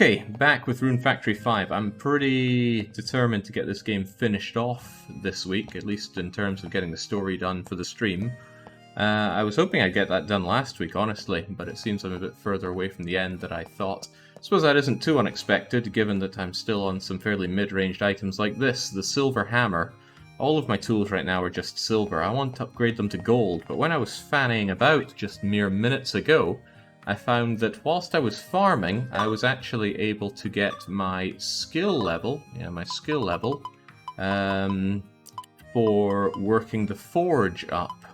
Okay, back with Rune Factory 5. I'm pretty determined to get this game finished off this week, at least in terms of getting the story done for the stream. I was hoping I'd get that done last week, honestly, but it seems I'm a bit further away from the end than I thought. I suppose that isn't too unexpected, given that I'm still on some fairly mid-ranged items like this, the silver hammer. All of my tools right now are just silver. I want to upgrade them to gold, but when I was fanning about just mere minutes ago, I found that whilst I was farming, I was actually able to get my skill level, for working the forge up.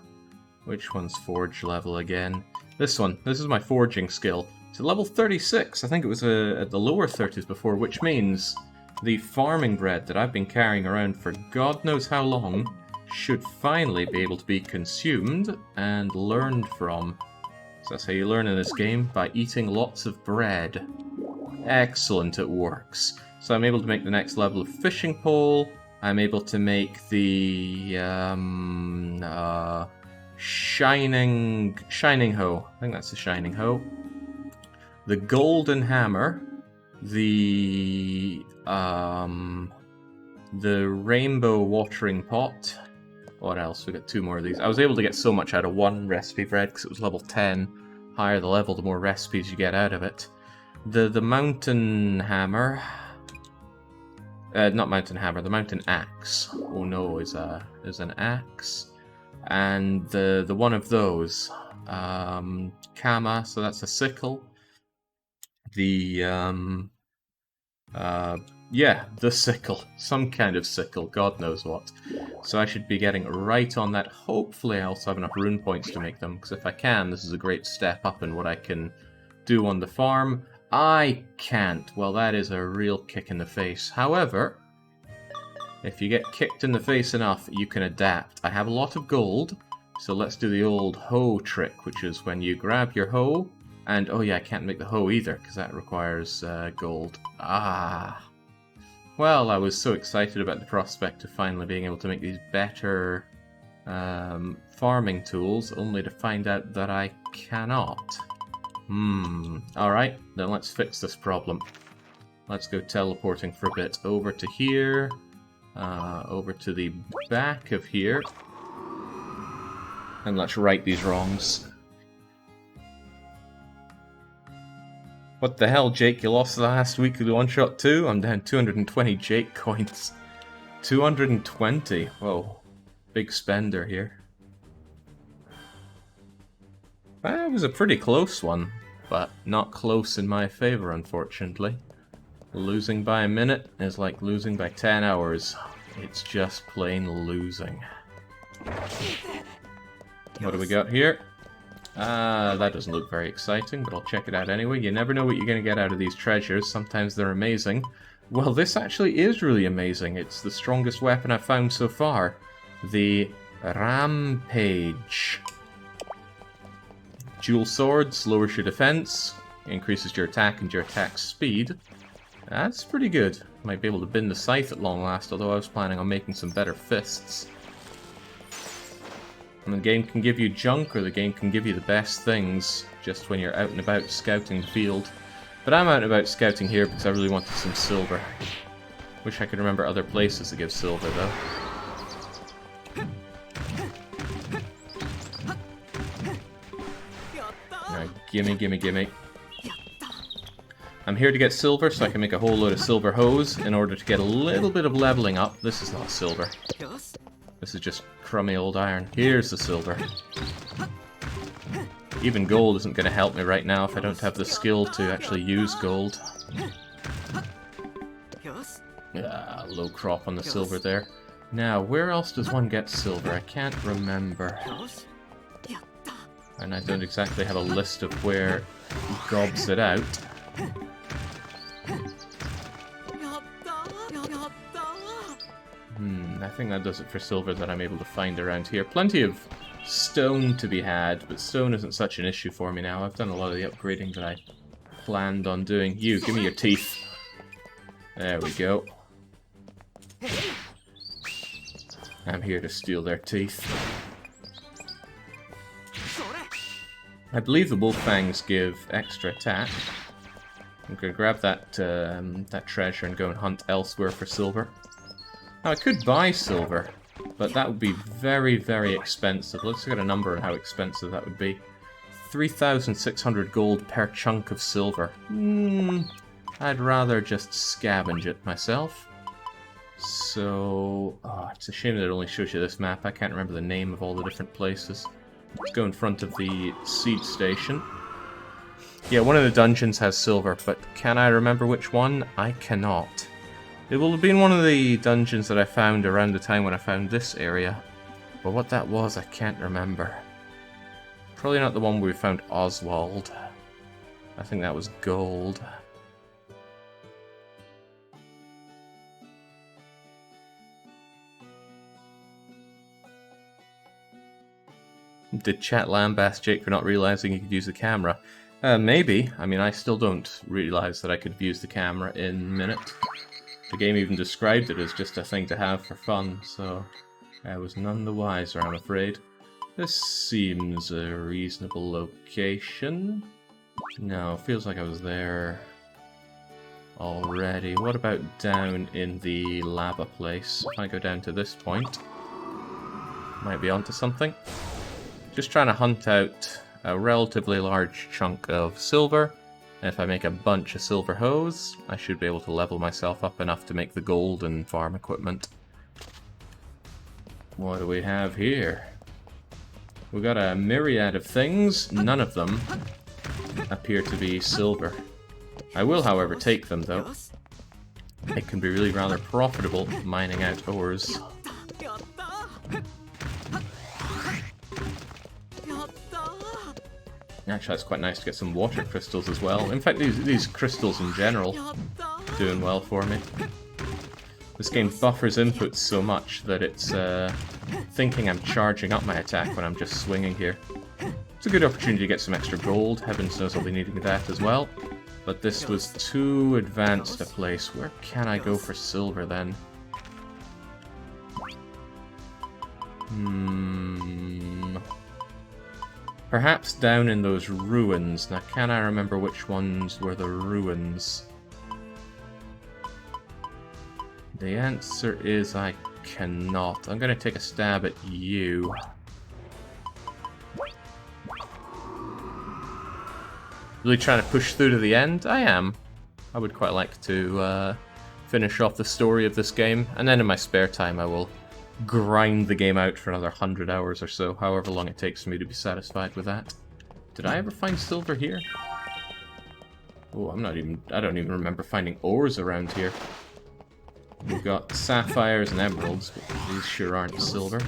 Which one's forge level again? This one. This is my forging skill. It's at level 36. I think it was at the lower 30s before, which means the farming bread that I've been carrying around for God knows how long should finally be able to be consumed and learned from. So that's how you learn in this game, by eating lots of bread. Excellent, it works. So I'm able to make the next level of fishing pole. I'm able to make the shining hoe. I think that's the shining hoe. The golden hammer. The rainbow watering pot. What else? We got two more of these. I was able to get so much out of one recipe bread because it was level 10. Higher the level, the more recipes you get out of it. The mountain hammer. Not mountain hammer. The mountain axe. Oh no, is an axe. And the one of those. Kama. So that's a sickle. Yeah, the sickle. Some kind of sickle, God knows what. So I should be getting right on that. Hopefully I also have enough rune points to make them, because if I can, this is a great step up in what I can do on the farm. I can't. Well, that is a real kick in the face. However, if you get kicked in the face enough, you can adapt. I have a lot of gold, so let's do the old hoe trick, which is when you grab your hoe, and oh yeah, I can't make the hoe either, because that requires gold. Well, I was so excited about the prospect of finally being able to make these better farming tools, only to find out that I cannot. Alright, then let's fix this problem. Let's go teleporting for a bit. Over to here, over to the back of here, and let's right these wrongs. What the hell, Jake? You lost last week of the one-shot too? I'm down 220 Jake coins. 220? Whoa. Big spender here. That was a pretty close one, but not close in my favor, unfortunately. Losing by a minute is like losing by 10 hours. It's just plain losing. What do we got here? That doesn't look very exciting, but I'll check it out anyway. You never know what you're going to get out of these treasures. Sometimes they're amazing. Well, this actually is really amazing. It's the strongest weapon I've found so far. The Rampage. Dual swords, lowers your defense, increases your attack and your attack speed. That's pretty good. Might be able to bend the scythe at long last, although I was planning on making some better fists. And the game can give you junk, or the game can give you the best things just when you're out and about scouting the field. But I'm out and about scouting here because I really wanted some silver. Wish I could remember other places that give silver, though. Alright, gimme, gimme, gimme. I'm here to get silver so I can make a whole load of silver hose in order to get a little bit of leveling up. This is not silver. This is just crummy old iron. Here's the silver. Even gold isn't going to help me right now if I don't have the skill to actually use gold. Low crop on the silver there. Now, where else does one get silver? I can't remember. And I don't exactly have a list of where gobs it out. I think that does it for silver that I'm able to find around here. Plenty of stone to be had, but stone isn't such an issue for me now. I've done a lot of the upgrading that I planned on doing. You, give me your teeth. There we go. I'm here to steal their teeth. I believe the wolf fangs give extra attack. I'm going to grab that, that treasure and go and hunt elsewhere for silver. Now, I could buy silver, but that would be very, very expensive. Let's get a number on how expensive that would be. 3,600 gold per chunk of silver. I'd rather just scavenge it myself. So, it's a shame that it only shows you this map. I can't remember the name of all the different places. Let's go in front of the seed station. Yeah, one of the dungeons has silver, but can I remember which one? I cannot. It will have been one of the dungeons that I found around the time when I found this area. But what that was, I can't remember. Probably not the one where we found Oswald. I think that was gold. Did chat lambaste Jake for not realizing he could use the camera? Maybe. I mean, I still don't realize that I could use the camera in Minute. The game even described it as just a thing to have for fun, so I was none the wiser, I'm afraid. This seems a reasonable location. No, feels like I was there already. What about down in the lava place? If I go down to this point, might be onto something. Just trying to hunt out a relatively large chunk of silver. And if I make a bunch of silver hose, I should be able to level myself up enough to make the gold and farm equipment. What do we have here? We got a myriad of things. None of them appear to be silver. I will, however, take them, though. It can be really rather profitable mining out ores. Actually, it's quite nice to get some water crystals as well. In fact, these crystals in general doing well for me. This game buffers inputs so much that it's thinking I'm charging up my attack when I'm just swinging here. It's a good opportunity to get some extra gold. Heavens knows I'll be needing that as well. But this was too advanced a place. Where can I go for silver then? Perhaps down in those ruins. Now, can I remember which ones were the ruins? The answer is I cannot. I'm going to take a stab at you. Really trying to push through to the end? I am. I would quite like to finish off the story of this game, and then in my spare time I will grind the game out for another 100 hours or so, however long it takes for me to be satisfied with that. Did I ever find silver here? Oh, I don't even remember finding ores around here. We've got sapphires and emeralds, but these sure aren't silver.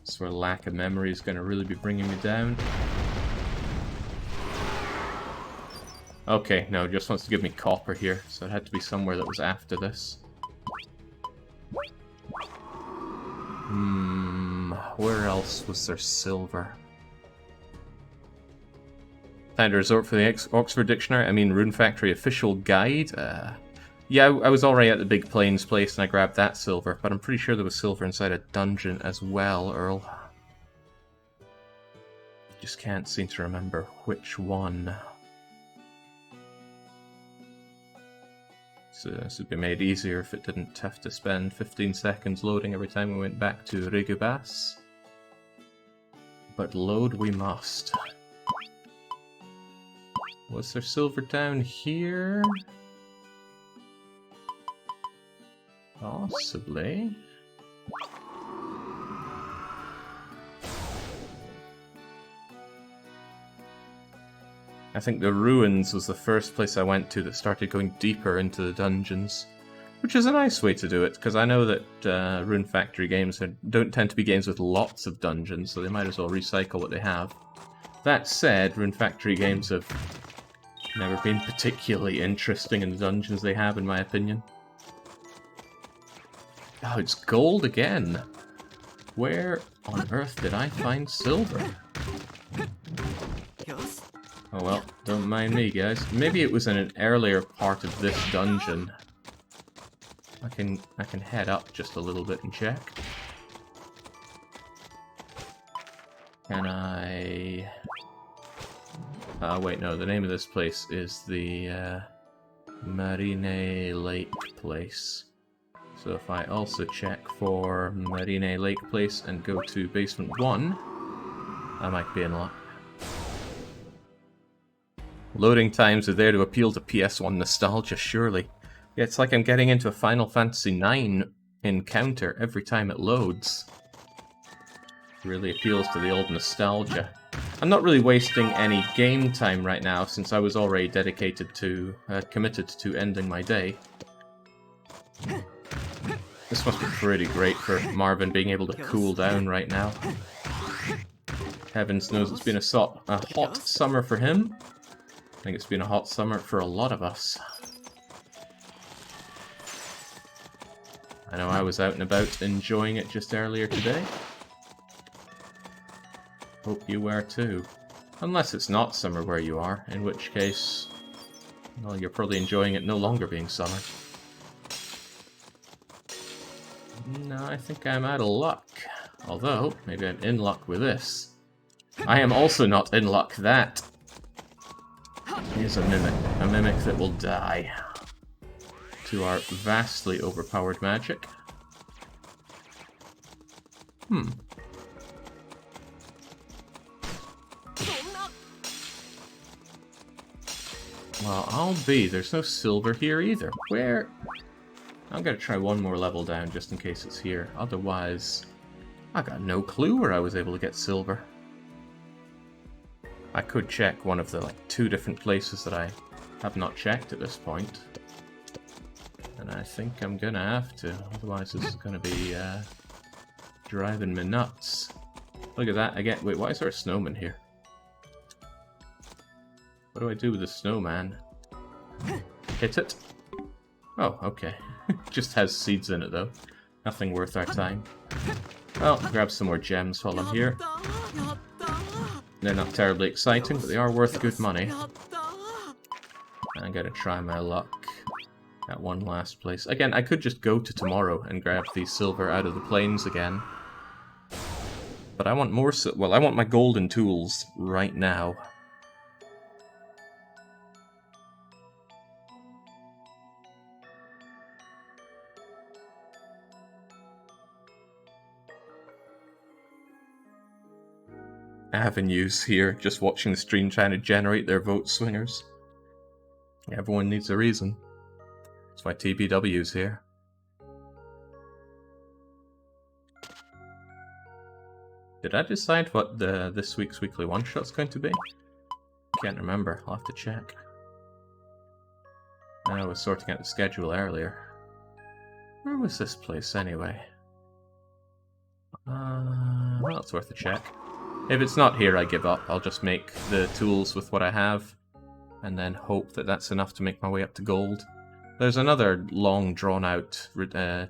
This where lack of memory is going to really be bringing me down. Okay, no, it just wants to give me copper here, so it had to be somewhere that was after this. Where else was there silver? Time to resort for the Oxford Dictionary, I mean Rune Factory official guide. Yeah, I was already at the Big Plains place and I grabbed that silver, but I'm pretty sure there was silver inside a dungeon as well, Earl. Just can't seem to remember which one. So this would be made easier if it didn't have to spend 15 seconds loading every time we went back to Rigubas. But load we must. Was there silver down here? Possibly. I think the ruins was the first place I went to that started going deeper into the dungeons. Which is a nice way to do it, because I know that Rune Factory games don't tend to be games with lots of dungeons, so they might as well recycle what they have. That said, Rune Factory games have never been particularly interesting in the dungeons they have, in my opinion. Oh, it's gold again! Where on earth did I find silver? Oh well, don't mind me, guys. Maybe it was in an earlier part of this dungeon. I can head up just a little bit and check. Can I... wait, no, the name of this place is the Marine Lake place. So if I also check for Marine Lake place and go to basement 1, I might be in luck. Loading times are there to appeal to PS1 nostalgia, surely. Yeah, it's like I'm getting into a Final Fantasy IX encounter every time it loads. Really appeals to the old nostalgia. I'm not really wasting any game time right now, since I was already dedicated to, committed to ending my day. This must be pretty great for Marvin being able to cool down right now. Heavens knows it's been a hot summer for him. I think it's been a hot summer for a lot of us. I know I was out and about enjoying it just earlier today. Hope you were too. Unless it's not summer where you are, in which case, well, you're probably enjoying it no longer being summer. No, I think I'm out of luck. Although, maybe I'm in luck with this. I am also not in luck. That is a mimic that will die to our vastly overpowered magic. Well, I'll be. There's no silver here either. Where? I'm gonna try one more level down just in case it's here. Otherwise, I got no clue where I was able to get silver. I could check one of the 2 different places that I have not checked at this point. And I think I'm gonna have to. Otherwise this is gonna be driving me nuts. Look at that again. Wait, why is there a snowman here? What do I do with the snowman? Hit it? Oh, okay. Just has seeds in it, though. Nothing worth our time. Well, grab some more gems while I'm here. They're not terribly exciting, but they are worth good money. I'm gonna try my luck at one last place. Again, I could just go to tomorrow and grab the silver out of the plains again. But I want more well, I want my golden tools right now. Avenues here, just watching the stream trying to generate their vote swingers. Everyone needs a reason. That's why TBW's here. Did I decide what this week's weekly one-shot's going to be? Can't remember, I'll have to check. I was sorting out the schedule earlier. Where was this place anyway? Well, it's worth a check. If it's not here, I give up. I'll just make the tools with what I have, and then hope that that's enough to make my way up to gold. There's another long, drawn-out,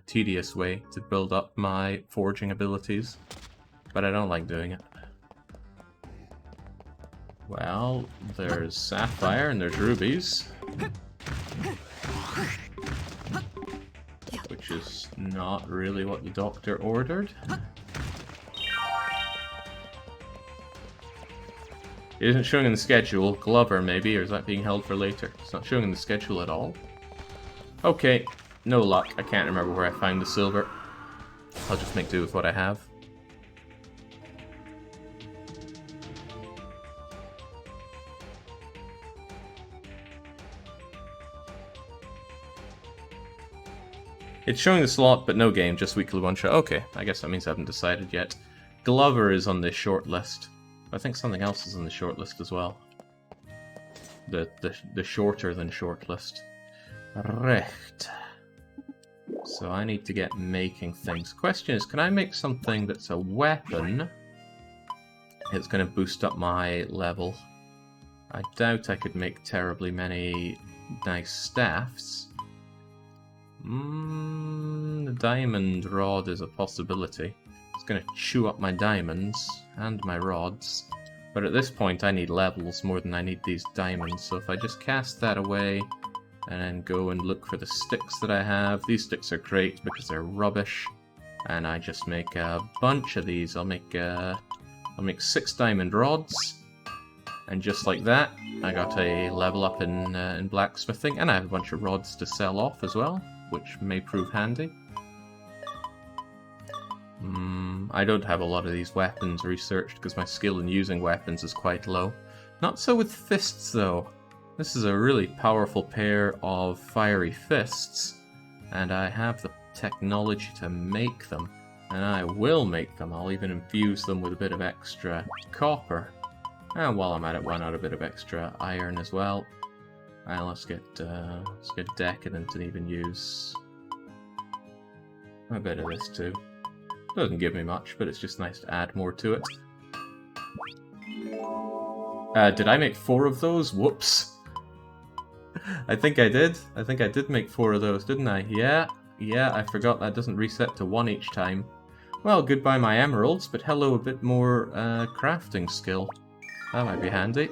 tedious way to build up my forging abilities, but I don't like doing it. Well, there's sapphire and there's rubies, which is not really what the doctor ordered. It isn't showing in the schedule. Glover, maybe, or is that being held for later? It's not showing in the schedule at all. Okay, no luck. I can't remember where I found the silver. I'll just make do with what I have. It's showing the slot, but no game, just weekly one shot. Okay, I guess that means I haven't decided yet. Glover is on this short list. I think something else is on the short list as well. The shorter than short list. Recht. So I need to get making things. Question is, can I make something that's a weapon? It's going to boost up my level. I doubt I could make terribly many nice staffs. The diamond rod is a possibility. It's going to chew up my diamonds and my rods. But at this point I need levels more than I need these diamonds. So if I just cast that away and then go and look for the sticks that I have. These sticks are great because they're rubbish. And I just make a bunch of these. I'll make I'll make 6 diamond rods. And just like that, I got a level up in blacksmithing, and I have a bunch of rods to sell off as well, which may prove handy. I don't have a lot of these weapons researched because my skill in using weapons is quite low. Not so with fists though. This is a really powerful pair of fiery fists, and I have the technology to make them, and I will make them. I'll even infuse them with a bit of extra copper. And while I'm at it, why not a bit of extra iron as well? And let's get decadent and even use a bit of this too. Doesn't give me much, but it's just nice to add more to it. Did I make 4 of those? Whoops. I think I did. I think I did make 4 of those, didn't I? Yeah, I forgot that doesn't reset to 1 each time. Well, goodbye my emeralds, but hello a bit more crafting skill. That might be handy.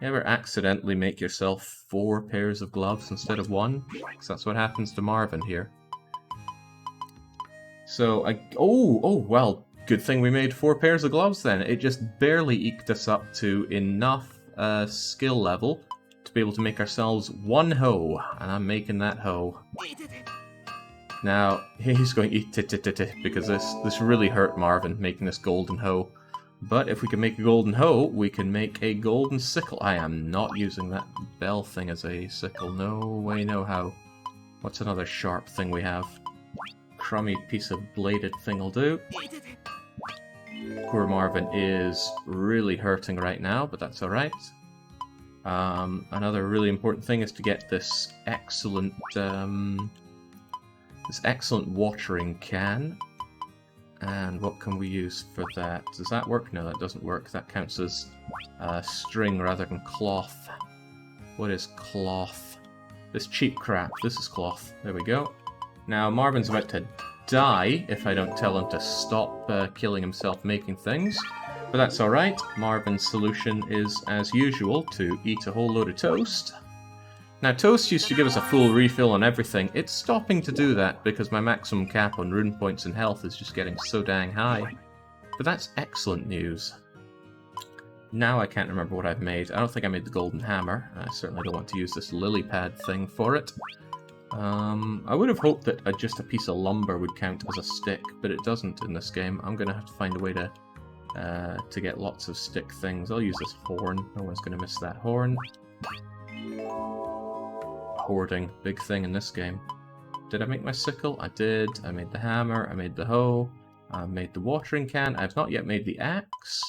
You ever accidentally make yourself 4 pairs of gloves instead of 1? Because that's what happens to Marvin here. So, oh, well, good thing we made 4 pairs of gloves then. It just barely eked us up to enough skill level to be able to make ourselves 1 hoe. And I'm making that hoe. Now, he's going eat because this really hurt Marvin, making this golden hoe. But if we can make a golden hoe, we can make a golden sickle. I am not using that bell thing as a sickle. No way, no how. What's another sharp thing we have? Crummy piece of bladed thing will do. Poor Marvin is really hurting right now, but that's alright. Another really important thing is to get this excellent watering can. And what can we use for that? Does that work? No, that doesn't work. That counts as string rather than cloth. What is cloth? This cheap crap. This is cloth. There we go. Now, Marvin's about to die if I don't tell him to stop killing himself making things. But that's alright. Marvin's solution is, as usual, to eat a whole load of toast. Now, toast used to give us a full refill on everything. It's stopping to do that because my maximum cap on rune points and health is just getting so dang high. But that's excellent news. Now I can't remember what I've made. I don't think I made the golden hammer. I certainly don't want to use this lily pad thing for it. I would have hoped that just a piece of lumber would count as a stick, but it doesn't in this game. I'm going to have to find a way to get lots of stick things. I'll use this horn. No one's going to miss that horn. Hoarding, big thing in this game. Did I make my sickle? I did. I made the hammer, I made the hoe, I made the watering can. I've not yet made the axe.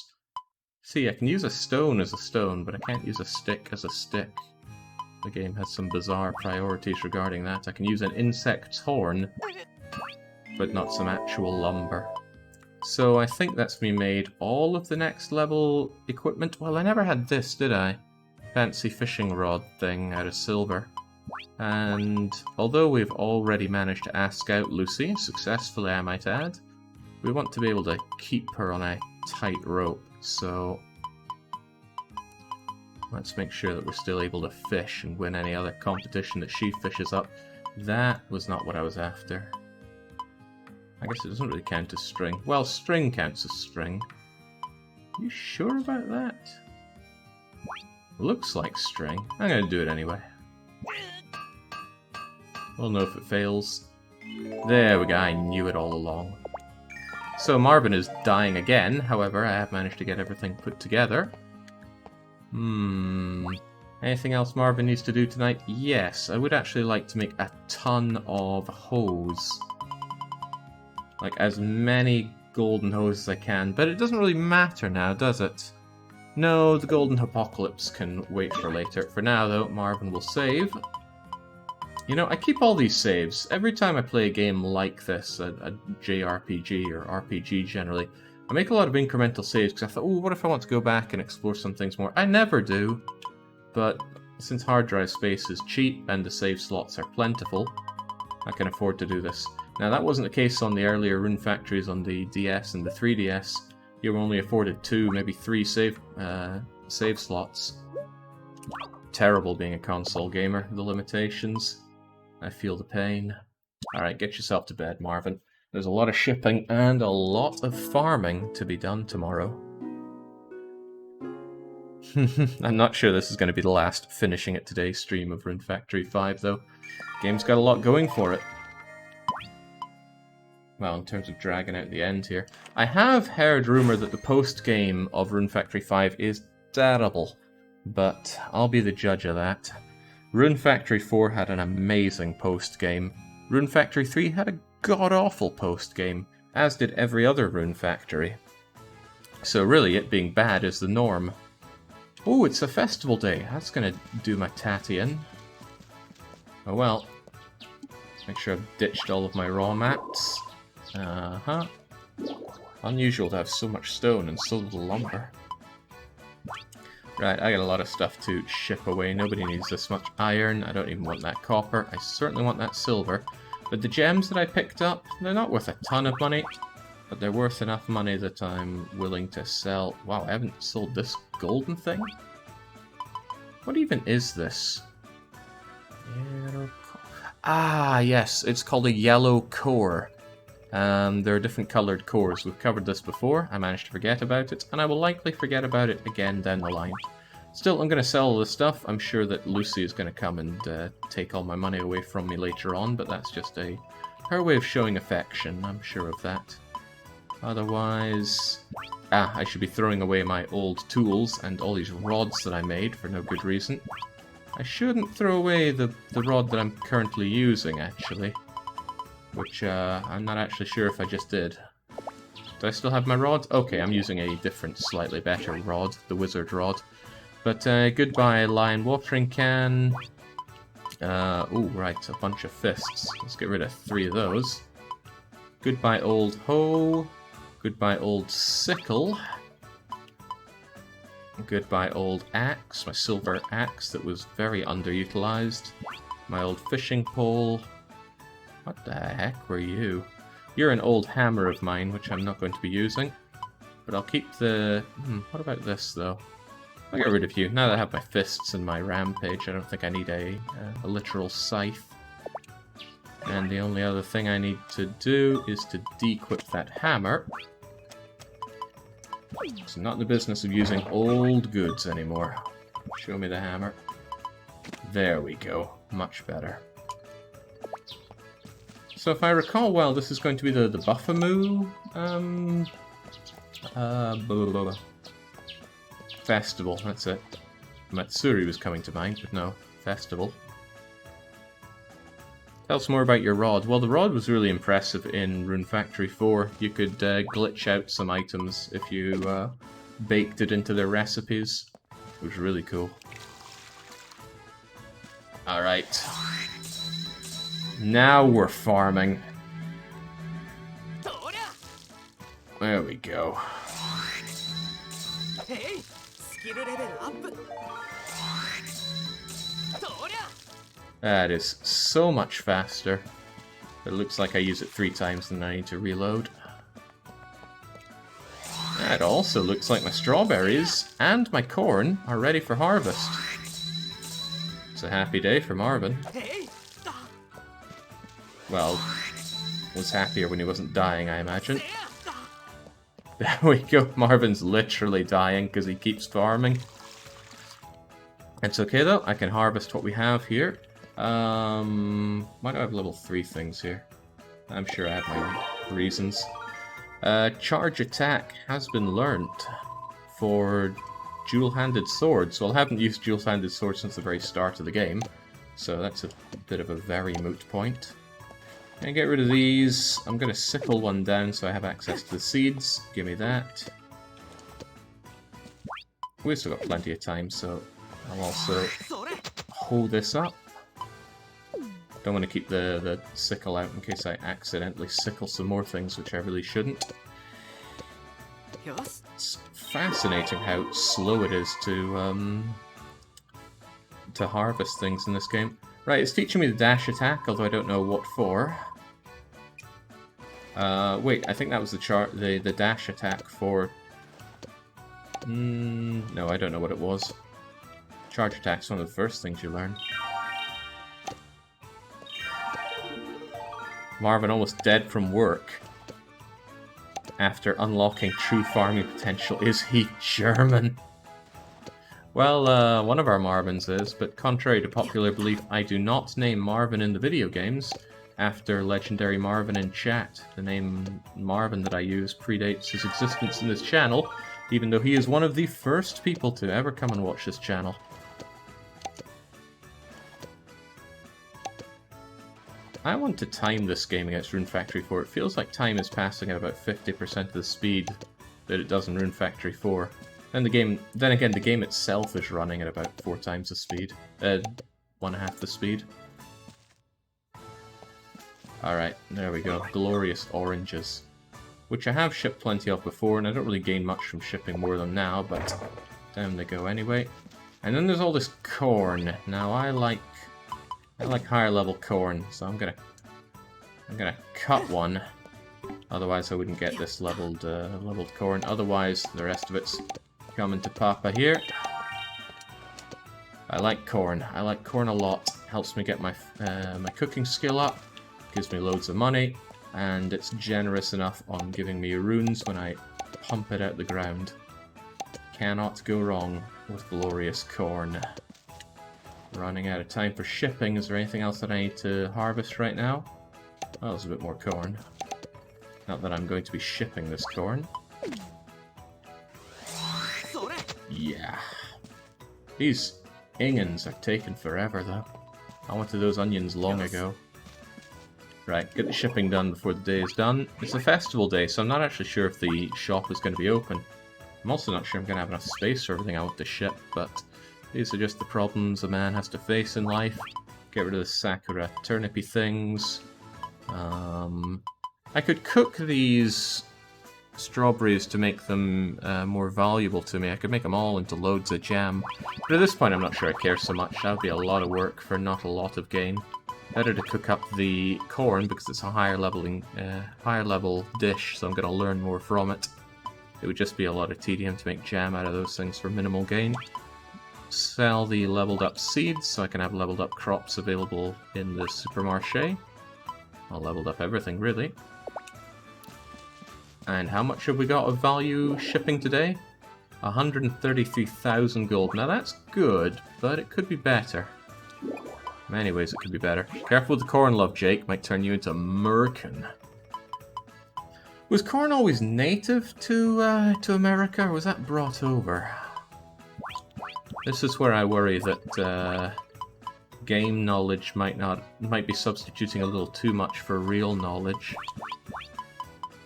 See, I can use a stone as a stone, but I can't use a stick as a stick. The game has some bizarre priorities regarding that. I can use an insect's horn, but not some actual lumber. So I think that's me made all of the next level equipment. Well, I never had this, did I? Fancy fishing rod thing out of silver. And although we've already managed to ask out Lucy, successfully I might add, we want to be able to keep her on a tight rope, so let's make sure that we're still able to fish and win any other competition that she fishes up. That was not what I was after. I guess it doesn't really count as string. Well, string counts as string. You sure about that? Looks like string. I'm going to do it anyway. We'll know if it fails. There we go, I knew it all along. So Marvin is dying again, however, I have managed to get everything put together. Anything else Marvin needs to do tonight? Yes, I would actually like to make a ton of hoes. Like, as many golden hoes as I can, but it doesn't really matter now, does it? No, the golden apocalypse can wait for later. For now, though, Marvin will save. You know, I keep all these saves. Every time I play a game like this, a JRPG, or RPG generally, I make a lot of incremental saves, because I thought, oh, what if I want to go back and explore some things more? I never do. But since hard drive space is cheap, and the save slots are plentiful, I can afford to do this. Now, that wasn't the case on the earlier Rune Factories on the DS and the 3DS. You were only afforded 2, maybe 3 save slots. Terrible being a console gamer, the limitations. I feel the pain. Alright, get yourself to bed, Marvin. There's a lot of shipping and a lot of farming to be done tomorrow. I'm not sure this is going to be the last finishing it today stream of Rune Factory 5, though. Game's got a lot going for it. Well, in terms of dragging out the end here. I have heard rumour that the post-game of Rune Factory 5 is terrible, but I'll be the judge of that. Rune Factory 4 had an amazing post-game. Rune Factory 3 had a god-awful post-game, as did every other Rune Factory. So really, it being bad is the norm. Oh, it's a festival day. That's going to do my tatty in. Oh well. Make sure I've ditched all of my raw mats. Unusual to have so much stone and so little lumber. Right, I got a lot of stuff to ship away. Nobody needs this much iron. I don't even want that copper. I certainly want that silver. But the gems that I picked up, they're not worth a ton of money. But they're worth enough money that I'm willing to sell. Wow, I haven't sold this golden thing? What even is this? Ah, yes, it's called a yellow core. There are different coloured cores. We've covered this before. I managed to forget about it, and I will likely forget about it again down the line. Still, I'm going to sell all this stuff. I'm sure that Lucy is going to come and take all my money away from me later on, but that's just her way of showing affection. I'm sure of that. Otherwise... I should be throwing away my old tools and all these rods that I made for no good reason. I shouldn't throw away the rod that I'm currently using, actually. Which, I'm not actually sure if I just did. Do I still have my rod? Okay, I'm using a different, slightly better rod, the wizard rod. But, goodbye lion watering can. Oh, right, a bunch of fists. Let's get rid of 3 of those. Goodbye old hoe. Goodbye old sickle. Goodbye old axe, my silver axe that was very underutilized. My old fishing pole. What the heck were you? You're an old hammer of mine, which I'm not going to be using. But I'll keep the... what about this, though? I'll get rid of you. Now that I have my fists and my rampage, I don't think I need a literal scythe. And the only other thing I need to do is to de-equip that hammer. So I'm not in the business of using old goods anymore. Show me the hammer. There we go. Much better. So if I recall well, this is going to be the Buffamoo festival, that's it. Matsuri was coming to mind, but no, festival. Tell us more about your rod. Well, the rod was really impressive in Rune Factory 4. You could glitch out some items if you baked it into their recipes. It was really cool. Alright. Now we're farming. There we go. That is so much faster. It looks like I use it 3 times and I need to reload. It also looks like my strawberries and my corn are ready for harvest. It's a happy day for Marvin. Well, was happier when he wasn't dying, I imagine. There we go, Marvin's literally dying because he keeps farming. It's okay though, I can harvest what we have here. Why do I have level 3 things here? I'm sure I have my reasons. Charge attack has been learnt for dual-handed swords. Well, I haven't used dual-handed swords since the very start of the game, so that's a bit of a very moot point. And get rid of these. I'm going to sickle one down so I have access to the seeds. Give me that. We've still got plenty of time, so I'll also hold this up. Don't want to keep the sickle out in case I accidentally sickle some more things, which I really shouldn't. It's fascinating how slow it is to harvest things in this game. Right, it's teaching me the dash attack, although I don't know what for. Wait, I think that was the dash attack for... no, I don't know what it was. Charge attack's one of the first things you learn. Marvin almost dead from work after unlocking true farming potential. Is he German? Well, one of our Marvins is, but contrary to popular belief, I do not name Marvin in the video games after legendary Marvin in chat. The name Marvin that I use predates his existence in this channel, even though he is one of the first people to ever come and watch this channel. I want to time this game against Rune Factory 4. It feels like time is passing at about 50% of the speed that it does in Rune Factory 4. Then again, the game itself is running at about 4 times the speed. 1/2 the speed. Alright, there we go. Glorious oranges. Which I have shipped plenty of before, and I don't really gain much from shipping more of them now, but down they go anyway. And then there's all this corn. Now I like higher level corn, so I'm gonna cut one. Otherwise I wouldn't get this leveled corn. Otherwise the rest of it's coming to Papa here. I like corn. I like corn a lot. Helps me get my my cooking skill up. Gives me loads of money, and it's generous enough on giving me runes when I pump it out the ground. Cannot go wrong with glorious corn. Running out of time for shipping. Is there anything else that I need to harvest right now? Oh, there's a bit more corn. Not that I'm going to be shipping this corn. Yeah. These ingans are taking forever, though. I wanted those onions long ago. Right, get the shipping done before the day is done. It's a festival day, so I'm not actually sure if the shop is going to be open. I'm also not sure I'm going to have enough space for everything I want to ship, but these are just the problems a man has to face in life. Get rid of the sakura turnipy things. I could cook these strawberries to make them more valuable to me. I could make them all into loads of jam. But at this point I'm not sure I care so much. That would be a lot of work for not a lot of gain. Better to cook up the corn because it's a higher level dish, so I'm going to learn more from it. It would just be a lot of tedium to make jam out of those things for minimal gain. Sell the leveled up seeds so I can have leveled up crops available in the supermarché. I leveled up everything, really. And how much have we got of value shipping today? 133,000 gold. Now that's good, but it could be better. In many ways it could be better. Careful with the corn, love Jake. Might turn you into Merkin. Was corn always native to America, or was that brought over? This is where I worry that game knowledge might be substituting a little too much for real knowledge.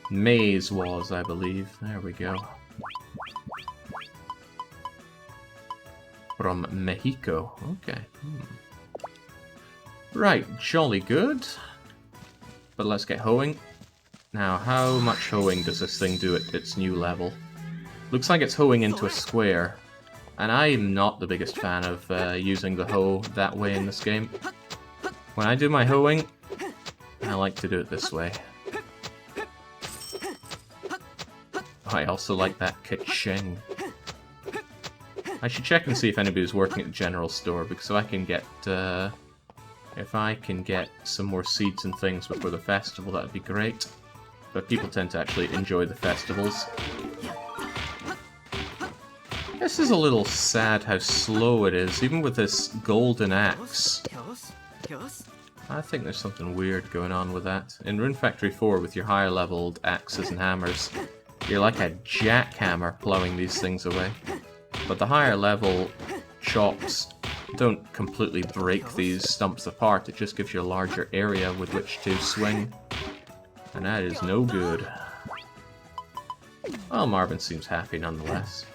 Maize was, I believe. There we go. From Mexico. Okay. Right, jolly good. But let's get hoeing. Now, how much hoeing does this thing do at its new level? Looks like it's hoeing into a square. And I'm not the biggest fan of using the hoe that way in this game. When I do my hoeing, I like to do it this way. I also like that ka-ching. I should check and see if anybody's working at the general store, because if I can get some more seeds and things before the festival, that would be great. But people tend to actually enjoy the festivals. This is a little sad how slow it is, even with this golden axe. I think there's something weird going on with that. In Rune Factory 4, with your higher leveled axes and hammers, you're like a jackhammer plowing these things away. But the higher level chops don't completely break these stumps apart, it just gives you a larger area with which to swing. And that is no good. Well, Marvin seems happy nonetheless.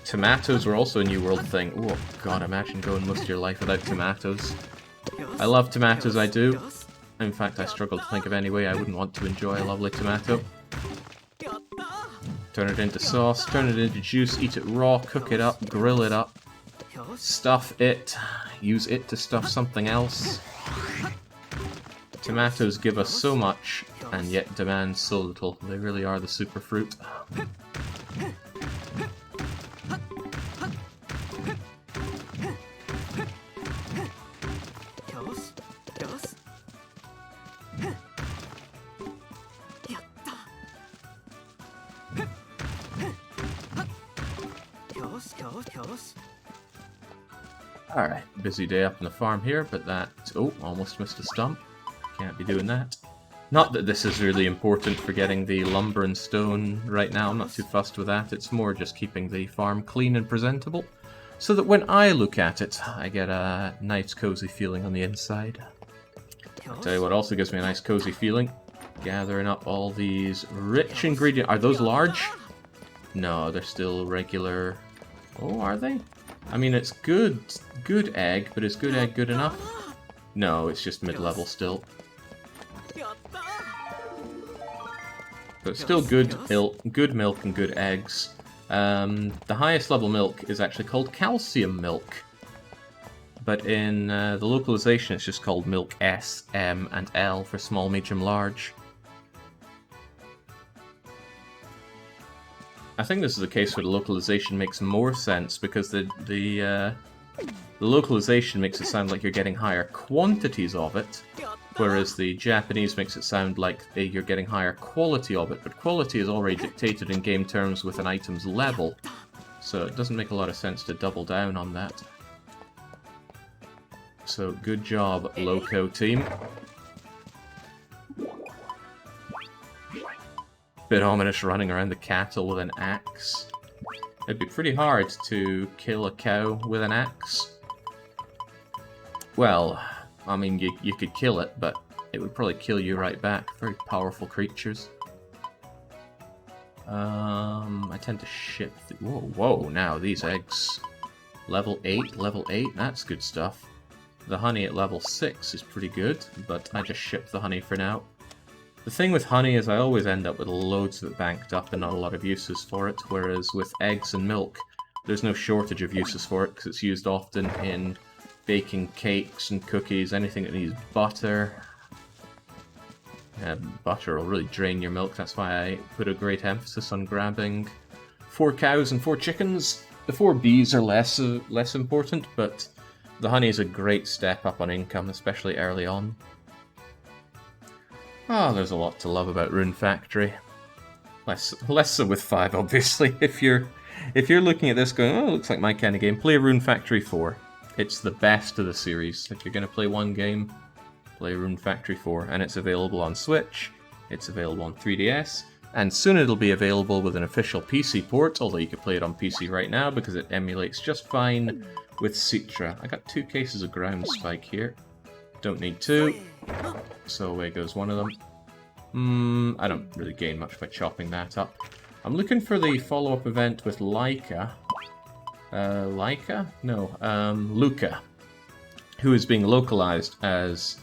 Tomatoes were also a New World thing. Oh god, imagine going most of your life without tomatoes. I love tomatoes, I do. In fact, I struggle to think of any way I wouldn't want to enjoy a lovely tomato. Turn it into sauce, turn it into juice, eat it raw, cook it up, grill it up, stuff it, use it to stuff something else. Tomatoes give us so much, and yet demand so little. They really are the superfruit. Alright, busy day up on the farm here, but that... Oh, almost missed a stump. Can't be doing that. Not that this is really important for getting the lumber and stone right now, I'm not too fussed with that. It's more just keeping the farm clean and presentable, so that when I look at it, I get a nice cozy feeling on the inside. I'll tell you what also gives me a nice cozy feeling. Gathering up all these rich ingredients. Are those large? No, they're still regular. Oh, are they? I mean, it's good egg, but is good egg good enough? No, it's just mid-level still. So it's still good milk and good eggs. The highest level milk is actually called calcium milk. But in the localization, it's just called milk S, M, and L for small, medium, large. I think this is a case where the localization makes more sense because the localization makes it sound like you're getting higher quantities of it, whereas the Japanese makes it sound like you're getting higher quality of it, but quality is already dictated in game terms with an item's level, so it doesn't make a lot of sense to double down on that. So good job, Loco team. Bit ominous running around the cattle with an axe. It'd be pretty hard to kill a cow with an axe. Well, I mean, you could kill it, but it would probably kill you right back. Very powerful creatures. I tend to ship... Whoa, now these eggs. Level 8, that's good stuff. The honey at level 6 is pretty good, but I just ship the honey for now. The thing with honey is I always end up with loads of it banked up and not a lot of uses for it, whereas with eggs and milk, there's no shortage of uses for it because it's used often in baking cakes and cookies, anything that needs butter. Butter will really drain your milk, that's why I put a great emphasis on grabbing 4 cows and 4 chickens. The 4 bees are less important, but the honey is a great step up on income, especially early on. Oh, there's a lot to love about Rune Factory. Less so with 5, obviously. If you're looking at this going, oh, looks like my kind of game, play Rune Factory 4. It's the best of the series. If you're going to play one game, play Rune Factory 4. And it's available on Switch, it's available on 3DS, and soon it'll be available with an official PC port, although you can play it on PC right now because it emulates just fine with Citra. I got 2 cases of ground spike here. Don't need 2. So away goes one of them. I don't really gain much by chopping that up. I'm looking for the follow-up event with Laika. Luca. Who is being localized as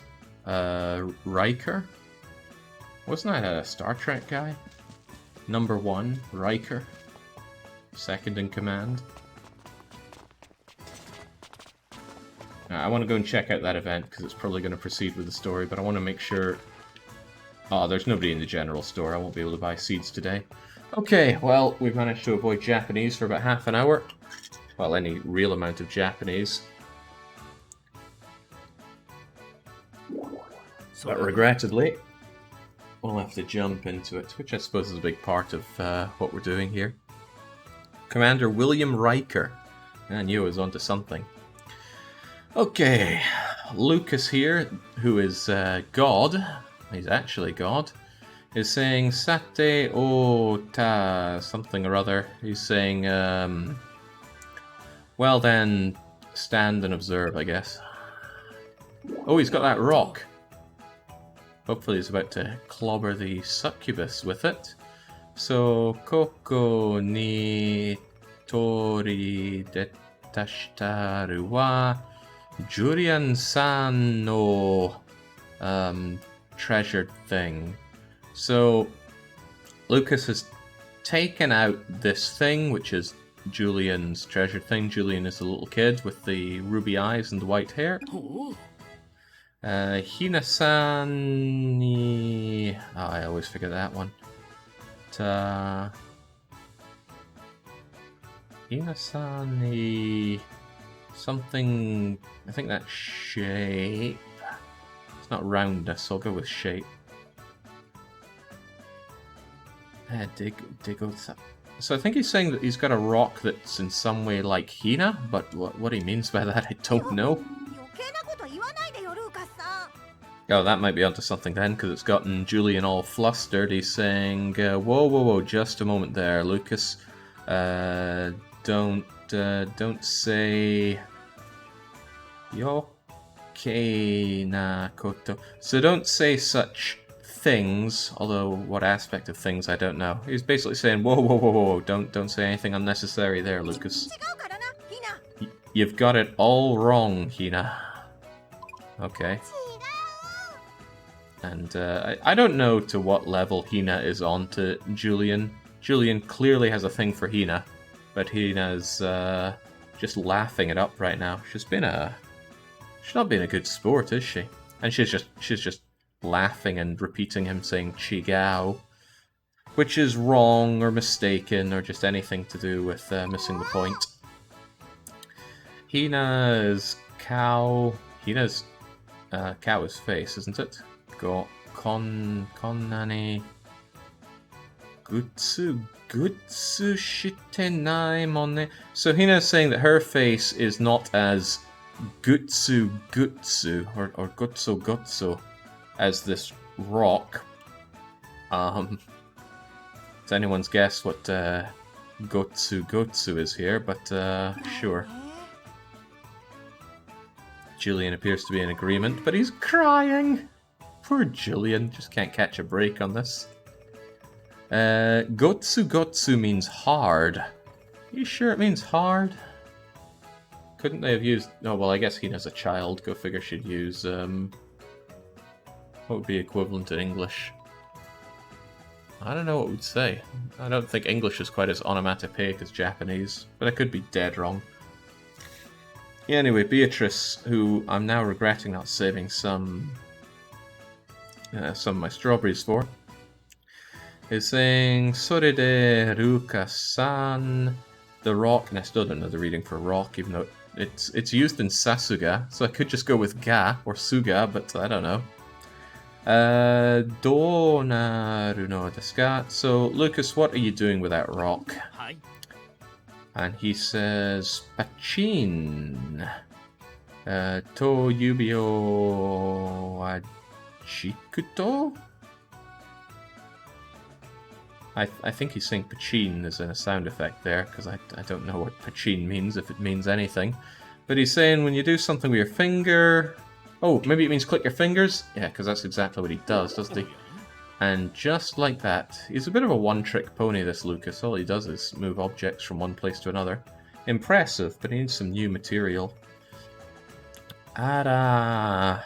Riker. Wasn't that a Star Trek guy? Number 1, Riker. Second in command. I want to go and check out that event, because it's probably going to proceed with the story, but I want to make sure... Oh, there's nobody in the general store. I won't be able to buy seeds today. Okay, well, we've managed to avoid Japanese for about half an hour. Well, any real amount of Japanese. But regrettably, we'll have to jump into it, which I suppose is a big part of what we're doing here. Commander William Riker. I knew I was onto something. Okay, Lucas here, who is God, he's actually God, is saying Sate o ta something or other. He's saying, well then, stand and observe, I guess. Oh, he's got that rock. Hopefully he's about to clobber the succubus with it. So, Koko ni tori detashitaru wa Julian-san no treasured thing. So, Lucas has taken out this thing, which is Julian's treasured thing. Julian is the little kid with the ruby eyes and the white hair. Hina-san ni... Oh, I always forget that one. Hina-san ni... Something... I think that's shape. It's not roundness, so I'll go with shape. So I think he's saying that he's got a rock that's in some way like Hina, but what he means by that, I don't know. Oh, that might be onto something then, because it's gotten Julian all flustered. He's saying, whoa, whoa, whoa, just a moment there, Lucas. Don't say... Yoke na koto. So don't say such things, although what aspect of things, I don't know. He's basically saying, whoa, whoa, whoa, whoa, don't say anything unnecessary there, Lucas. You've got it all wrong, Hina. Okay. And I don't know to what level Hina is on to Julian. Julian clearly has a thing for Hina, but Hina's just laughing it up right now. She's not been a good sport, is she? And she's just laughing and repeating him saying "Chigao," which is wrong or mistaken or just anything to do with missing the point. Hina's cow. Hina's cow is face, isn't it? Go konnani gutsu shitenai monne. So Hina's saying that her face is not as gutsu or gotso as this rock. It's anyone's guess what gotsu is here, but sure. Julian appears to be in agreement, but he's crying. Poor Julian, just can't catch a break on this. Gotsu means hard. Are you sure it means hard? Couldn't they have used... Oh, well, I guess Hina's a child. Go figure she'd use... what would be equivalent in English? I don't know what we'd say. I don't think English is quite as onomatopoeic as Japanese, but I could be dead wrong. Yeah, anyway, Beatrice, who I'm now regretting not saving some of my strawberries for, is saying Sore de Ruka-san, the rock, and I still don't know the reading for rock, even though it's used in Sasuga, so I could just go with ga or suga, but I don't know. Do naru no desu ka? So, Lucas, what are you doing with that rock? Hi. And he says, Pachin. To yubi o ajikuto? I think he's saying pachin as in a sound effect there, because I don't know what pachin means, if it means anything. But he's saying when you do something with your finger... Oh, maybe it means click your fingers? Yeah, because that's exactly what he does, doesn't he? And just like that, he's a bit of a one-trick pony, this Lucas. All he does is move objects from one place to another. Impressive, but he needs some new material. Ara...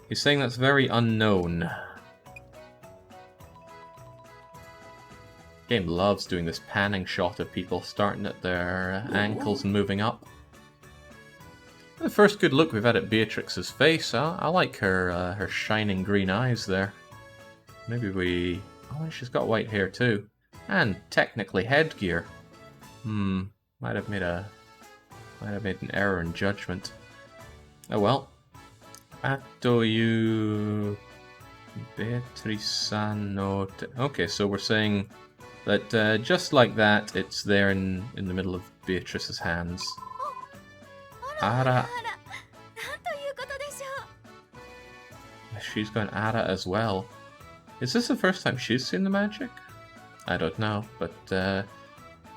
he's saying that's very unknown. Game loves doing this panning shot of people starting at their ankles and moving up. The first good look we've had at Beatrix's face. I like her her shining green eyes there. Maybe we... Oh, she's got white hair too. And technically headgear. Might have made an error in judgment. Oh well. Atoyu Beatrice-san no... Okay, so we're saying that just like that, it's there in the middle of Beatrice's hands. Ara. She's going Ara as well. Is this the first time she's seen the magic? I don't know, but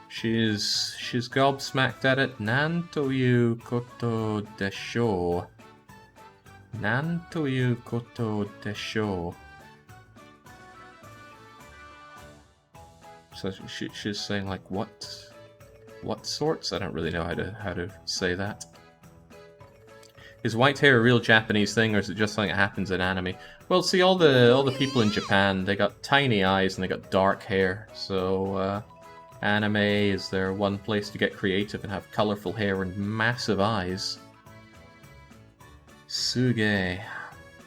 she's gobsmacked at it. Nan toyu koto desho. Nan toyu koto desho. So she's saying like what sorts? I don't really know how to say that. Is white hair a real Japanese thing, or is it just something that happens in anime? Well, see, all the people in Japan, they got tiny eyes and they got dark hair. So anime is their one place to get creative and have colorful hair and massive eyes. Suge.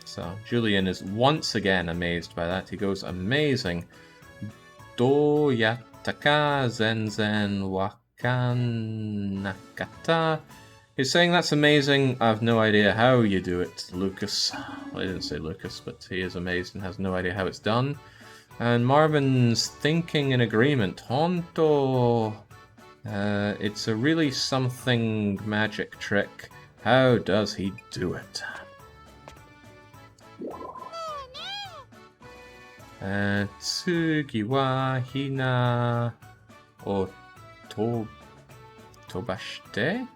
So Julian is once again amazed by that. He goes, amazing. Do yataka zenzen wakanakata. He's saying that's amazing. I have no idea how you do it, Lucas. Well, I didn't say Lucas, but he is amazed and has no idea how it's done. And Marvin's thinking in agreement. Honto! It's a really something magic trick. How does he do it? Tsugi wa hina o tobashite?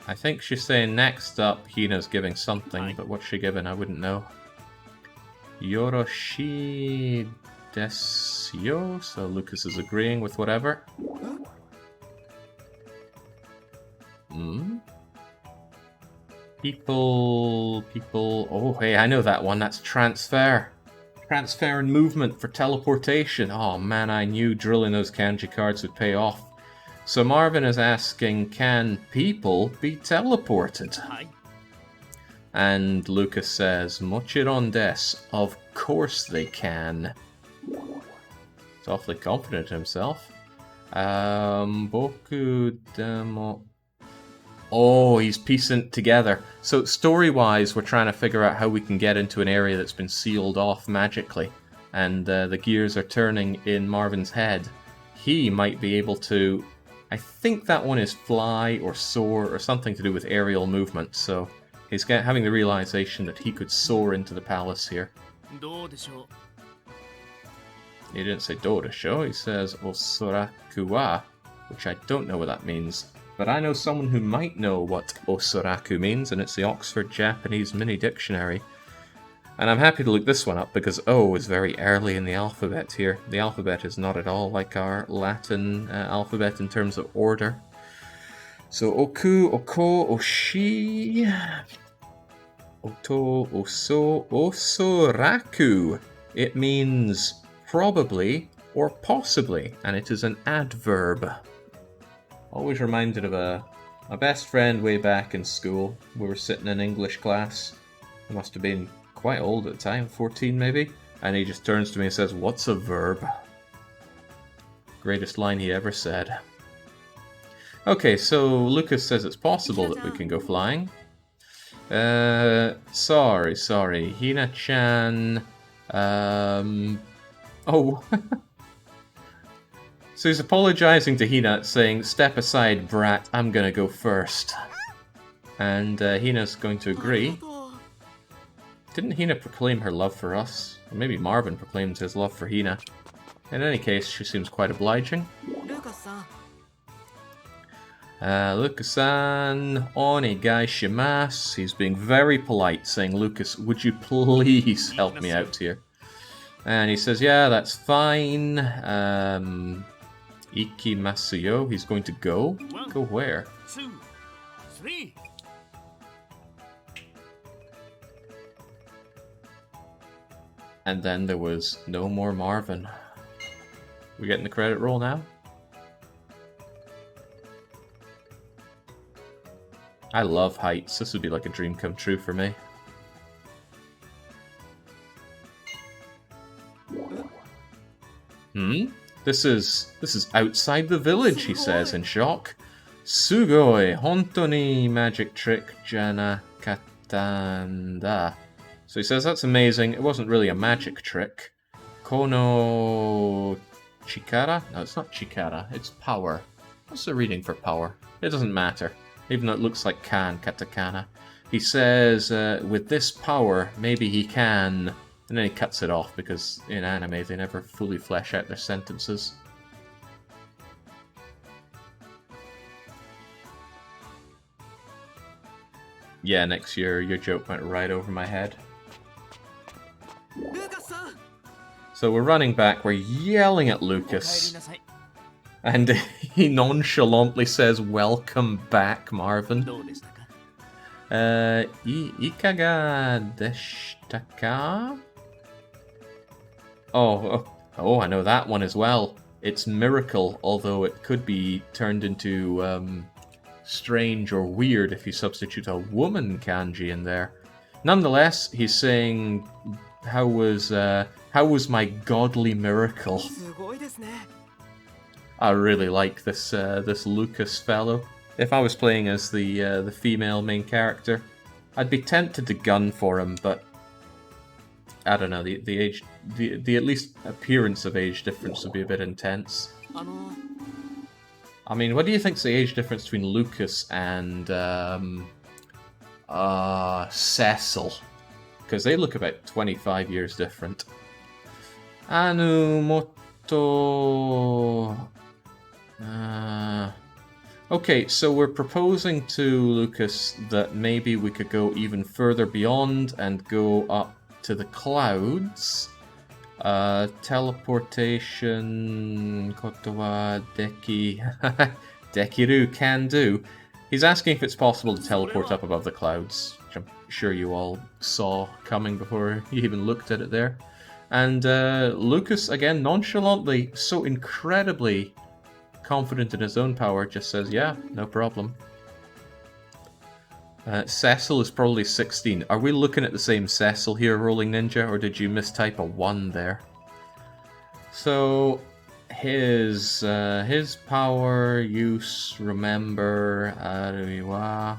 I think she's saying next up Hina's giving something, but what's she giving? I wouldn't know. Yoroshi desu, so Lucas is agreeing with whatever. People, oh hey, I know that one, that's transfer. Transfer and movement for teleportation. Oh man, I knew drilling those kanji cards would pay off. So Marvin is asking, can people be teleported? And Lucas says, Mochiron desu, of course they can. He's awfully confident in himself. Boku demo... Oh, he's piecing it together. So story-wise, we're trying to figure out how we can get into an area that's been sealed off magically. And the gears are turning in Marvin's head. He might be able to... I think that one is fly or soar or something to do with aerial movement, so... He's having the realization that he could soar into the palace here. He didn't say do desho, he says osoraku wa, which I don't know what that means. But I know someone who might know what osoraku means, and it's the Oxford Japanese Mini Dictionary. And I'm happy to look this one up because O is very early in the alphabet here. The alphabet is not at all like our Latin alphabet in terms of order. So, oku, oko, oshi, oto, oso, osoraku. It means probably or possibly, and it is an adverb. Always reminded of a best friend way back in school. We were sitting in English class. I must have been quite old at the time, 14 maybe, and he just turns to me and says, "What's a verb?" Greatest line he ever said. Okay, so Lucas says it's possible that we can go flying. Sorry. Hina-chan... Oh. So he's apologizing to Hina, saying, "Step aside, brat, I'm gonna go first." And Hina's going to agree. Didn't Hina proclaim her love for us? Or maybe Marvin proclaimed his love for Hina. In any case, she seems quite obliging. Lucas-san, onegaishimasu. He's being very polite, saying, "Lucas, would you please help me out here?" And he says, "Yeah, that's fine. Ikimasu yo." He's going to go. Go where? 2, 3. And then there was no more Marvin. We getting the credit roll now? I love heights. This would be like a dream come true for me. This is outside the village, he says in shock. Sugoi, hontoni magic trick jana katanda. So he says that's amazing. It wasn't really a magic trick. Kono chikara? No, it's not chikara. It's power. What's the reading for power? It doesn't matter. Even though it looks like katakana. He says, with this power, maybe he can... And then he cuts it off because in anime they never fully flesh out their sentences. Yeah, next year your joke went right over my head. So we're running back, we're yelling at Lucas. And he nonchalantly says, "Welcome back, Marvin." Ikaga deshita ka? Oh, I know that one as well. It's miracle, although it could be turned into strange or weird if you substitute a woman kanji in there. Nonetheless, he's saying, how was my godly miracle? I really like this this Lucas fellow. If I was playing as the female main character, I'd be tempted to gun for him, but I don't know, the age, the at least appearance of age difference would be a bit intense. I mean, what do you think's the age difference between Lucas and Cecil? Because they look about 25 years different. Anumoto. Okay, so we're proposing to Lucas that maybe we could go even further beyond and go up to the clouds. Teleportation, kotowa deki, dekiru can do. He's asking if it's possible to teleport up above the clouds, which I'm sure you all saw coming before you even looked at it there. And Lucas, again, nonchalantly, so incredibly confident in his own power, just says, yeah, no problem. Cecil is probably 16. Are we looking at the same Cecil here, Rolling Ninja, or did you mistype a 1 there? So, his power, use, remember, ariwa.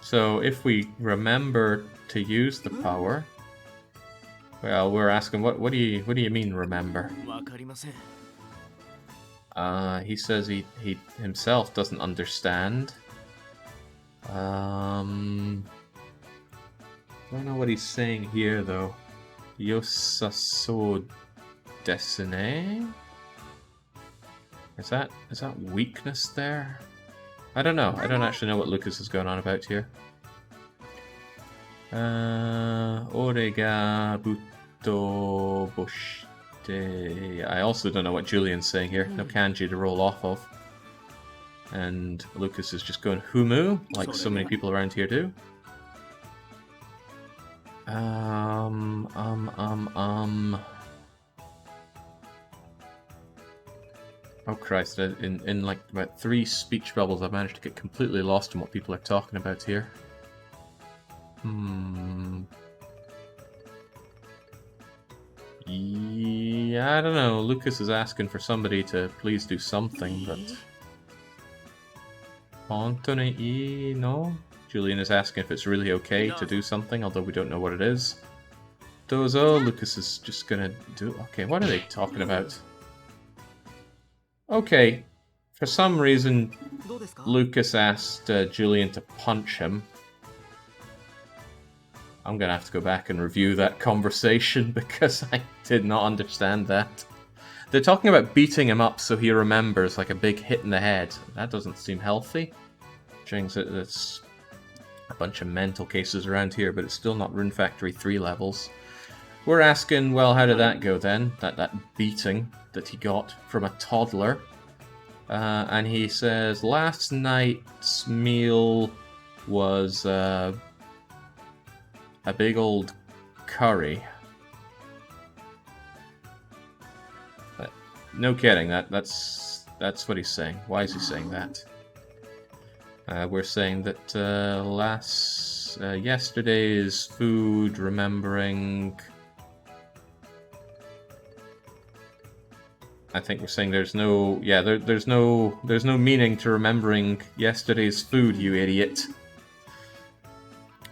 So, if we remember to use the power, well, we're asking, what do you mean, remember? He says he himself doesn't understand. I don't know what he's saying here though. Yosaso desune? Is that weakness there? I don't know. I don't actually know what Lucas is going on about here. Orega buto boshite. I also don't know what Julian's saying here. No kanji to roll off of. And Lucas is just going humu, like so many people around here do. Oh Christ, in like about 3 speech bubbles I've managed to get completely lost in what people are talking about here. Yeah, I don't know. Lucas is asking for somebody to please do something, but... No? Julian is asking if it's really okay to do something, although we don't know what it is. Dozo, Lucas is just gonna do... Okay, what are they talking about? Okay, for some reason, Lucas asked Julian to punch him. I'm gonna have to go back and review that conversation because I did not understand that. They're talking about beating him up so he remembers, like a big hit in the head. That doesn't seem healthy. It's a bunch of mental cases around here, but it's still not Rune Factory 3 levels. We're asking, well, how did that go then? That beating that he got from a toddler. And he says, last night's meal was a big old curry. But no kidding, that's what he's saying. Why is he saying that? We're saying that yesterday's food, remembering... I think we're saying there's no... Yeah, there's no meaning to remembering yesterday's food, you idiot.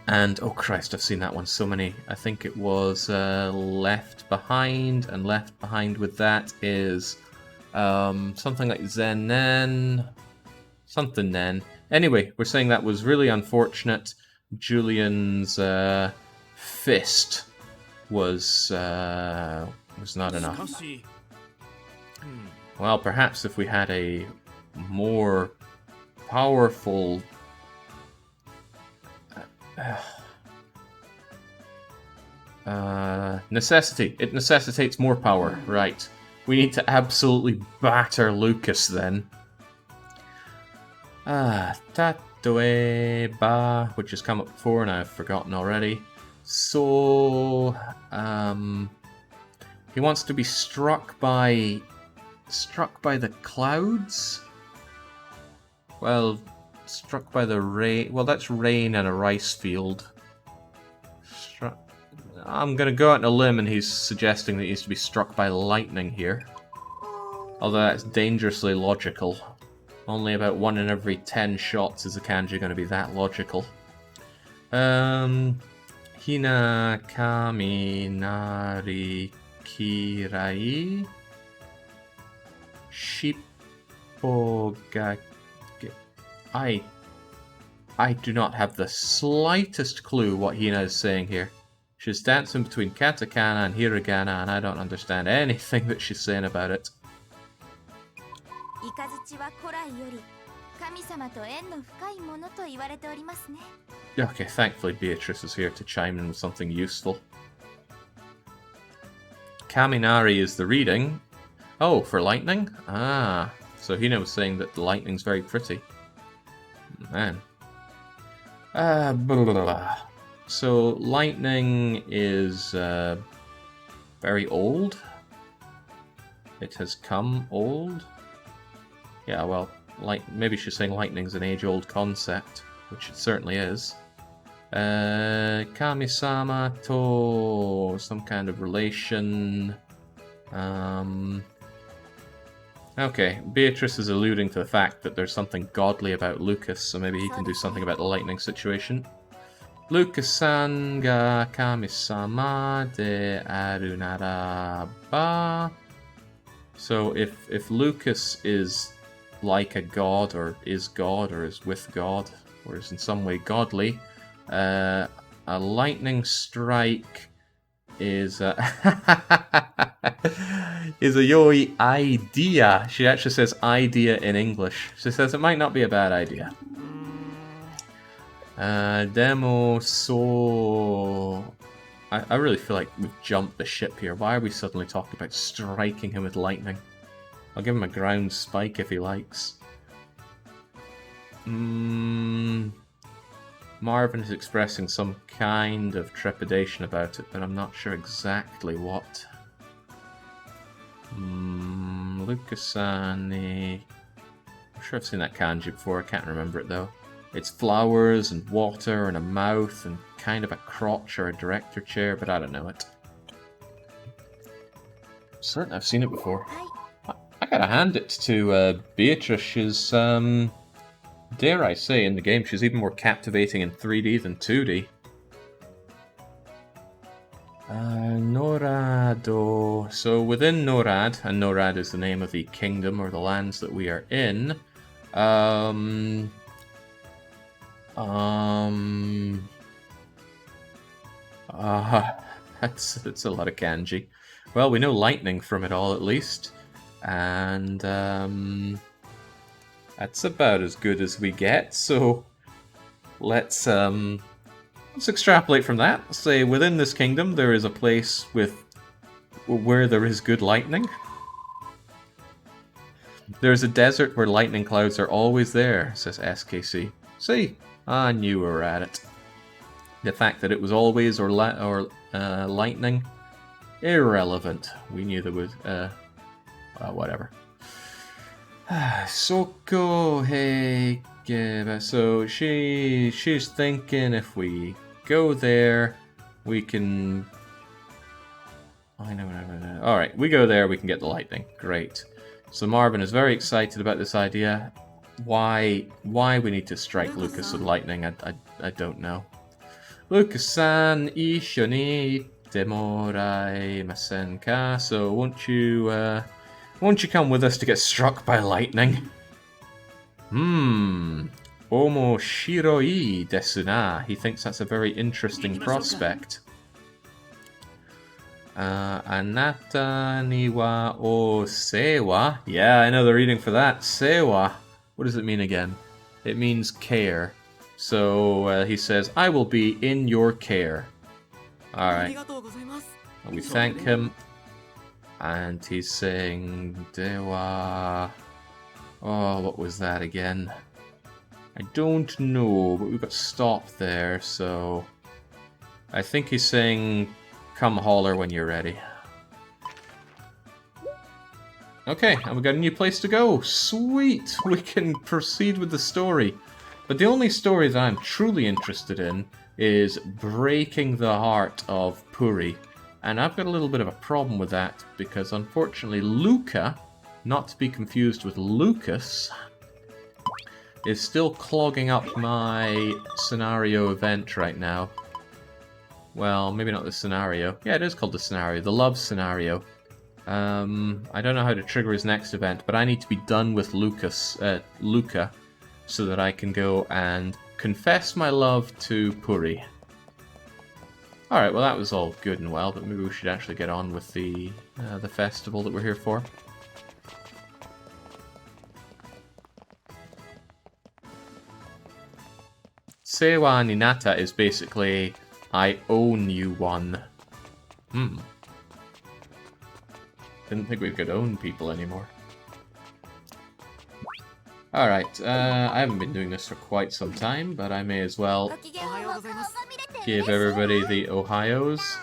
And, oh Christ, I've seen that one so many. I think it was Left Behind, and Left Behind with that is something like Zennen, something Nen. Anyway, we're saying that was really unfortunate. Julian's fist was not enough. Well, perhaps if we had a more powerful... necessity. It necessitates more power, right. We need to absolutely batter Lucas then. Tatoe ba, which has come up before and I've forgotten already. So, he wants to be struck by the clouds? Well, struck by the rain. Well, that's rain and a rice field. I'm gonna go out on a limb and he's suggesting that he needs to be struck by lightning here. Although that's dangerously logical. Only about 1 in every 10 shots is the kanji going to be that logical. Hina kami nari kirai shippo ga... I do not have the slightest clue what Hina is saying here. She's dancing between katakana and hiragana, and I don't understand anything that she's saying about it. Okay, thankfully Beatrice is here to chime in with something useful. Kaminari is the reading. Oh, for lightning? Ah, so Hina was saying that the lightning's very pretty. Man. Blah, blah, blah. So, lightning is very old. It has come old. Yeah, well, maybe she's saying lightning's an age-old concept, which it certainly is. Kami-sama to some kind of relation. Okay, Beatrice is alluding to the fact that there's something godly about Lucas, so maybe he can do something about the lightning situation. Lucas-san ga kami-sama de aru naraba. So if Lucas is like a god, or is with God, or is in some way godly, a lightning strike is is a yoi idea. She actually says idea in English. She says it might not be a bad idea. Demo so... I really feel like we've jumped the ship here. Why are we suddenly talking about striking him with lightning? I'll give him a ground spike if he likes. Marvin is expressing some kind of trepidation about it, but I'm not sure exactly what. Lucasani... I'm sure I've seen that kanji before, I can't remember it though. It's flowers and water and a mouth and kind of a crotch or a director chair, but I don't know it. Certainly I've seen it before. I gotta hand it to Beatrice. She's, dare I say, in the game, she's even more captivating in 3D than 2D. Norado. So within Norad, and Norad is the name of the kingdom or the lands that we are in, that's a lot of kanji. Well, we know lightning from it all at least, and that's about as good as we get. So let's extrapolate from that. Say within this kingdom there is a place where there is good lightning. There's a desert where lightning clouds are always there, says SKC. See, I knew we were at it. The fact that it was always or lightning, irrelevant. We knew there was, well, whatever. Soko hey, so she's thinking if we go there, we can. I know. All right, we go there, we can get the lightning. Great. So Marvin is very excited about this idea. Why we need to strike Lucas with lightning, I don't know. Lucas-san, isho ni demoraimasen ka? So won't you come with us to get struck by lightning? Omoshiroi desu na. He thinks that's a very interesting prospect. Anata ni wa o sewa. Yeah, I know the reading for that. Sewa. What does it mean again? It means care. So he says, I will be in your care. Alright. We thank him. And he's saying, Dewa. Oh, what was that again? I don't know, but we've got stop there, so I think he's saying, come holler when you're ready. Okay, and we've got a new place to go. Sweet! We can proceed with the story. But the only story that I'm truly interested in is breaking the heart of Puri. And I've got a little bit of a problem with that, because unfortunately Luca, not to be confused with Lucas, is still clogging up my scenario event right now. well, maybe not the scenario. Yeah, it is called the scenario. The love scenario. I don't know how to trigger his next event, but I need to be done with Luca, so that I can go and confess my love to Puri. Alright, well that was all good and well, but maybe we should actually get on with the festival that we're here for. Sewa Ninata is basically, I own you one. Didn't think we could own people anymore. Alright, I haven't been doing this for quite some time, but I may as well give everybody the Ohios.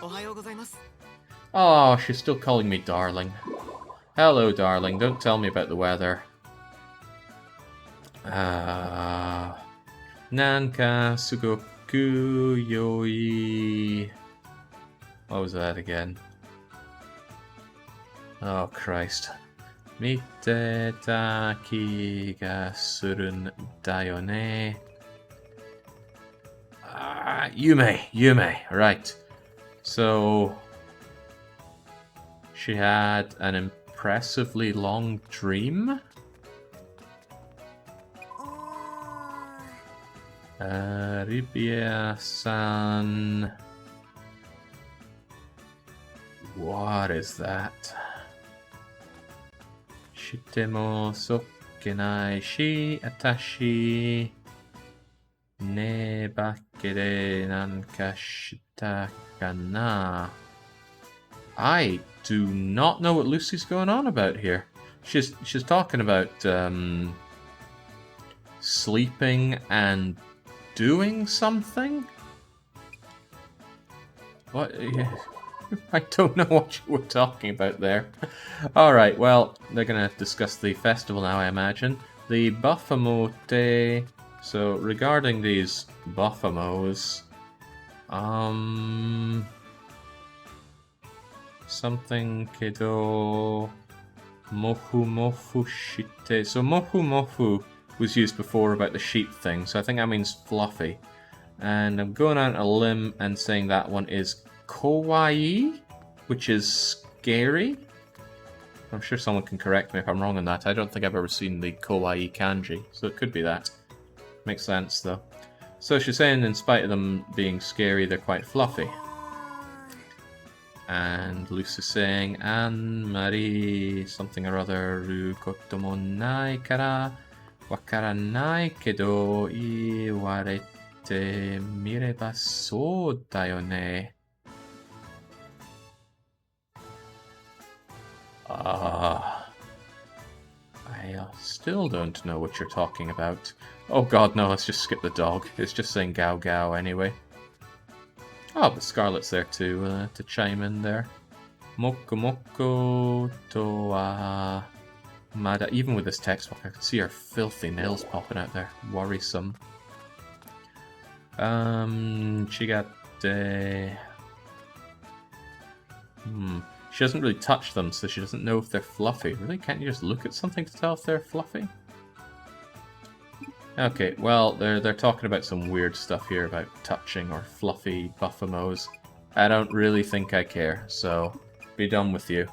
Oh, she's still calling me darling. Hello, darling. Don't tell me about the weather. Nanka Sugoku Yoi. What was that again? Oh, Christ. Mite taki ga surun dayo ne. Yume, right. So, she had an impressively long dream? Ribia-san... What is that? Shitemo sokkenai shi atashi ne bakere nanka shita kana. I do not know what Lucy's going on about here. She's talking about sleeping and doing something? What? I don't know what you were talking about there. Alright, well, they're going to discuss the festival now, I imagine. The Buffamote. So, regarding these Buffamos, something kedo mofu mofu shite. So, mofu mofu was used before about the sheep thing, so I think that means fluffy. And I'm going out on a limb and saying that one is kawaii, which is scary. I'm sure someone can correct me if I'm wrong on that. I don't think I've ever seen the kawaii kanji, so it could be that. Makes sense, though. So she's saying in spite of them being scary, they're quite fluffy. And Lucy's saying, Anmari something or other, ru kotomo nai kara wakaranai kedo iwarete mireba so dayo ne. I still don't know what you're talking about. Oh god, no, let's just skip the dog. It's just saying gao gao anyway. Oh, but Scarlet's there to chime in there. Moko moko to mada. Even with this textbook, I can see her filthy nails popping out there. Worrisome. Chigate. She doesn't really touch them, so she doesn't know if they're fluffy. Really? Can't you just look at something to tell if they're fluffy? Okay, well, they're talking about some weird stuff here about touching or fluffy buffamos. I don't really think I care, so be done with you.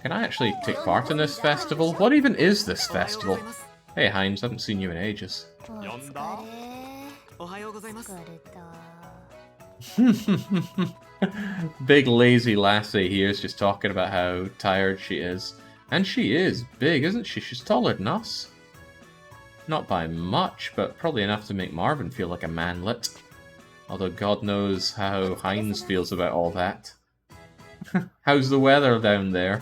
Can I actually take part in this festival? What even is this festival? Hey Heinz, I haven't seen you in ages. Big lazy lassie here is just talking about how tired she is. And she is big, isn't she? She's taller than us. Not by much, but probably enough to make Marvin feel like a manlet. Although God knows how Heinz feels about all that. How's the weather down there?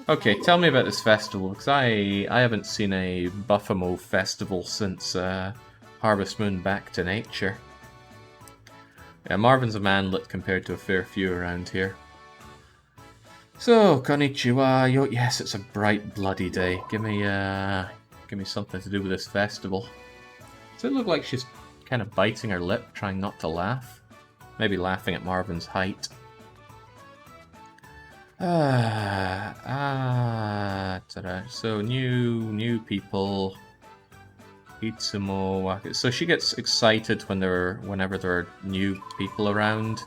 Okay, tell me about this festival, because I haven't seen a Buffamo festival since Harvest Moon Back to Nature. Yeah, Marvin's a manlet compared to a fair few around here. So, konnichiwa. Yes, it's a bright, bloody day. Give me something to do with this festival. Does it look like she's kind of biting her lip, trying not to laugh? Maybe laughing at Marvin's height. So new people. Itsumo Waka. So she gets excited whenever there are new people around.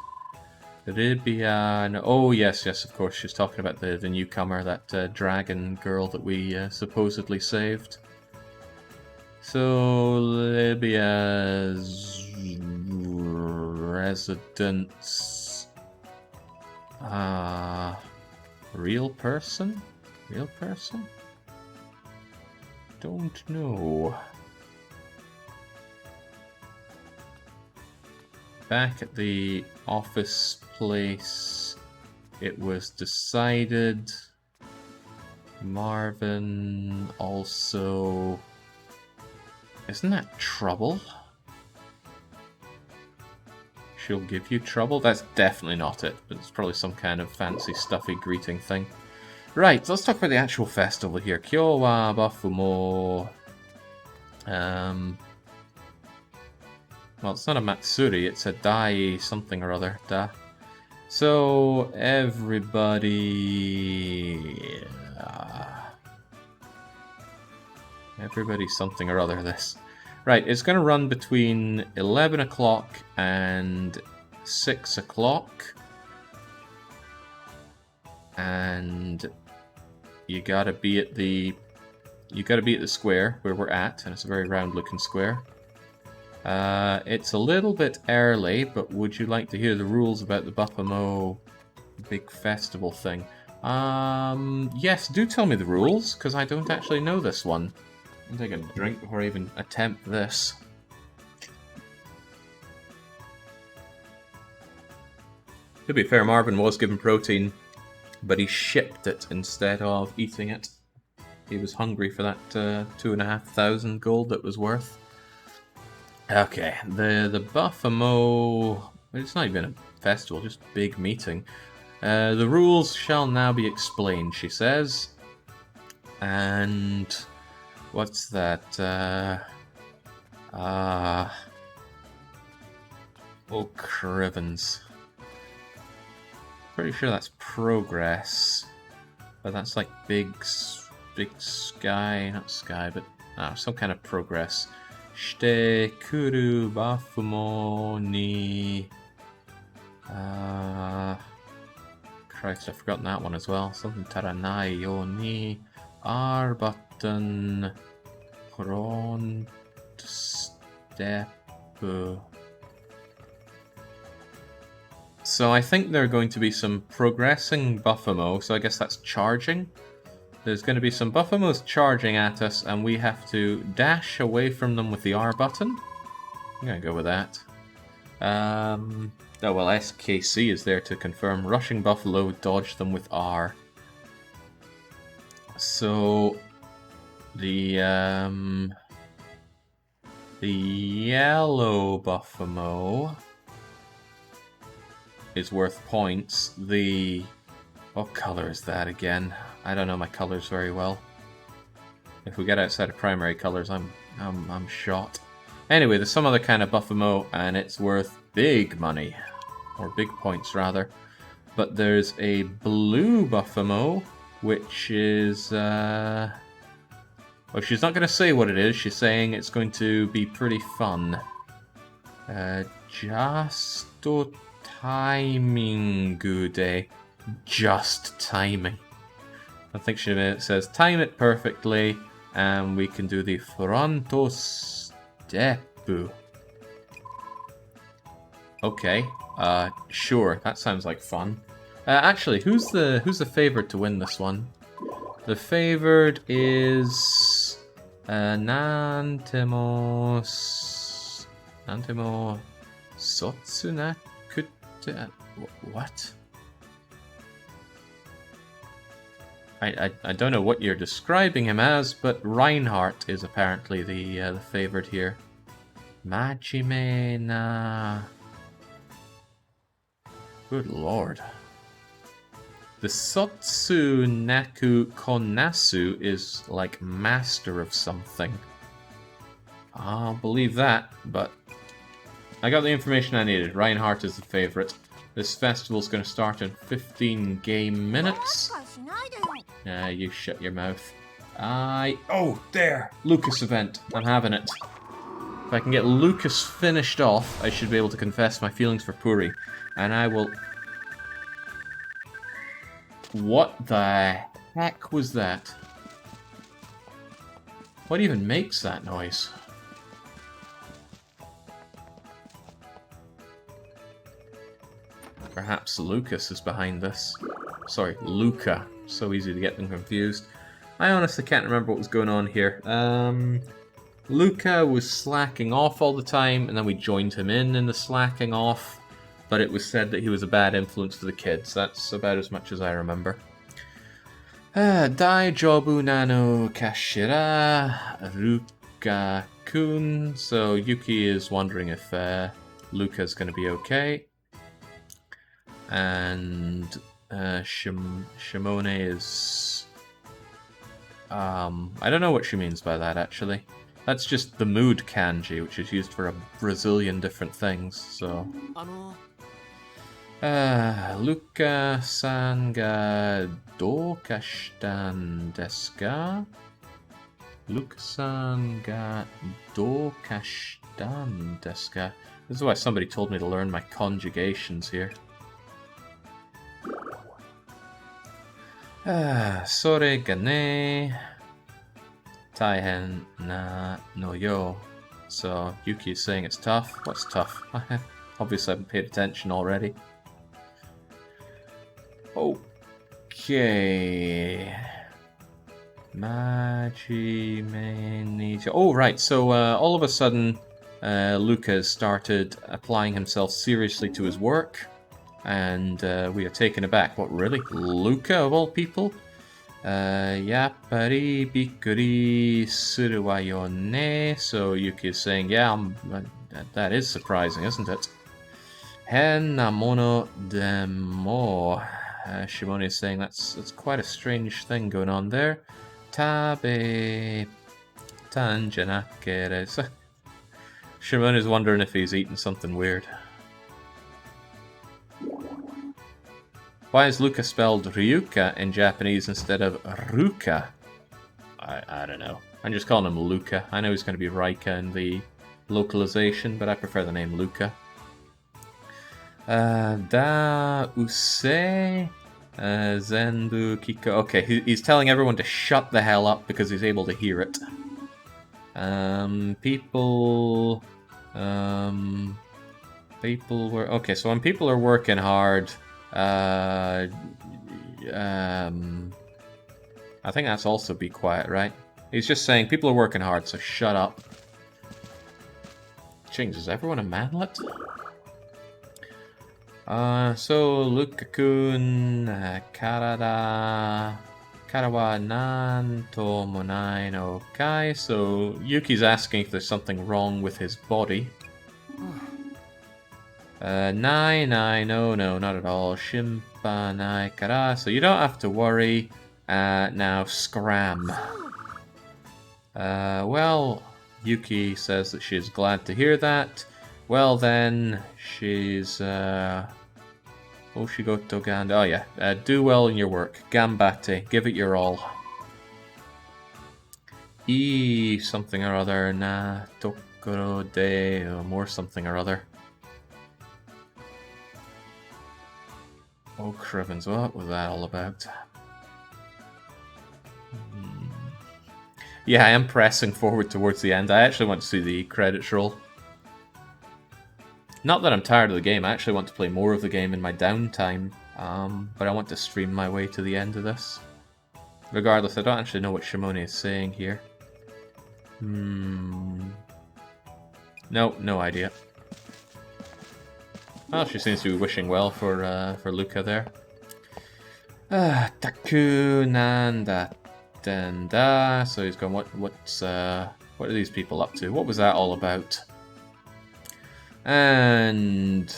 Ribian. Oh yes, of course. She's talking about the newcomer, that dragon girl that we supposedly saved. So Libya's residence. Real person? Real person? Don't know. Back at the office place, it was decided Marvin also... Isn't that trouble? She'll give you trouble? That's definitely not it, but it's probably some kind of fancy stuffy greeting thing. Right, let's talk about the actual festival here. Kyo wa bafumo... Well, it's not a Matsuri, it's a Dai something or other. Da. So, everybody... everybody something or other this. Right, it's going to run between 11 o'clock and 6 o'clock. And you gotta be at the square where we're at, and it's a very round looking square. It's a little bit early, but would you like to hear the rules about the Bapamo big festival thing? Yes, do tell me the rules, because I don't actually know this one. I'll take a drink before I even attempt this. To be fair, Marvin was given protein, but he shipped it instead of eating it. He was hungry for that 2,500 gold that was worth. Okay, the Bapamo... It's not even a festival, just big meeting. The rules shall now be explained, she says. And... What's that? Oh, Crivens. Pretty sure that's progress. But that's like big sky, not sky, but some kind of progress. Shite kuru bafumo ni... Christ, I've forgotten that one as well. Something taranai yo ni arbatan front step. So I think there are going to be some progressing Buffamo, so I guess that's charging. There's going to be some Buffamos charging at us, and we have to dash away from them with the R button. I'm going to go with that. Oh well, SKC is there to confirm. Rushing Buffalo, dodge them with R. So the yellow Buffamo is worth points. What color is that again? I don't know my colors very well. If we get outside of primary colors, I'm shot. Anyway, there's some other kind of Buffamo, and it's worth big money, or big points rather. But there's a blue Buffamo, which is well, she's not going to say what it is. She's saying it's going to be pretty fun. Justo timing day. Just timing. I think she says time it perfectly, and we can do the fronto step. Okay, sure. That sounds like fun. Actually, who's the favored to win this one? The favored is Nantemo Sotsunakute. What? I don't know what you're describing him as, but Reinhardt is apparently the favored here. Majime na. Good lord. The Sotsunaku Konasu is like master of something. I'll believe that, but I got the information I needed. Reinhardt is the favorite. This festival's going to start in 15 game minutes. You shut your mouth. Oh, there! Lucas event. I'm having it. If I can get Lucas finished off, I should be able to confess my feelings for Puri. And I will... What the heck was that? What even makes that noise? Perhaps Lucas is behind this. Sorry, Luca. So easy to get them confused. I honestly can't remember what was going on here. Luca was slacking off all the time, and then we joined him in the slacking off. But it was said that he was a bad influence for the kids. That's about as much as I remember. Daijobu nano kashira Ruka-kun. So Yuki is wondering if Luca's going to be okay. And Shimone is... I don't know what she means by that, actually. That's just the mood kanji, which is used for a Brazilian different things, so... Luka-san ga doukashita desu ka? Luka-san ga doukashita desu ka? This is why somebody told me to learn my conjugations here. Sore ga ne taihen na no yo. So Yuki is saying it's tough. What's tough? Obviously I haven't paid attention already. Okay. Maji me. Oh right, so all of a sudden Luca has started applying himself seriously to his work. And we are taken aback. What, really? Luca, of all people? Yappari bikuri suru wa yo ne. So Yuki is saying, yeah, that is surprising, isn't it? Hen na mono demo. Shimone is saying that's quite a strange thing going on there. Tabe tanjanakere. So Shimone is wondering if he's eaten something weird. Why is Luca spelled Ryuka in Japanese instead of Ruka? I don't know. I'm just calling him Luca. I know he's going to be Raika in the localization, but I prefer the name Luca. Da use zenbu kiko. Okay, he's telling everyone to shut the hell up because he's able to hear it. People were... Okay, so when people are working hard... I think that's also be quiet, right? He's just saying people are working hard, so shut up. Change, is everyone a manlet? So Luka-kun Karawa nan to monai no kai. So Yuki's asking if there's something wrong with his body. Nai, no, not at all. Shimpa nai kara. So you don't have to worry. Now scram. Well, Yuki says that she's glad to hear that. Well then, she's Oshigoto Ganda. Oh yeah, do well in your work. Gambate, give it your all. Something or other. Na tokoro de, or more something or other. Oh, Crivens, what was that all about? Yeah, I am pressing forward towards the end. I actually want to see the credits roll. Not that I'm tired of the game, I actually want to play more of the game in my downtime, but I want to stream my way to the end of this. Regardless, I don't actually know what Shimone is saying here. No idea. Well, she seems to be wishing well for Luca there. Taku nanda denda. So he's going, what are these people up to? What was that all about? And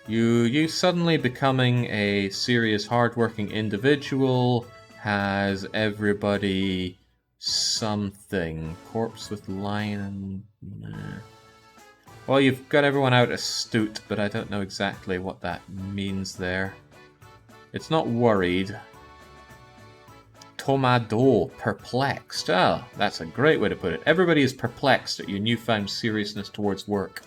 you suddenly becoming a serious, hardworking individual has everybody something. Corpse with lion and... Well, you've got everyone out astute, but I don't know exactly what that means there. It's not worried. tomado, perplexed. Oh, that's a great way to put it. Everybody is perplexed at your newfound seriousness towards work.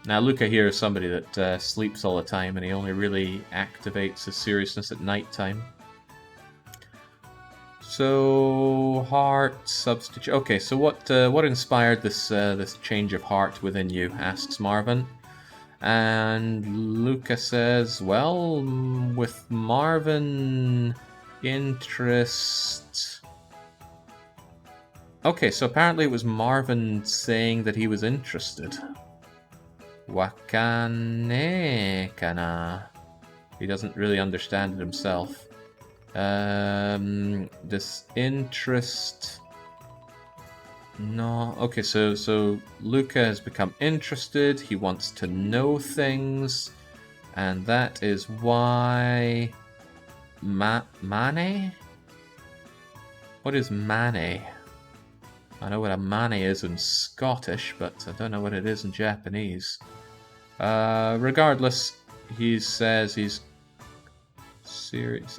Now, Luca here is somebody that sleeps all the time, and he only really activates his seriousness at night time. So, heart substitute. Okay, so what inspired this change of heart within you? Asks Marvin. And Luca says, well, with Marvin, interest. Okay, so apparently it was Marvin saying that he was interested. Wakane kana. He doesn't really understand it himself. This interest. No. Okay, so Luca has become interested. He wants to know things, and that is why. Mane? What is mane? I know what a mane is in Scottish, but I don't know what it is in Japanese. Regardless, he says he's serious.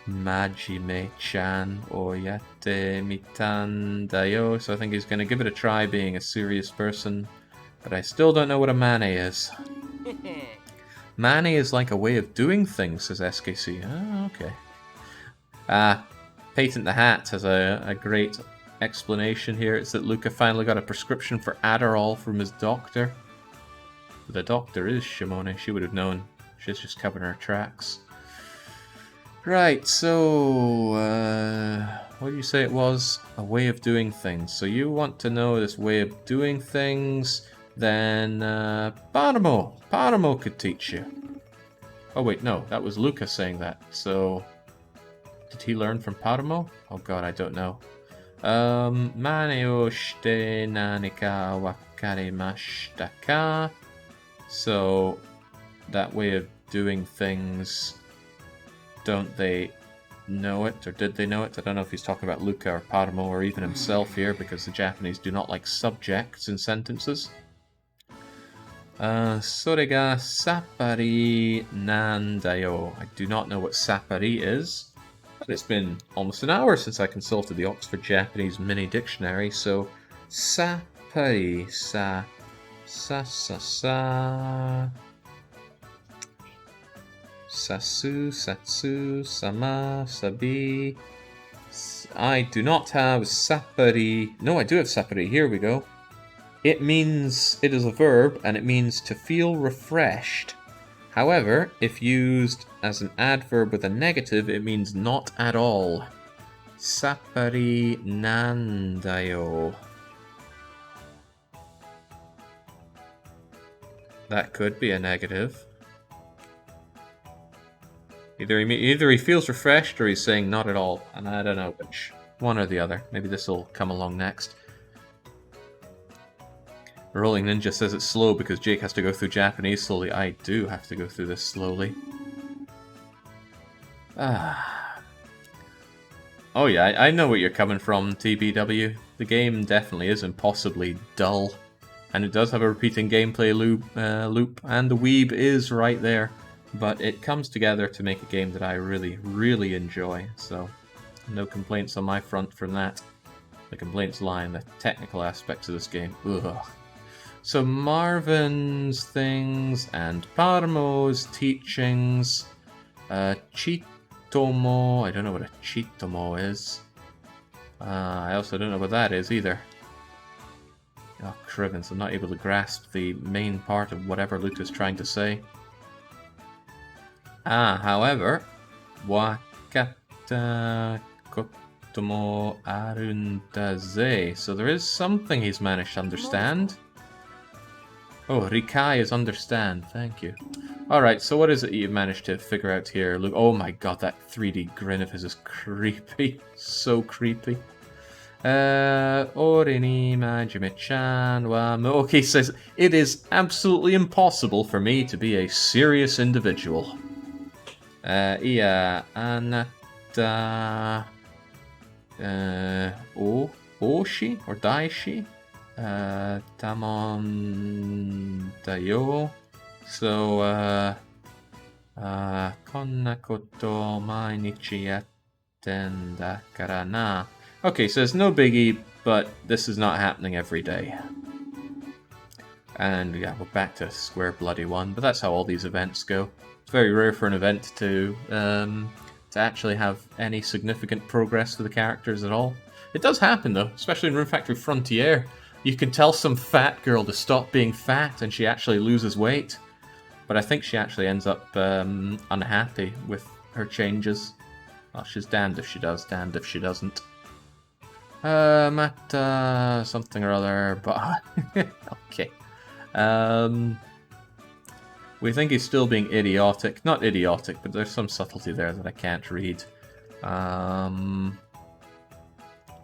Majime-chan oyate mitan dayo. So I think he's going to give it a try being a serious person, but I still don't know what a mane is. Mane is like a way of doing things, says SKC. Oh, okay. Patent the Hat has a great explanation here. It's that Luca finally got a prescription for Adderall from his doctor. The doctor is Shimone. She would have known. She's just covering her tracks. Right, so what do you say it was? A way of doing things. So you want to know this way of doing things, then Paramo could teach you. Oh wait, no, that was Luca saying that. So did he learn from Paramo? Oh god, I don't know. Mane o shite nanika wakarimashita ka. So that way of doing things, don't they know it, or did they know it? I don't know if he's talking about Luca or Paramo or even himself here, because the Japanese do not like subjects in sentences. Sorega sapari nandayo. I do not know what sapari is, but it's been almost an hour since I consulted the Oxford Japanese Mini Dictionary, so sapari, sa. Sasu, satsu, sama, sabi. I do not have sapari. No, I do have sapari. Here we go. It means, it is a verb, and it means to feel refreshed. However, if used as an adverb with a negative, it means not at all. Sapari nandayo. That could be a negative. Either he feels refreshed or he's saying not at all, and I don't know which. One or the other. Maybe this will come along next. Rolling Ninja says it's slow because Jake has to go through Japanese slowly. I do have to go through this slowly. Oh yeah, I know where you're coming from, TBW. The game definitely is impossibly dull. And it does have a repeating gameplay loop, and the weeb is right there. But it comes together to make a game that I really, really enjoy. So, no complaints on my front from that. The complaints lie in the technical aspects of this game. Ugh. So Marvin's things and Paramo's teachings. Chitomo. I don't know what a Chitomo is. I also don't know what that is either. Oh, crivens, I'm not able to grasp the main part of whatever Luca's trying to say. However, wakata kotomo arundaze. So there is something he's managed to understand. Oh, Rikai is understand, thank you. Alright, so what is it you've managed to figure out here? Look, oh my god, that 3D grin of his is creepy. So creepy. Orini Majime-chan wa okay, says it is absolutely impossible for me to be a serious individual. Iya anata oshi or daishi tamon dayo. So Konna koto mainichi yatten dakara na. Okay, so it's no biggie, but this is not happening every day. And yeah, we're back to square bloody one, but that's how all these events go. It's very rare for an event to actually have any significant progress for the characters at all. It does happen though, especially in Rune Factory Frontier. You can tell some fat girl to stop being fat and she actually loses weight. But I think she actually ends up unhappy with her changes. Well, she's damned if she does, damned if she doesn't. Mata something or other, but okay. We think he's still being idiotic. Not idiotic, but there's some subtlety there that I can't read.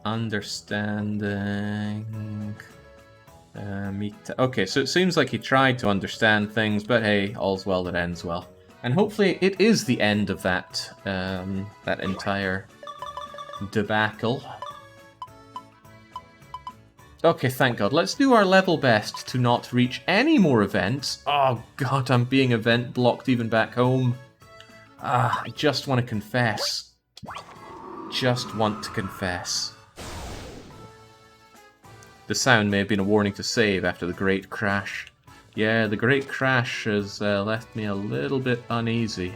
Understanding. Okay, so it seems like he tried to understand things, but hey, all's well that ends well. And hopefully it is the end of that, that entire debacle. Okay, thank God. Let's do our level best to not reach any more events. Oh God, I'm being event blocked even back home. I just want to confess. Just want to confess. The sound may have been a warning to save after the great crash. Yeah, the great crash has left me a little bit uneasy.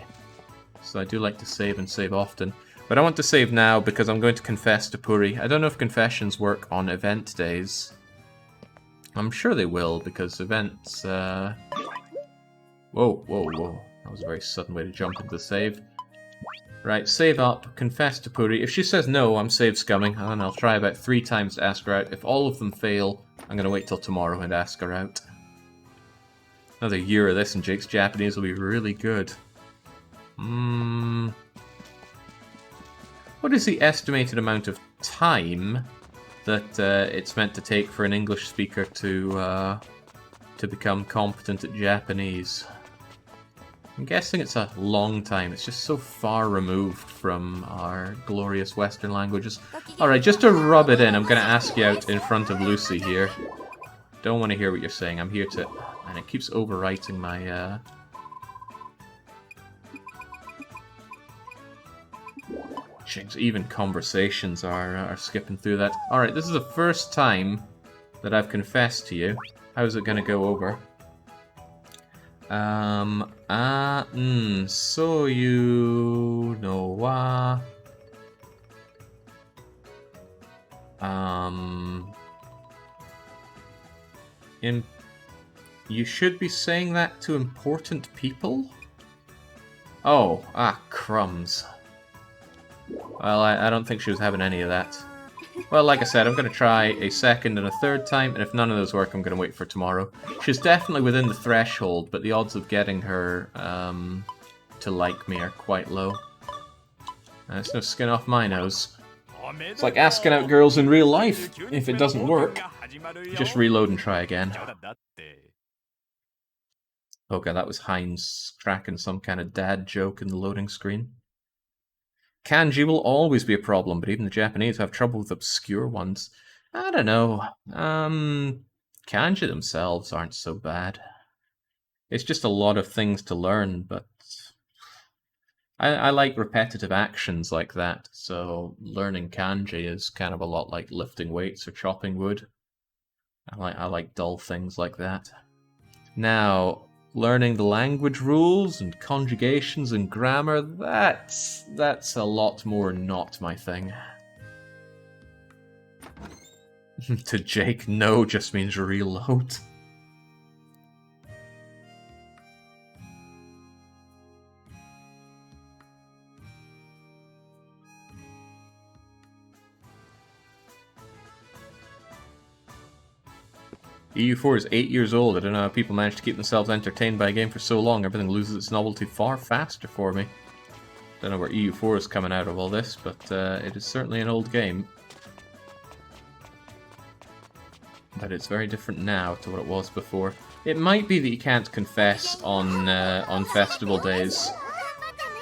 So I do like to save and save often. But I want to save now because I'm going to confess to Puri. I don't know if confessions work on event days. I'm sure they will because events... Whoa, whoa, whoa. That was a very sudden way to jump into the save. Right, save up, confess to Puri. If she says no, I'm save scumming, and I'll try about 3 times to ask her out. If all of them fail, I'm going to wait till tomorrow and ask her out. Another year of this and Jake's Japanese will be really good. What is the estimated amount of time that it's meant to take for an English speaker to become competent at Japanese? I'm guessing it's a long time. It's just so far removed from our glorious Western languages. Alright, just to rub it in, I'm going to ask you out in front of Lucy here. Don't want to hear what you're saying. I'm here to... And it keeps overwriting my... Even conversations are skipping through that. Alright, this is the first time that I've confessed to you. How's it going to go over? So you know wa. You should be saying that to important people? Oh, crumbs. Well, I don't think she was having any of that. Well, like I said, I'm going to try a second and a third time, and if none of those work, I'm going to wait for tomorrow. She's definitely within the threshold, but the odds of getting her to like me are quite low. There's no skin off my nose. It's like asking out girls in real life. If it doesn't work, just reload and try again. Okay, that was Heinz cracking some kind of dad joke in the loading screen. Kanji will always be a problem, but even the Japanese have trouble with obscure ones. I don't know. Kanji themselves aren't so bad. It's just a lot of things to learn, but I like repetitive actions like that, so learning kanji is kind of a lot like lifting weights or chopping wood. I like dull things like that. Now, learning the language rules and conjugations and grammar, that's a lot more not my thing. To Jake, no just means reload. EU4 is 8 years old. I don't know how people manage to keep themselves entertained by a game for so long. Everything loses its novelty far faster for me. Don't know where EU4 is coming out of all this, but it is certainly an old game. But it's very different now to what it was before. It might be that you can't confess on festival days,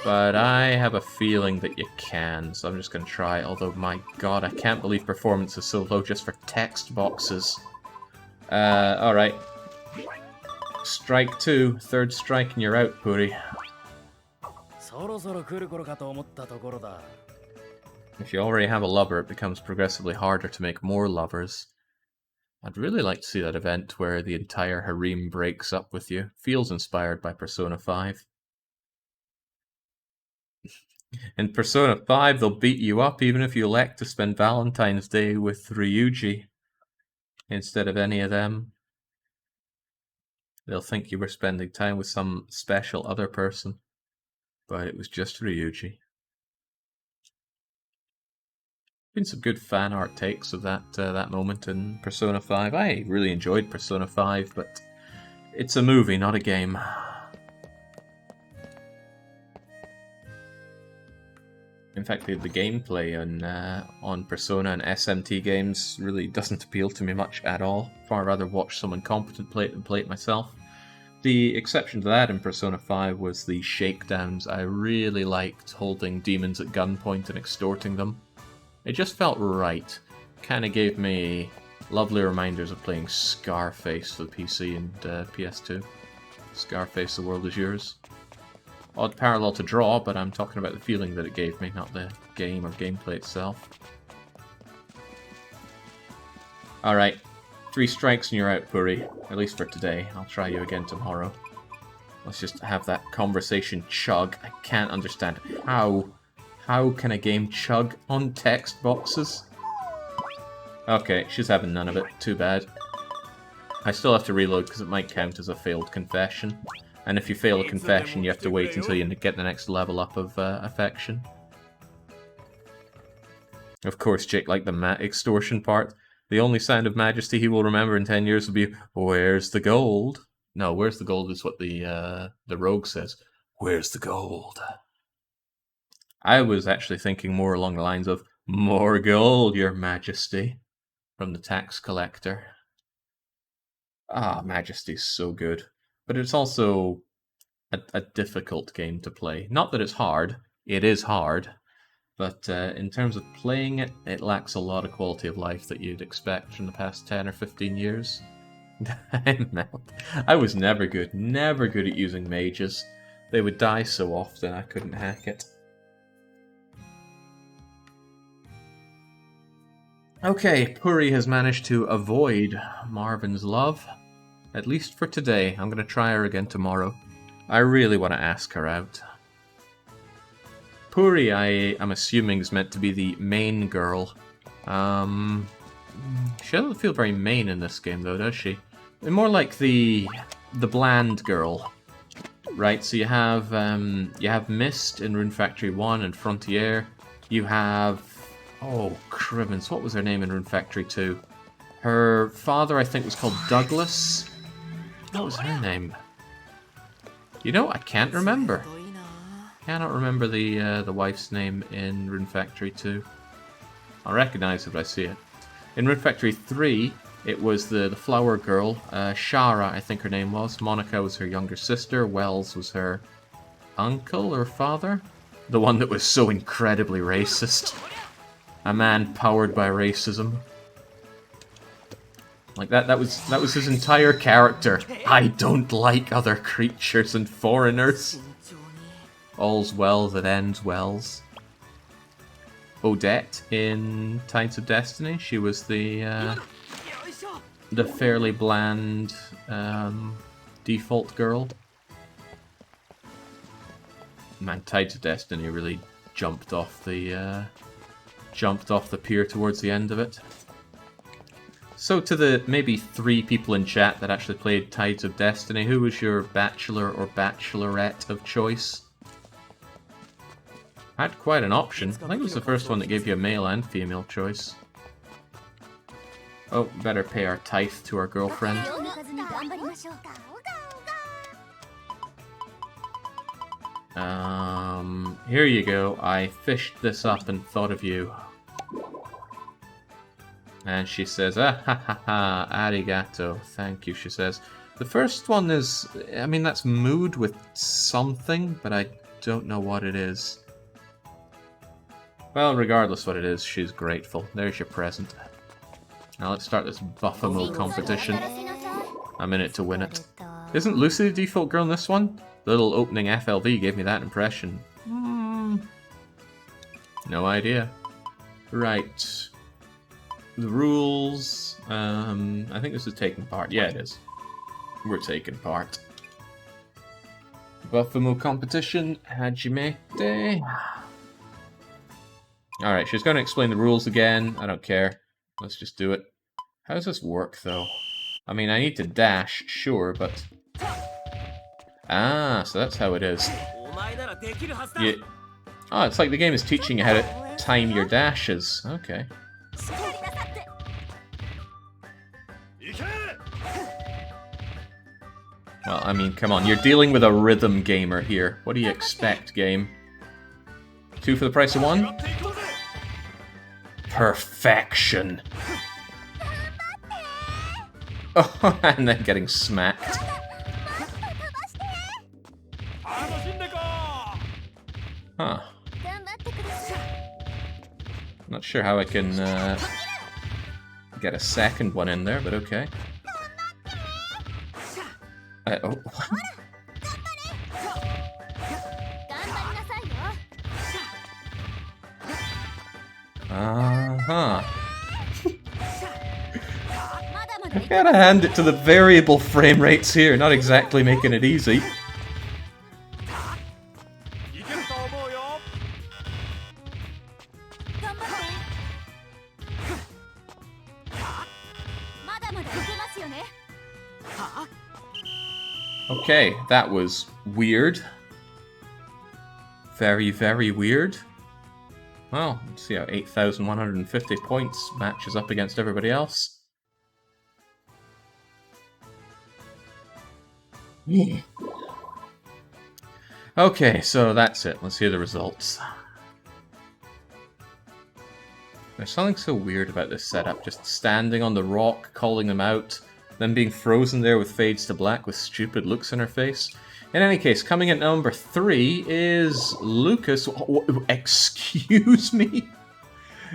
but I have a feeling that you can, so I'm just going to try. Although, my god, I can't believe performance is so low just for text boxes. Alright. Strike 2. Third strike and you're out, Puri. そろそろ来る頃かと思ったところだ。 If you already have a lover, it becomes progressively harder to make more lovers. I'd really like to see that event where the entire harem breaks up with you. Feels inspired by Persona 5. In Persona 5, they'll beat you up even if you elect to spend Valentine's Day with Ryuji instead of any of them. They'll think you were spending time with some special other person, but it was just Ryuji. Been some good fan art takes of that moment in Persona 5. I really enjoyed Persona 5, but it's a movie, not a game. In fact, the gameplay on Persona and SMT games really doesn't appeal to me much at all. Far rather watch someone competent play it than play it myself. The exception to that in Persona 5 was the shakedowns. I really liked holding demons at gunpoint and extorting them. It just felt right. Kinda gave me lovely reminders of playing Scarface for the PC and PS2. Scarface, the world is yours. Odd parallel to draw, but I'm talking about the feeling that it gave me, not the game or gameplay itself. Alright, 3 strikes and you're out, Puri. At least for today. I'll try you again tomorrow. Let's just have that conversation chug. I can't understand how can a game chug on text boxes? Okay, she's having none of it. Too bad. I still have to reload because it might count as a failed confession. And if you fail a confession, you have to wait until you get the next level up of affection. Of course, Jake liked the extortion part. The only sign of majesty he will remember in 10 years will be, "Where's the gold?" No, "Where's the gold" is what the rogue says. "Where's the gold?" I was actually thinking more along the lines of, "More gold, your majesty," from the tax collector. Ah, Majesty's so good. But it's also a difficult game to play. Not that it's hard. It is hard. But in terms of playing it, it lacks a lot of quality of life that you'd expect from the past 10 or 15 years. I was never good at using mages. They would die so often I couldn't hack it. Okay, Puri has managed to avoid Marvin's love. At least for today. I'm going to try her again tomorrow. I really want to ask her out. Puri, I'm assuming, is meant to be the main girl. She doesn't feel very main in this game, though, does she? More like the bland girl. Right, so you have Mist in Rune Factory 1 and Frontier. You have... oh, cribbins, what was her name in Rune Factory 2? Her father, I think, was called Douglas. What was her name? You know, I can't remember. Cannot remember the wife's name in Rune Factory 2. I'll recognize it if I see it. In Rune Factory 3, it was the flower girl. Shara, I think her name was. Monica was her younger sister. Wells was her uncle or father. The one that was so incredibly racist. A man powered by racism. Like that was his entire character. I don't like other creatures and foreigners. All's well that ends wells. Odette in Tides of Destiny. She was the fairly bland default girl. Man, Tides of Destiny really jumped off the pier towards the end of it. So to the maybe 3 people in chat that actually played Tides of Destiny, who was your bachelor or bachelorette of choice? Had quite an option. I think it was the first one that gave you a male and female choice. Oh, better pay our tithe to our girlfriend. Here you go. I fished this up and thought of you. And she says, ah ha ha ha, arigato. Thank you, she says. The first one is, I mean, that's mood with something, but I don't know what it is. Well, regardless what it is, she's grateful. There's your present. Now let's start this Buffamo competition. I'm in it to win it. Isn't Lucy the default girl in this one? The little opening FLV gave me that impression. No idea. Right. The rules. I think this is taking part. Yeah, it is. We're taking part. Buffamo competition. Hajimete. Alright, she's going to explain the rules again. I don't care. Let's just do it. How does this work, though? I mean, I need to dash, sure, but... Ah, so that's how it is. Yeah. Oh, it's like the game is teaching you how to time your dashes. Okay. Well, I mean, come on. You're dealing with a rhythm gamer here. What do you expect, game? 2 for the price of 1? Perfection. Oh, and then getting smacked. Huh. Not sure how I can get a second one in there, but okay. Oh. Uh-huh. I gotta hand it to the variable frame rates here, not exactly making it easy. Okay, that was weird. Very, very weird. Well, let's see how 8,150 points matches up against everybody else. Okay, so that's it. Let's hear the results. There's something so weird about this setup. Just standing on the rock, calling them out, then being frozen there with fades to black with stupid looks in her face. In any case, coming at number 3 is Lucas. Excuse me?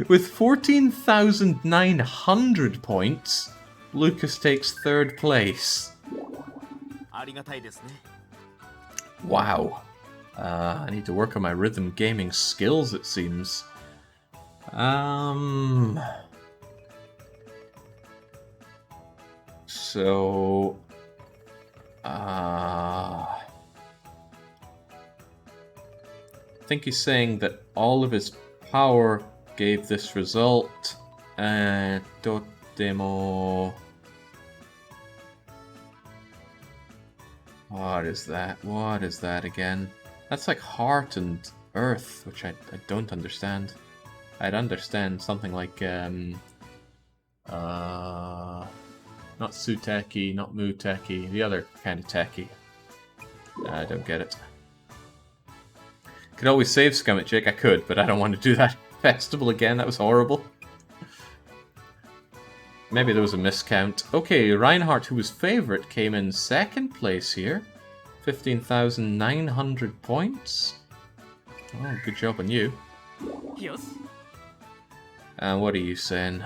With 14,900 points, Lucas takes 3rd place. Wow. I need to work on my rhythm gaming skills, it seems. So... I think he's saying that all of his power gave this result. Totemo... What is that? What is that again? That's like heart and earth, which I don't understand. I'd understand something like, not Suteki, not Muteki, the other kind of Teki. I don't get it. Could always save Scum it, Jake. I could, but I don't want to do that festival again. That was horrible. Maybe there was a miscount. Okay, Reinhardt, who was favourite, came in 2nd place here. 15,900 points. Oh, good job on you. Yes. And what are you saying?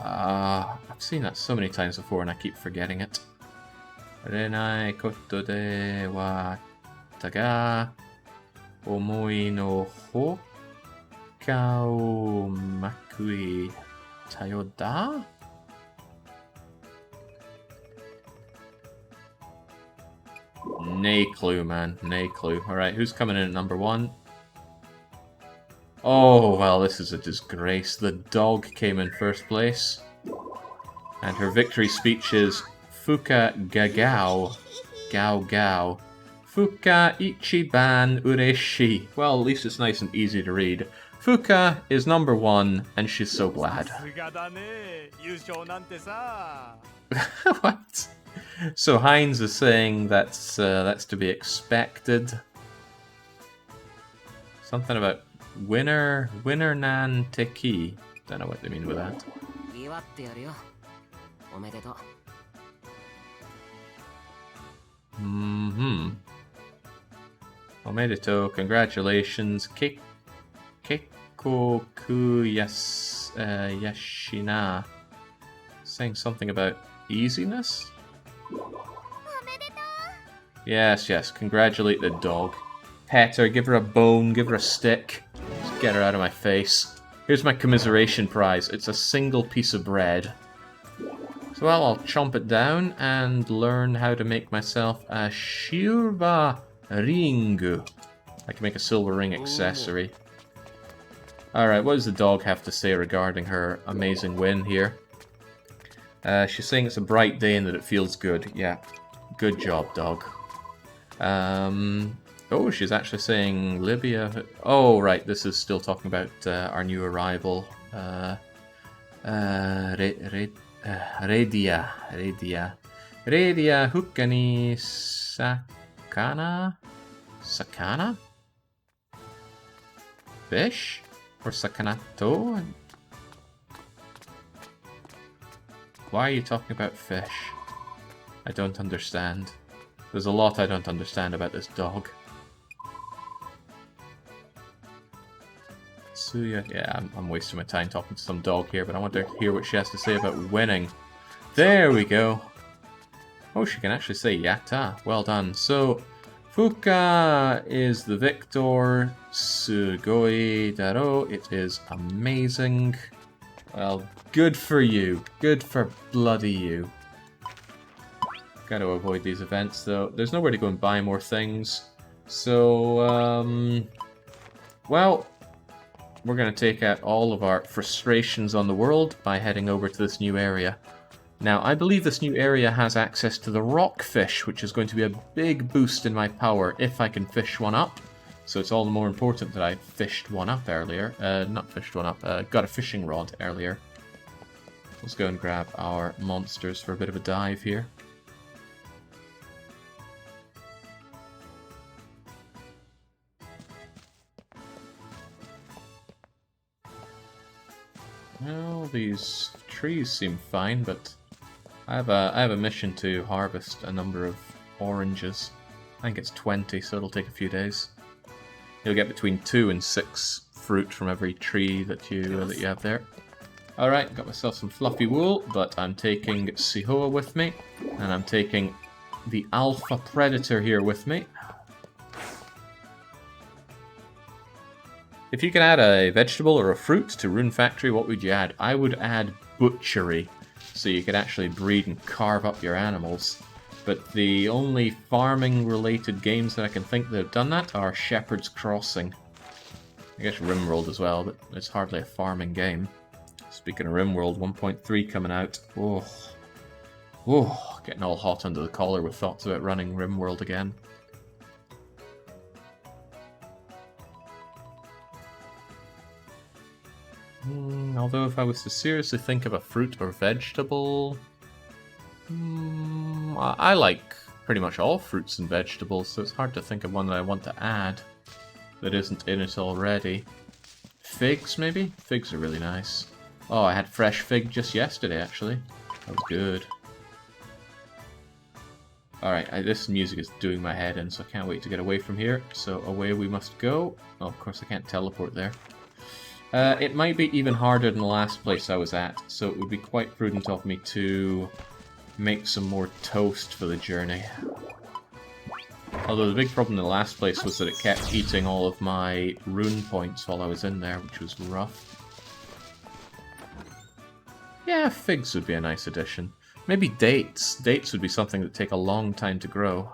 I've seen that so many times before and I keep forgetting it. Renai koto de wa taga omoi no ho kao makui tayoda? Nay clue, man. Nay clue. Alright, who's coming in at number 1? Oh, well, this is a disgrace. The dog came in 1st place. And her victory speech is Fuka Gagao. Gao Gao. Fuka Ichiban Ureshi. Well, at least it's nice and easy to read. Fuka is number 1, and she's so glad. What? So Heinz is saying that's to be expected. Something about winner nan teki. Don't know what they mean with that. Omedeto, congratulations. Keikoku yashina. Saying something about easiness? Yes, congratulate the dog. Pet her, give her a bone, give her a stick. Just Get her out of my face. Here's my commiseration prize. It's a single piece of bread. So well, I'll chomp it down and learn how to make myself a shirva ring. I can make a silver ring accessory. Alright, what does the dog have to say regarding her amazing win here? She's saying it's a bright day and that it feels good. Yeah, good job, dog. Oh, she's actually saying Libya... Oh, right, this is still talking about our new arrival. Redia. Redia Hukani Sakana? Sakana? Fish? Or Sakanato? Why are you talking about fish? I don't understand. There's a lot I don't understand about this dog. Suya, yeah, I'm wasting my time talking to some dog here, but I want to hear what she has to say about winning. There we go. Oh, she can actually say Yatta. Well done. So, Fuka is the victor. Sugoi Daro. It is amazing. Well, good for you. Good for bloody you. Got to avoid these events, though. There's nowhere to go and buy more things. So, well, we're going to take out all of our frustrations on the world by heading over to this new area. Now, I believe this new area has access to the rockfish, which is going to be a big boost in my power if I can fish one up. So it's all the more important that I fished one up earlier. Not fished one up, got a fishing rod earlier. Let's go and grab our monsters for a bit of a dive here. Well, these trees seem fine, but I have a mission to harvest a number of oranges. I think it's 20, so it'll take a few days. You'll get between 2 and 6 fruit from every tree that you have there. Alright, got myself some fluffy wool, but I'm taking Sihoa with me, and I'm taking the Alpha Predator here with me. If you could add a vegetable or a fruit to Rune Factory, what would you add? I would add butchery, so you could actually breed and carve up your animals. But the only farming-related games that I can think that have done that are Shepherd's Crossing. I guess RimWorld as well, but it's hardly a farming game. Speaking of RimWorld, 1.3 coming out. Oh, getting all hot under the collar with thoughts about running RimWorld again. Although if I was to seriously think of a fruit or vegetable... I like pretty much all fruits and vegetables, so it's hard to think of one that I want to add that isn't in it already. Figs, maybe? Figs are really nice. Oh, I had fresh fig just yesterday, actually. That was good. Alright, this music is doing my head in, so I can't wait to get away from here. So away we must go. Oh, of course I can't teleport there. It might be even harder than the last place I was at, so it would be quite prudent of me to make some more toast for the journey. Although the big problem in the last place was that it kept eating all of my rune points while I was in there, which was rough. Yeah, figs would be a nice addition. Maybe dates. Dates would be something that take a long time to grow.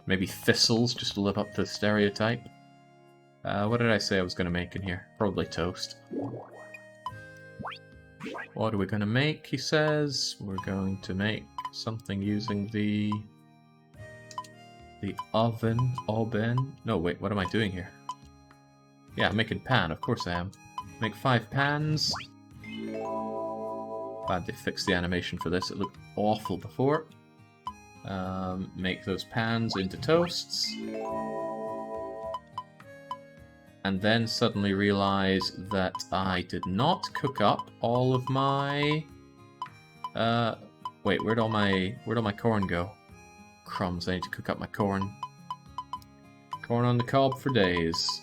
Maybe thistles, just to live up to the stereotype. What did I say I was going to make in here? Probably toast. What are we going to make, he says? We're going to make something using the oven. No, wait, what am I doing here? Yeah, I'm making pan, of course I am. Make 5 pans. Glad they fixed the animation for this, it looked awful before. Make those pans into toasts. And then suddenly realize that I did not cook up all of my... wait, where'd all my corn go? Crumbs, I need to cook up my corn. Corn on the cob for days.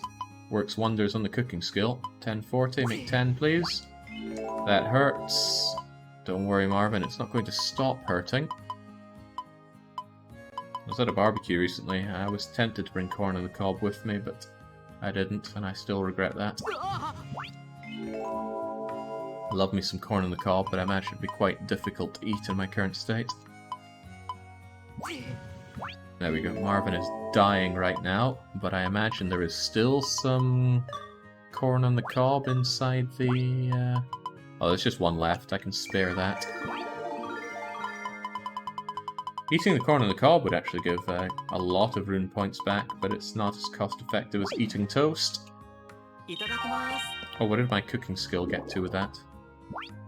Works wonders on the cooking skill. 1040, make 10 please. That hurts. Don't worry Marvin, it's not going to stop hurting. I was at a barbecue recently. I was tempted to bring corn on the cob with me, but I didn't, and I still regret that. Love me some corn on the cob, but I imagine it'd be quite difficult to eat in my current state. There we go. Marvin is dying right now, but I imagine there is still some corn on the cob inside the... Oh, there's just one left. I can spare that. Eating the corn on the cob would actually give a lot of rune points back, but it's not as cost effective as eating toast. Oh, what did my cooking skill get to with that?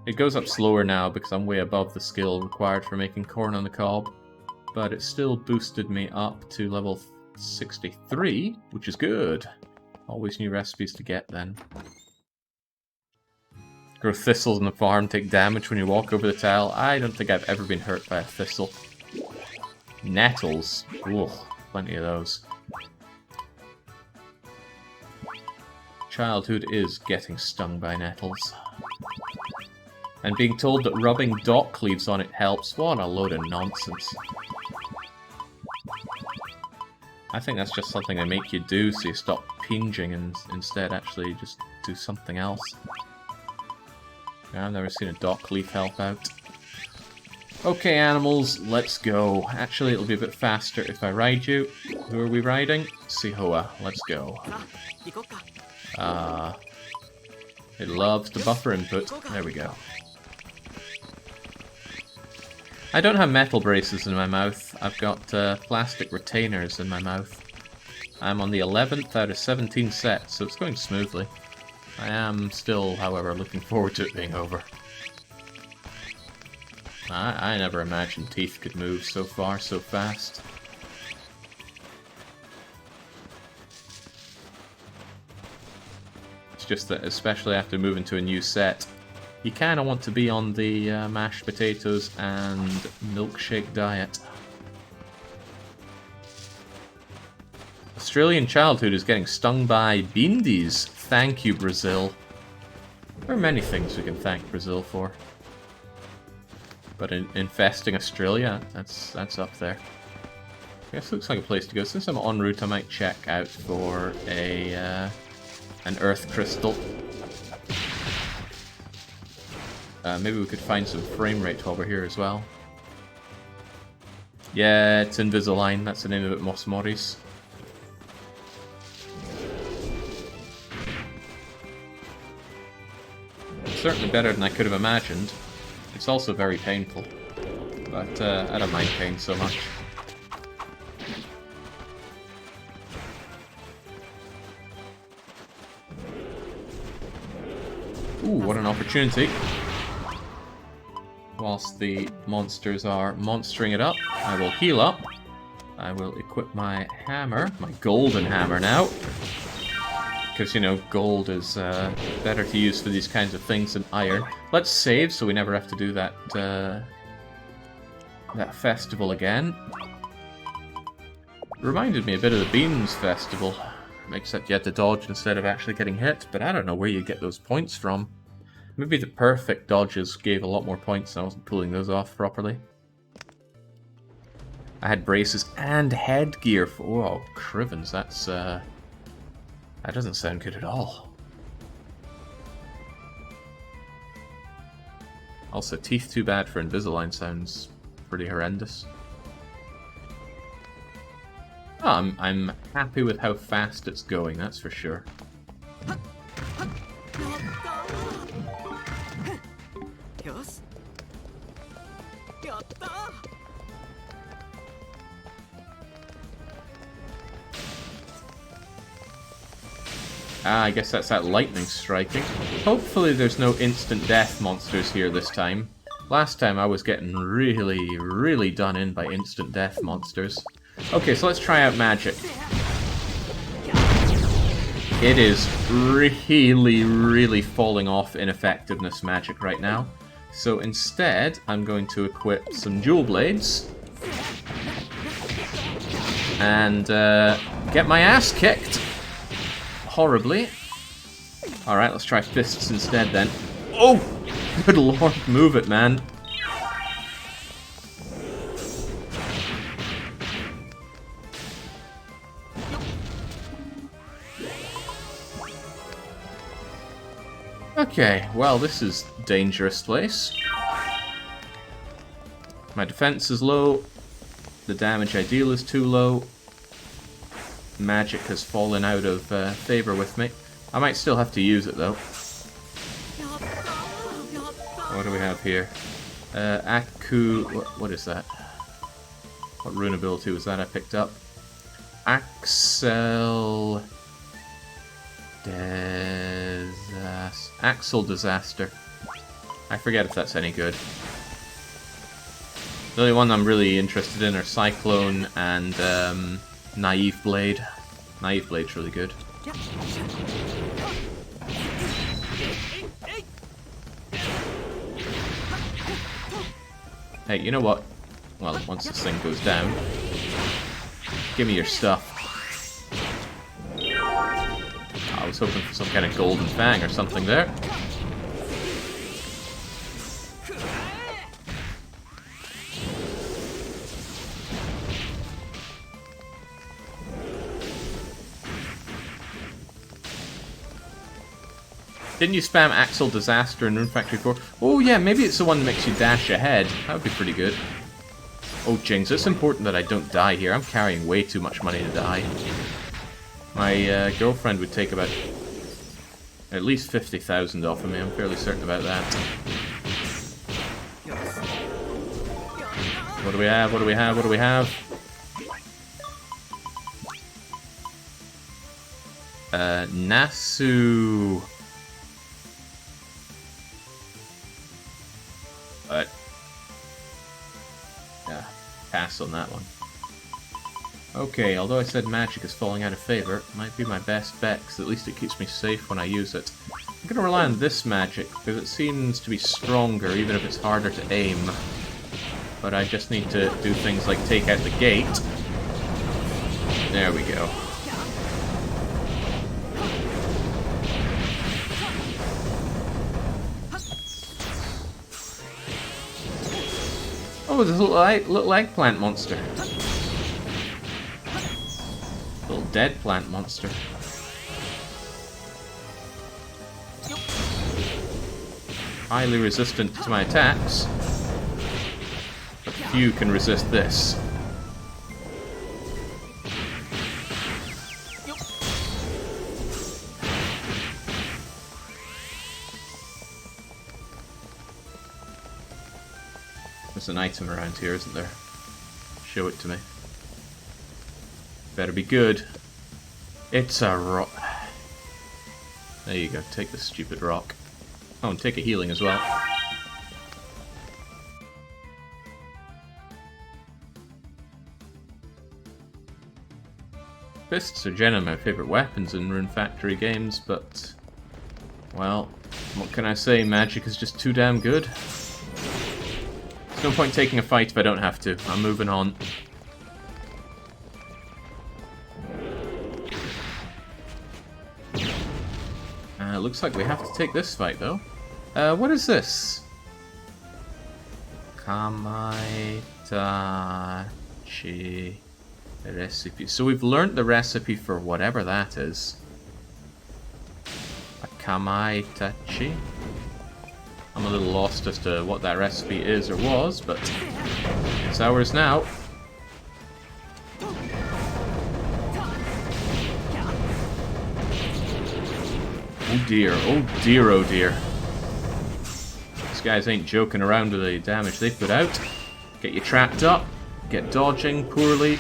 It goes up slower now because I'm way above the skill required for making corn on the cob, but it still boosted me up to level 63, which is good. Always new recipes to get then. Grow thistles in the farm, take damage when you walk over the tile. I don't think I've ever been hurt by a thistle. Nettles. Ugh, plenty of those. Childhood is getting stung by nettles. And being told that rubbing dock leaves on it helps. What a load of nonsense. I think that's just something they make you do so you stop pinging and instead actually just do something else. I've never seen a dock leaf help out. Okay, animals, let's go. Actually, it'll be a bit faster if I ride you. Who are we riding? Sihoa. Let's go. It loves the buffer input. There we go. I don't have metal braces in my mouth. I've got plastic retainers in my mouth. I'm on the 11th out of 17 sets, so it's going smoothly. I am still, however, looking forward to it being over. I never imagined teeth could move so far, so fast. It's just that, especially after moving to a new set, you kind of want to be on the mashed potatoes and milkshake diet. Australian childhood is getting stung by beandies. Thank you, Brazil. There are many things we can thank Brazil for. But infesting Australia, that's up there. I guess it looks like a place to go. Since I'm en route, I might check out for an earth crystal. Maybe we could find some frame rate while we're here as well. Yeah, it's Invisalign. That's the name of it, Mos Moris. Certainly better than I could have imagined. It's also very painful, but I don't mind pain so much. Ooh, what an opportunity. Whilst the monsters are monstering it up, I will heal up. I will equip my hammer, my golden hammer now. Because, you know, gold is better to use for these kinds of things than iron. Let's save so we never have to do that that festival again. Reminded me a bit of the Beans Festival, except you had to dodge instead of actually getting hit, but I don't know where you get those points from. Maybe the perfect dodges gave a lot more points and I wasn't pulling those off properly. I had braces and headgear for... Oh, crivens, that's... That doesn't sound good at all. Also, teeth too bad for Invisalign sounds pretty horrendous. Oh, I'm happy with how fast it's going, that's for sure. Ah, I guess that's that lightning striking. Hopefully there's no instant death monsters here this time. Last time I was getting really done in by instant death monsters. Okay, so let's try out magic. It is really falling off in effectiveness magic right now. So instead, I'm going to equip some jewel blades. And get my ass kicked. Horribly. Alright, let's try fists instead then. Oh! Good lord, move it, man. Okay, well, this is a dangerous place. My defense is low. The damage I deal is too low. Magic has fallen out of favor with me. I might still have to use it, though. What do we have here? Aku... What is that? What rune ability was that I picked up? Axel Disaster. I forget if that's any good. The only one I'm really interested in are Cyclone and Naive Blade. Naive Blade's really good. Hey, you know what? Well, once this thing goes down, give me your stuff. I was hoping for some kind of golden fang or something there. Didn't you spam Axel Disaster in Rune Factory 4? Oh yeah, maybe it's the one that makes you dash ahead. That would be pretty good. Oh jings, it's important that I don't die here. I'm carrying way too much money to die. My girlfriend would take about at least 50,000 off of me. I'm fairly certain about that. What do we have? What do we have? What do we have? Nasu. But yeah, pass on that one. Okay, although I said magic is falling out of favor, it might be my best bet, because at least it keeps me safe when I use it. I'm going to rely on this magic, because it seems to be stronger, even if it's harder to aim. But I just need to do things like take out the gate. There we go. Oh, there's a little eggplant monster. Little dead plant monster. Highly resistant to my attacks. But few can resist this. There's an item around here, isn't there? Show it to me. Better be good. It's a rock. There you go, take the stupid rock. Oh, and take a healing as well. Fists are generally my favourite weapons in Rune Factory games, but... well, what can I say? Magic is just too damn good. There's no point taking a fight if I don't have to. I'm moving on. Looks like we have to take this fight, though. What is this? Kamaitachi recipe. So we've learnt the recipe for whatever that is. A kamaitachi. I'm a little lost as to what that recipe is or was, but it's ours now. Oh dear, oh dear, oh dear. These guys ain't joking around with the damage they put out. Get you trapped up, get dodging poorly,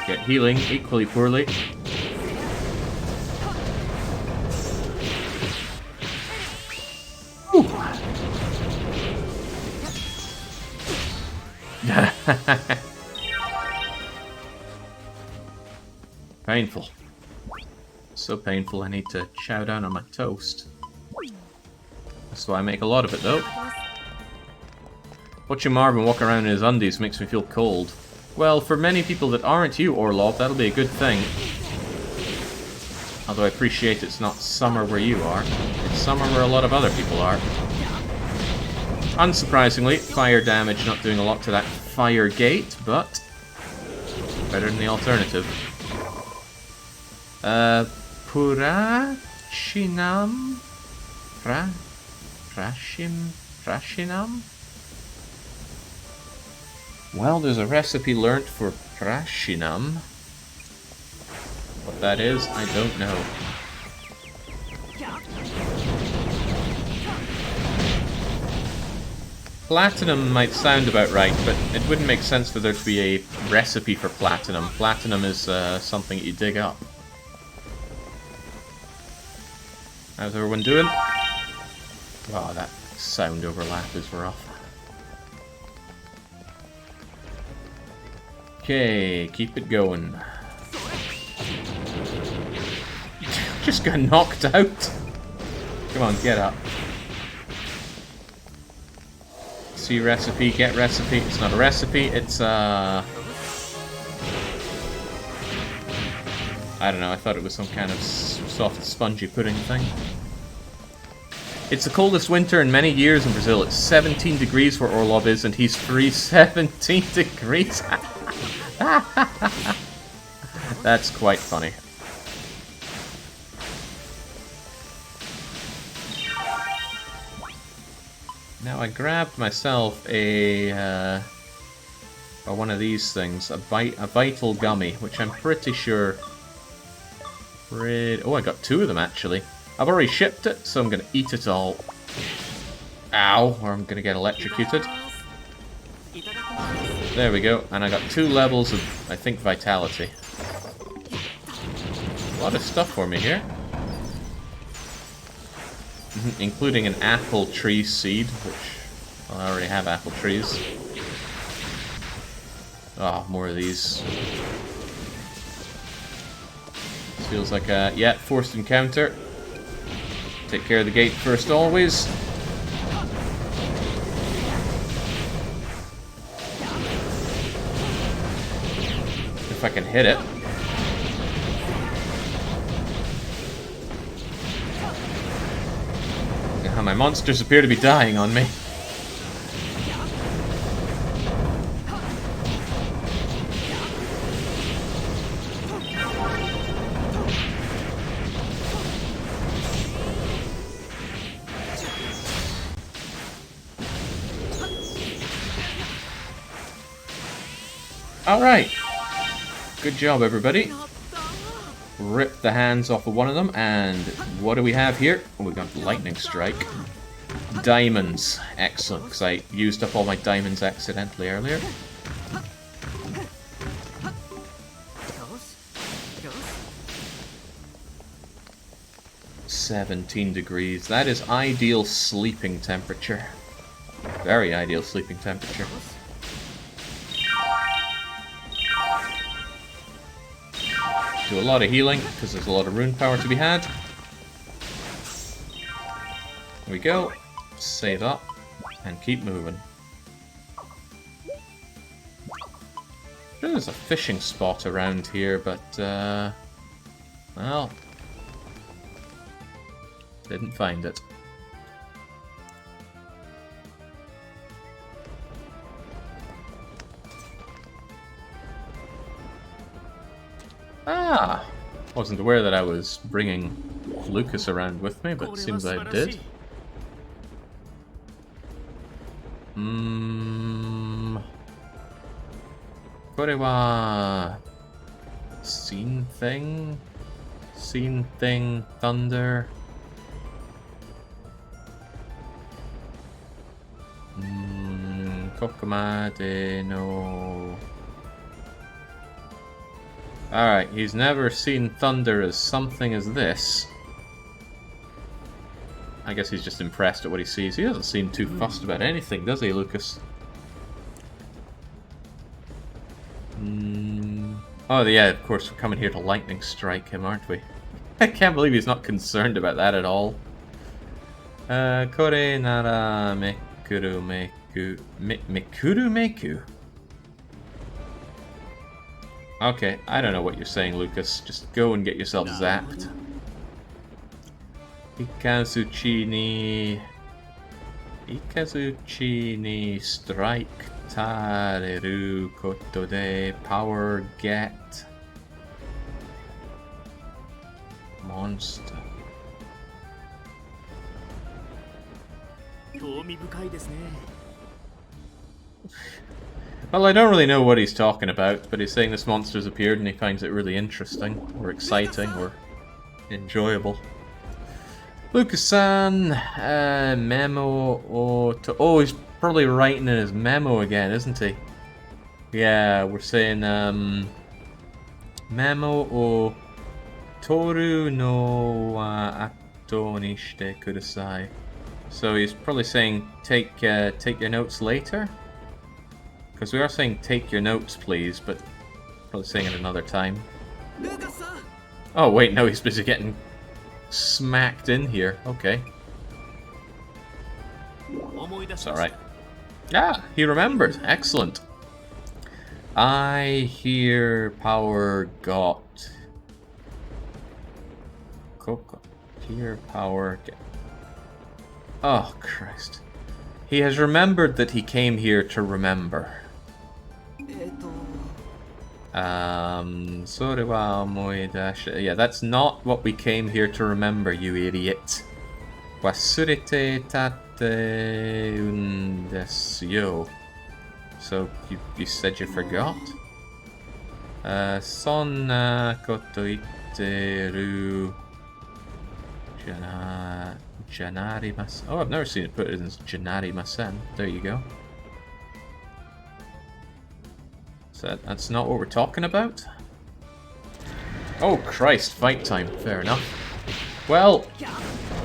get healing equally poorly. Painful. So painful I need to chow down on my toast. That's why I make a lot of it though. Watching Marvin walk around in his undies makes me feel cold. Well, for many people that aren't you, Orlov, that'll be a good thing. Although I appreciate it's not summer where you are. It's summer where a lot of other people are. Unsurprisingly, fire damage not doing a lot to that fire gate, but better than the alternative. Purachinam? Prashinam? Well, there's a recipe learnt for prashinam. What that is, I don't know. Platinum might sound about right, but it wouldn't make sense for there to be a recipe for platinum. Platinum is something you dig up. How's everyone doing? Wow, that sound overlap is rough. Okay, keep it going. Just got knocked out. Come on, get up. See recipe, get recipe. It's not a recipe, it's I don't know, I thought it was some kind of soft spongy pudding thing. It's the coldest winter in many years in Brazil. It's 17 degrees where Orlov is, and he's free 17 degrees. That's quite funny. Now I grabbed myself a one of these things, a vital gummy, which I'm pretty sure. Oh, I got 2 of them actually. I've already shipped it, so I'm gonna eat it all. Ow, or I'm gonna get electrocuted. There we go, and I got 2 levels of, I think, vitality. A lot of stuff for me here. Including an apple tree seed, which well, I already have apple trees. Oh, more of these. Feels like a, yeah, forced encounter. Take care of the gate first, always. If I can hit it. My monsters appear to be dying on me. Alright. Good job, everybody. Rip the hands off of one of them, and what do we have here? Oh, we got lightning strike. Diamonds. Excellent, because I used up all my diamonds accidentally earlier. "17 degrees. That is ideal sleeping temperature. Very ideal sleeping temperature. Do a lot of healing, because there's a lot of rune power to be had. There we go. Save up, and keep moving. There's a fishing spot around here, but, well, didn't find it. Ah! Wasn't aware that I was bringing Lucas around with me, but it seems I did. Kore wa... Scene thing? Scene thing, thunder... Kokomade no... Alright, he's never seen thunder as something as this. I guess he's just impressed at what he sees. He doesn't seem too fussed about anything, does he, Lucas? Oh, yeah, of course, we're coming here to lightning strike him, aren't we? I can't believe he's not concerned about that at all. Kore nara mekuru meku... Mekuru meku? Okay, I don't know what you're saying, Lucas. Just go and get yourself zapped. Ikazuchi ni strike tareru koto de power get monster. Well, I don't really know what he's talking about, but he's saying this monster's appeared and he finds it really interesting, or exciting, or enjoyable. Lucas-san, memo or to... Oh, he's probably writing in his memo again, isn't he? Yeah, we're saying, memo o toru no wa ato ni shite kudasai. So he's probably saying, take your notes later? Because we are saying, take your notes, please, but probably saying it another time. Oh, wait, no, he's busy getting smacked in here. Okay. It's alright. Ah, he remembered. Excellent. I hear power got. Coco. Here power get. Oh, Christ. He has remembered that he came here to remember. Yeah, that's not what we came here to remember, you idiot. Wasurete tate un desu yo. So, you said you forgot? Sonna koto itteru janarimasen. Oh, I've never seen it put as janarimasen. There you go. So that's not what we're talking about? Oh Christ, fight time. Fair enough. Well,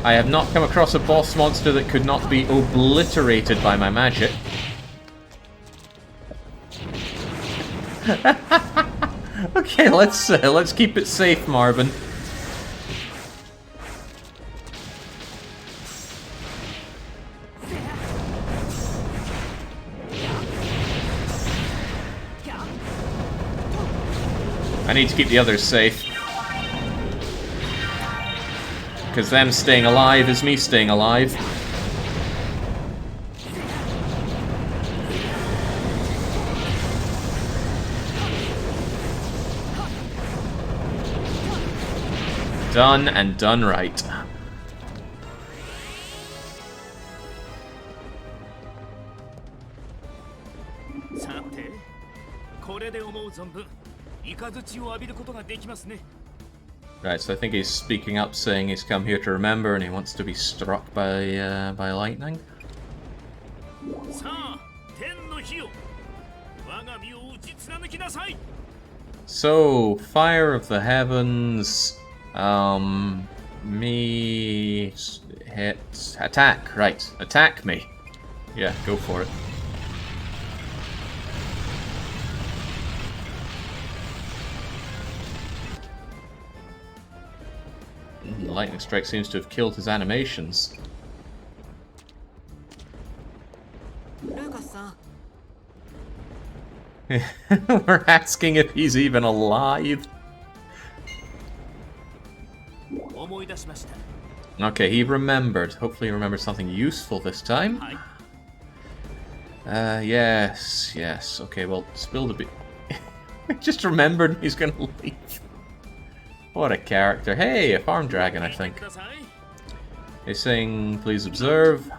I have not come across a boss monster that could not be obliterated by my magic. Okay, let's keep it safe, Marvin. I need to keep the others safe. Because them staying alive is me staying alive. Done and done right. Right, so I think he's speaking up, saying he's come here to remember and he wants to be struck by lightning. So, fire of the heavens, me hit, attack, right, attack me. Yeah, go for it. The lightning strike seems to have killed his animations. We're asking if he's even alive. Okay, he remembered. Hopefully he remembered something useful this time. Yes. Okay, well, spilled a bit. Just remembered he's gonna leave. What a character. Hey, a farm dragon, I think. He's saying, please observe.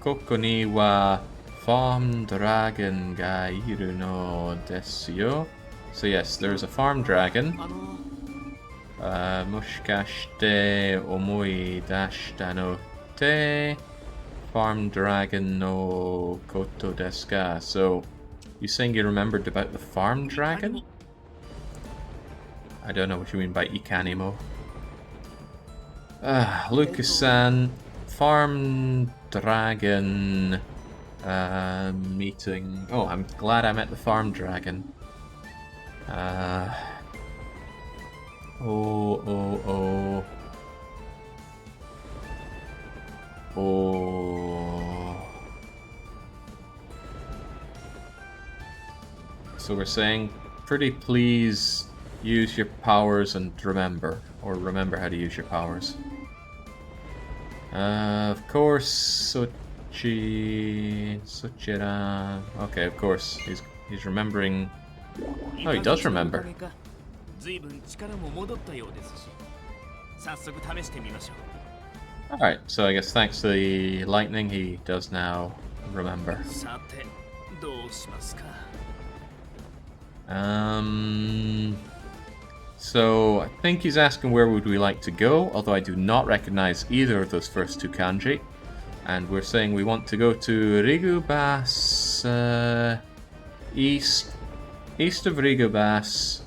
Koko ni wa farm dragon ga iru no desu yo. So yes, there's a farm dragon. Moshikashite omoi dashita no te farm dragon no koto desu ka. So, you saying you remembered about the farm dragon? I don't know what you mean by ikanimo. Lucas-san, farm dragon meeting. Oh, I'm glad I met the farm dragon. Oh. So we're saying, pretty please use your powers and remember, or remember how to use your powers. Of course, Sochira. Okay, of course, he's remembering. Oh, he does remember. Alright, so I guess thanks to the lightning, he does now remember. さてどうしますか So I think he's asking where would we like to go, although I do not recognize either of those first two kanji. And we're saying we want to go to Rigubas, east of Rigubas,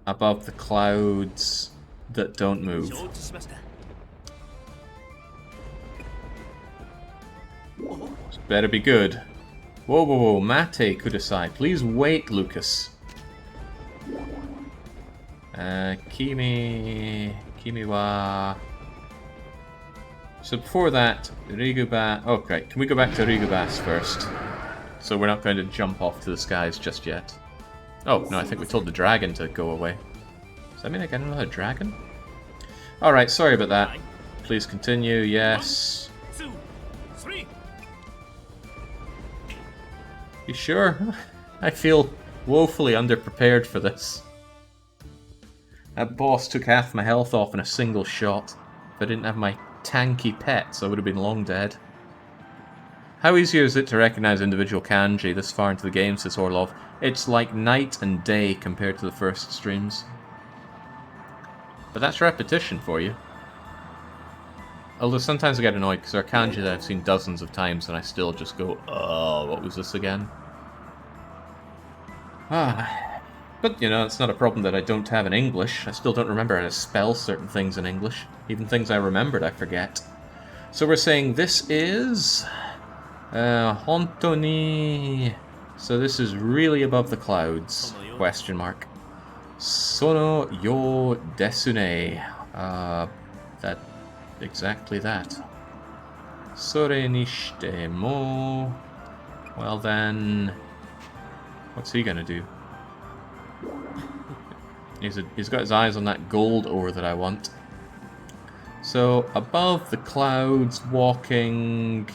above the clouds that don't move. 承知しました Better be good. Whoa, whoa, whoa, Mate Kudasai. Please wait, Lucas. Kimi wa... So before that, Rigubas... Okay, can we go back to Rigubas first? So we're not going to jump off to the skies just yet. Oh, no, I think we told the dragon to go away. Does that mean I get another dragon? Alright, sorry about that. Please continue, yes. 2 3 You sure? I feel woefully underprepared for this. That boss took half my health off in a single shot. If I didn't have my tanky pets, I would have been long dead. How easy is it to recognize individual kanji this far into the game, says Orlov? It's like night and day compared to the first streams. But that's repetition for you. Although sometimes I get annoyed because there are kanji that I've seen dozens of times and I still just go, oh, what was this again? But, you know, it's not a problem that I don't have in English. I still don't remember how to spell certain things in English. Even things I remembered, I forget. So we're saying this is... Hontoni... So this is really above the clouds, question mark. Sono yo desune. That... Exactly that. Sore nishite mo... Well then... What's he gonna do? He's got his eyes on that gold ore that I want. So, above the clouds, walking...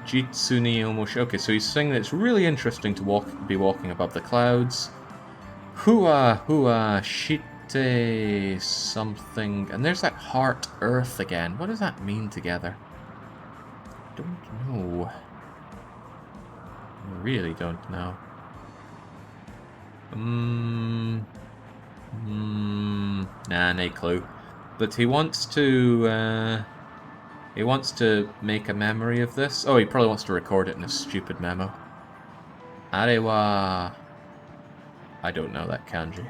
Jitsuni Omoshi... Okay, so he's saying that it's really interesting to be walking above the clouds. Hua shite something... And there's that heart earth again. What does that mean together? Don't know. I really don't know. Nah, no clue. But he wants to make a memory of this. Oh, he probably wants to record it in a stupid memo. Arewa... I don't know that kanji.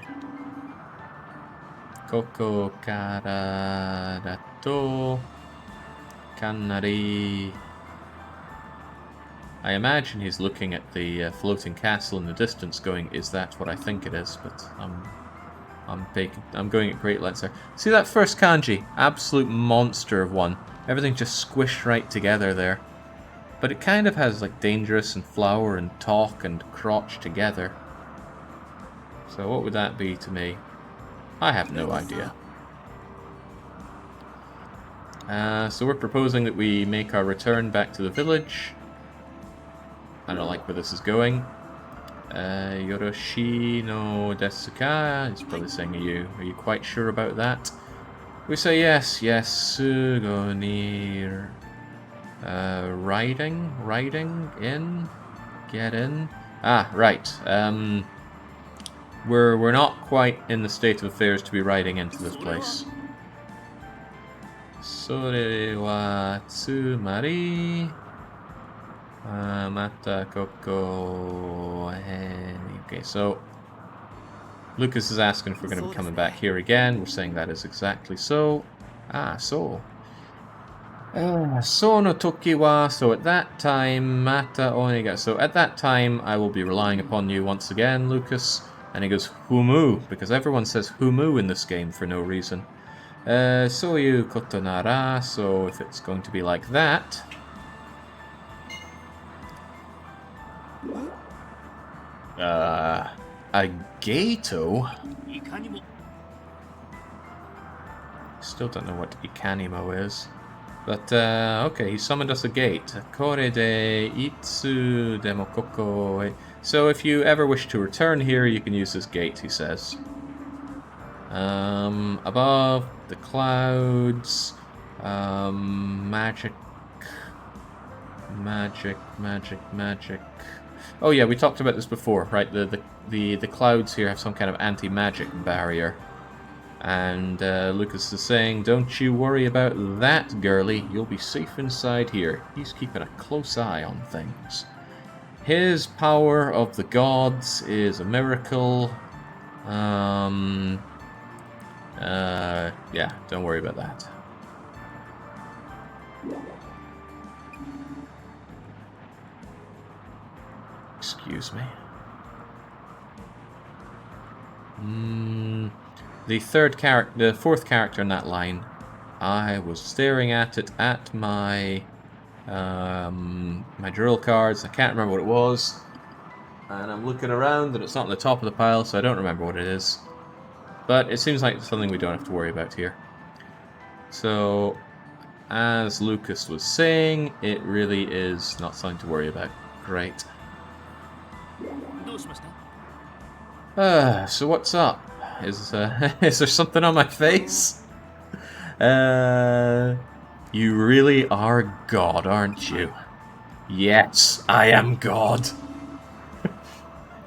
Koko kara dato kanari... I imagine he's looking at the floating castle in the distance going, is that what I think it is? But I'm going at great lengths there. See that first kanji? Absolute monster of one. Everything just squished right together there. But it kind of has like dangerous and flower and talk and crotch together. So what would that be to me? I have no idea. So we're proposing that we make our return back to the village. I don't like where this is going. Yoroshi no desu ka? He's probably saying, are you quite sure about that? We say yes, sugo ni... riding in? Get in? Ah, right. We're not quite in the state of affairs to be riding into this place. Sore wa tsumari... Mata koko... Okay, so... Lucas is asking if we're going to be coming back here again. We're saying that is exactly so. So no toki wa... So at that time... Mata oniga... So at that time, I will be relying upon you once again, Lucas. And he goes, Humu, because everyone says Humu in this game for no reason. Soyu koto nara... So if it's going to be like that... A gato? Still don't know what Ikanimo is. But, okay, he summoned us a gate. Kore de itsu demo koko. So if you ever wish to return here, you can use this gate, he says. Above the clouds. Magic. Magic. Oh yeah, we talked about this before, right? The clouds here have some kind of anti-magic barrier. And Lucas is saying, don't you worry about that, girly. You'll be safe inside here. He's keeping a close eye on things. His power of the gods is a miracle. Yeah, don't worry about that. Excuse me. The fourth character in that line, I was staring at it at my my drill cards. I can't remember what it was, and I'm looking around and it's not on the top of the pile, so I don't remember what it is. But it seems like something we don't have to worry about here. So, as Lucas was saying, it really is not something to worry about. Great. So what's up? Is there something on my face? You really are God, aren't you? Yes, I am God.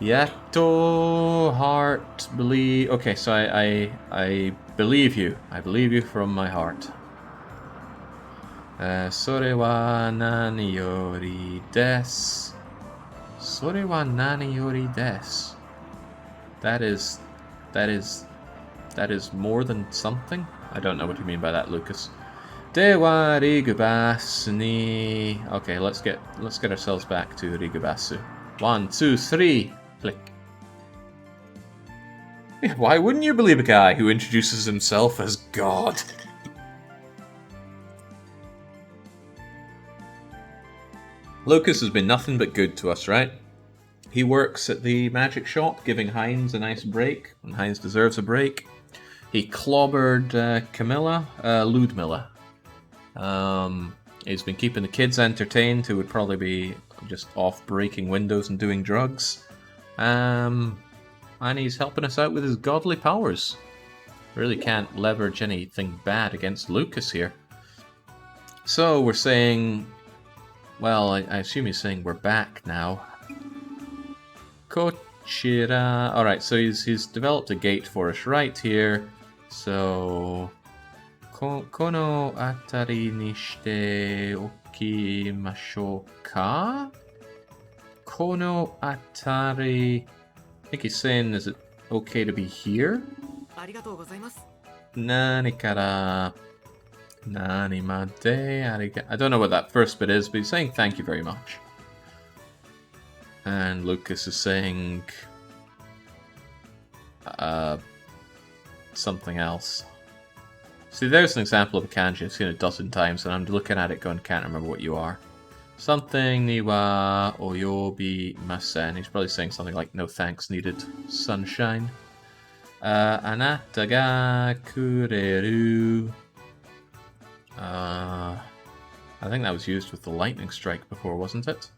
Yato heart believe. Okay, so I believe you. I believe you from my heart. Sore wa nani yori desu. Sore wa nani yori desu. That is more than something? I don't know what you mean by that, Lucas. Dewa Rigubasu ni. Okay, let's get ourselves back to Rigubasu. 1, 2, 3. Click. Why wouldn't you believe a guy who introduces himself as God? Lucas has been nothing but good to us, right? He works at the magic shop, giving Heinz a nice break, and Heinz deserves a break. He clobbered Ludmilla. He's been keeping the kids entertained, who would probably be just off breaking windows and doing drugs. And he's helping us out with his godly powers. Really can't leverage anything bad against Lucas here. So we're saying... Well, I assume he's saying we're back now. Kochira... Alright, so he's developed a gate for us right here. So... Kono atari ni shite okimashou ka? Kono atari... I think he's saying, is it okay to be here? Nani kara... Nani made ariga... I don't know what that first bit is, but he's saying thank you very much. And Lucas is saying... something else. See, there's an example of a kanji I've seen a dozen times, and I'm looking at it going, can't remember what you are. Something ni wa oyobi masen. He's probably saying something like, no thanks needed, sunshine. Anata ga kureru. I think that was used with the lightning strike before, wasn't it?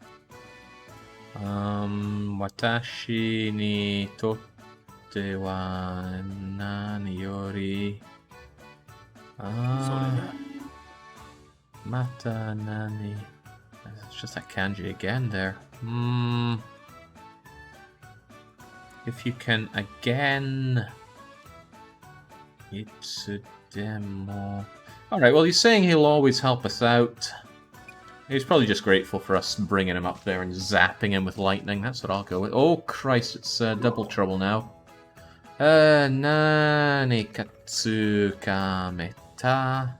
Watashi ni totte wa nani yori... Mata nani... It's just that kanji again there. If you can again... Itsudemo... Alright, well he's saying he'll always help us out. He's probably just grateful for us bringing him up there and zapping him with lightning. That's what I'll go with. Oh Christ, it's double trouble now. Nani katsukameta?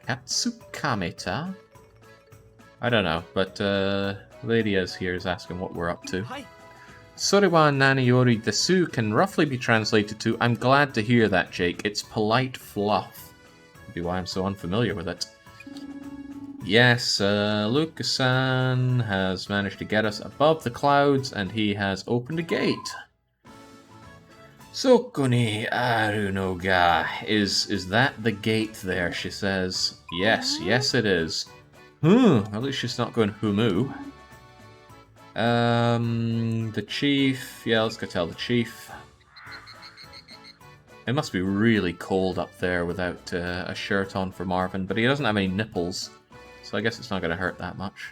Katsukameta? I don't know, but Lady Ez here is asking what we're up to. Sore wa nani yori desu can roughly be translated to, I'm glad to hear that, Jake. It's polite fluff. Could be why I'm so unfamiliar with it. Yes, Lucas-san has managed to get us above the clouds, and he has opened a gate. Soko ni aru no ga. Is that the gate there, she says. Yes, yes it is. At least she's not going humu. The chief. Yeah, let's go tell the chief. It must be really cold up there without a shirt on for Marvin, but he doesn't have any nipples, so I guess it's not going to hurt that much.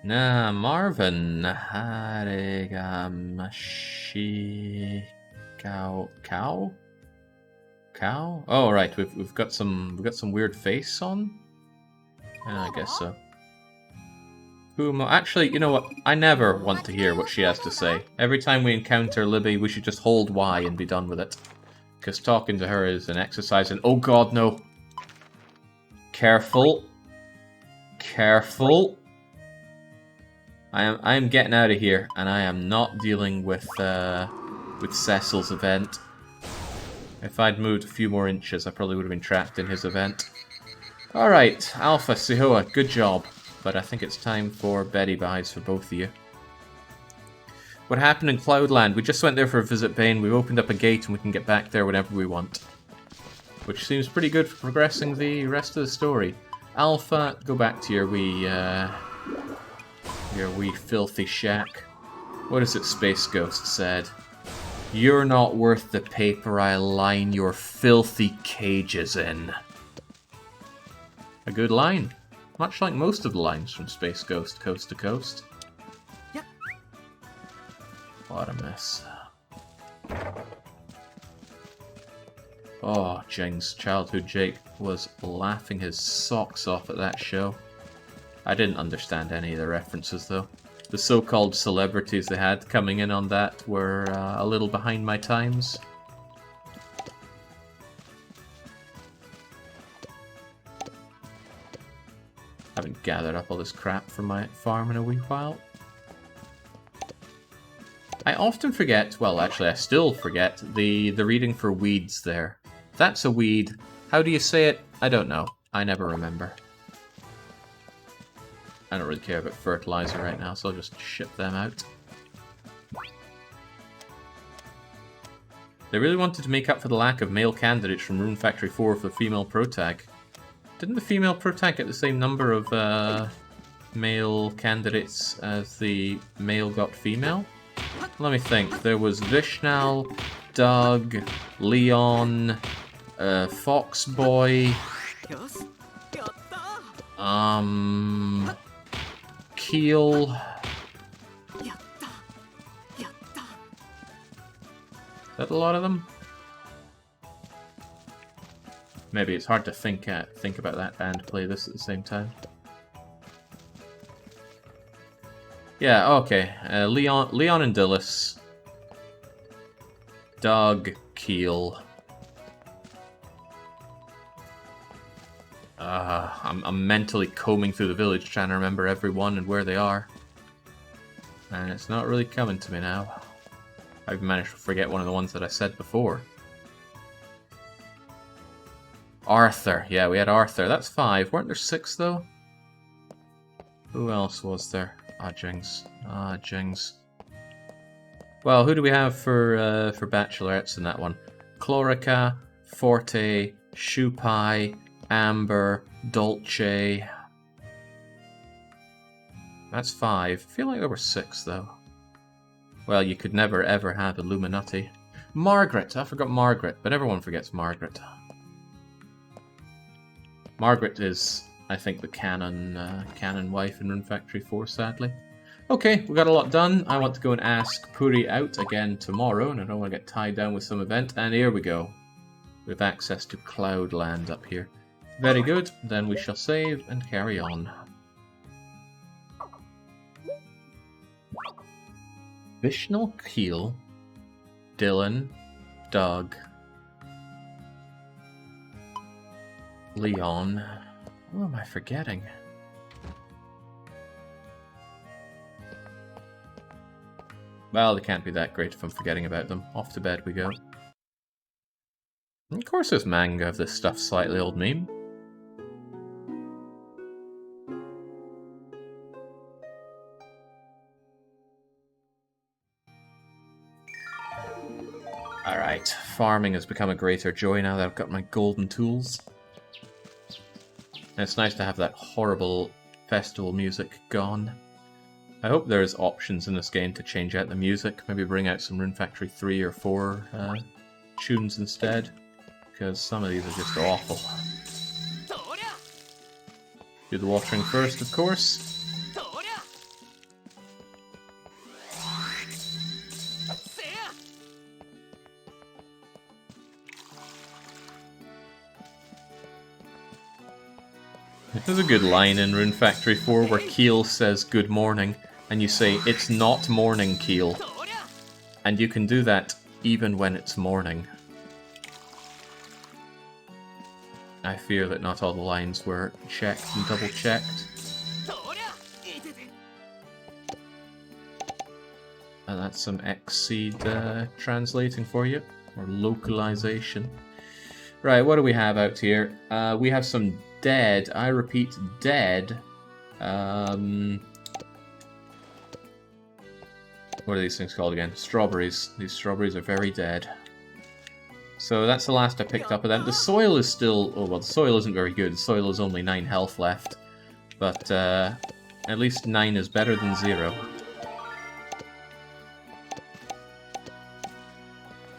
Nah, Marvin. Harigamashi cow. Oh right, we've got some weird face on. I guess so. Actually, you know what? I never want to hear what she has to say. Every time we encounter Libby, we should just hold Y and be done with it. Because talking to her is an exercise in... Oh god, no! Careful. Careful. I am getting out of here, and I am not dealing with Cecil's event. If I'd moved a few more inches, I probably would have been trapped in his event. Alright, Alpha, Sihoa, good job. But I think it's time for Betty buys for both of you. What happened in Cloudland? We just went there for a visit, Bane. We've opened up a gate and we can get back there whenever we want. Which seems pretty good for progressing the rest of the story. Alpha, go back to your wee filthy shack. What is it Space Ghost said? You're not worth the paper I line your filthy cages in. A good line. Much like most of the lines from Space Ghost Coast to Coast. Yep. What a mess. Oh, Jing's childhood Jake was laughing his socks off at that show. I didn't understand any of the references though. The so-called celebrities they had coming in on that were a little behind my times. Haven't gathered up all this crap from my farm in a wee while. I often forget, well actually I still forget, the reading for weeds there. That's a weed. How do you say it? I don't know. I never remember. I don't really care about fertilizer right now, so I'll just ship them out. They really wanted to make up for the lack of male candidates from Rune Factory 4 for the female protag. Didn't the female protag get the same number of male candidates as the male got female? Let me think. There was Vishnal, Doug, Leon, Foxboy, Keel. Is that a lot of them? Maybe it's hard to think about that and play this at the same time. Yeah, okay. Leon and Dillis. Doug, Keel. I'm mentally combing through the village trying to remember everyone and where they are. And it's not really coming to me now. I've managed to forget one of the ones that I said before. Arthur. Yeah, we had Arthur. That's 5. Weren't there 6, though? Who else was there? Jings. Jings. Well, who do we have for bachelorettes in that one? Chlorica, Forte, Shupai, Amber, Dolce. That's 5. I feel like there were 6, though. Well, you could never, ever have Illuminati. Margaret. I forgot Margaret, but everyone forgets Margaret. Margaret is, I think, the canon wife in Rune Factory 4, sadly. Okay, we got a lot done. I want to go and ask Puri out again tomorrow, and I don't want to get tied down with some event. And here we go. We have access to Cloudland up here. Very good. Then we shall save and carry on. Vishnal, Keel, Dylan, Doug, Leon. Who am I forgetting? Well, they can't be that great if I'm forgetting about them. Off to bed we go. And of course there's manga of this stuff, slightly old meme. Alright, farming has become a greater joy now that I've got my golden tools. And it's nice to have that horrible festival music gone. I hope there's options in this game to change out the music. Maybe bring out some Rune Factory 3 or 4 tunes instead. Because some of these are just awful. Do the watering first, of course. There's a good line in Rune Factory 4 where Keel says good morning, and you say, it's not morning, Keel. And you can do that even when it's morning. I fear that not all the lines were checked and double-checked. And that's some Xseed translating for you, or localization. Right, what do we have out here? We have some dead, I repeat, dead. What are these things called again? Strawberries. These strawberries are very dead. So that's the last I picked up of them. The soil is still... Oh, well, the soil isn't very good. The soil is only 9 health left. But at least 9 is better than 0.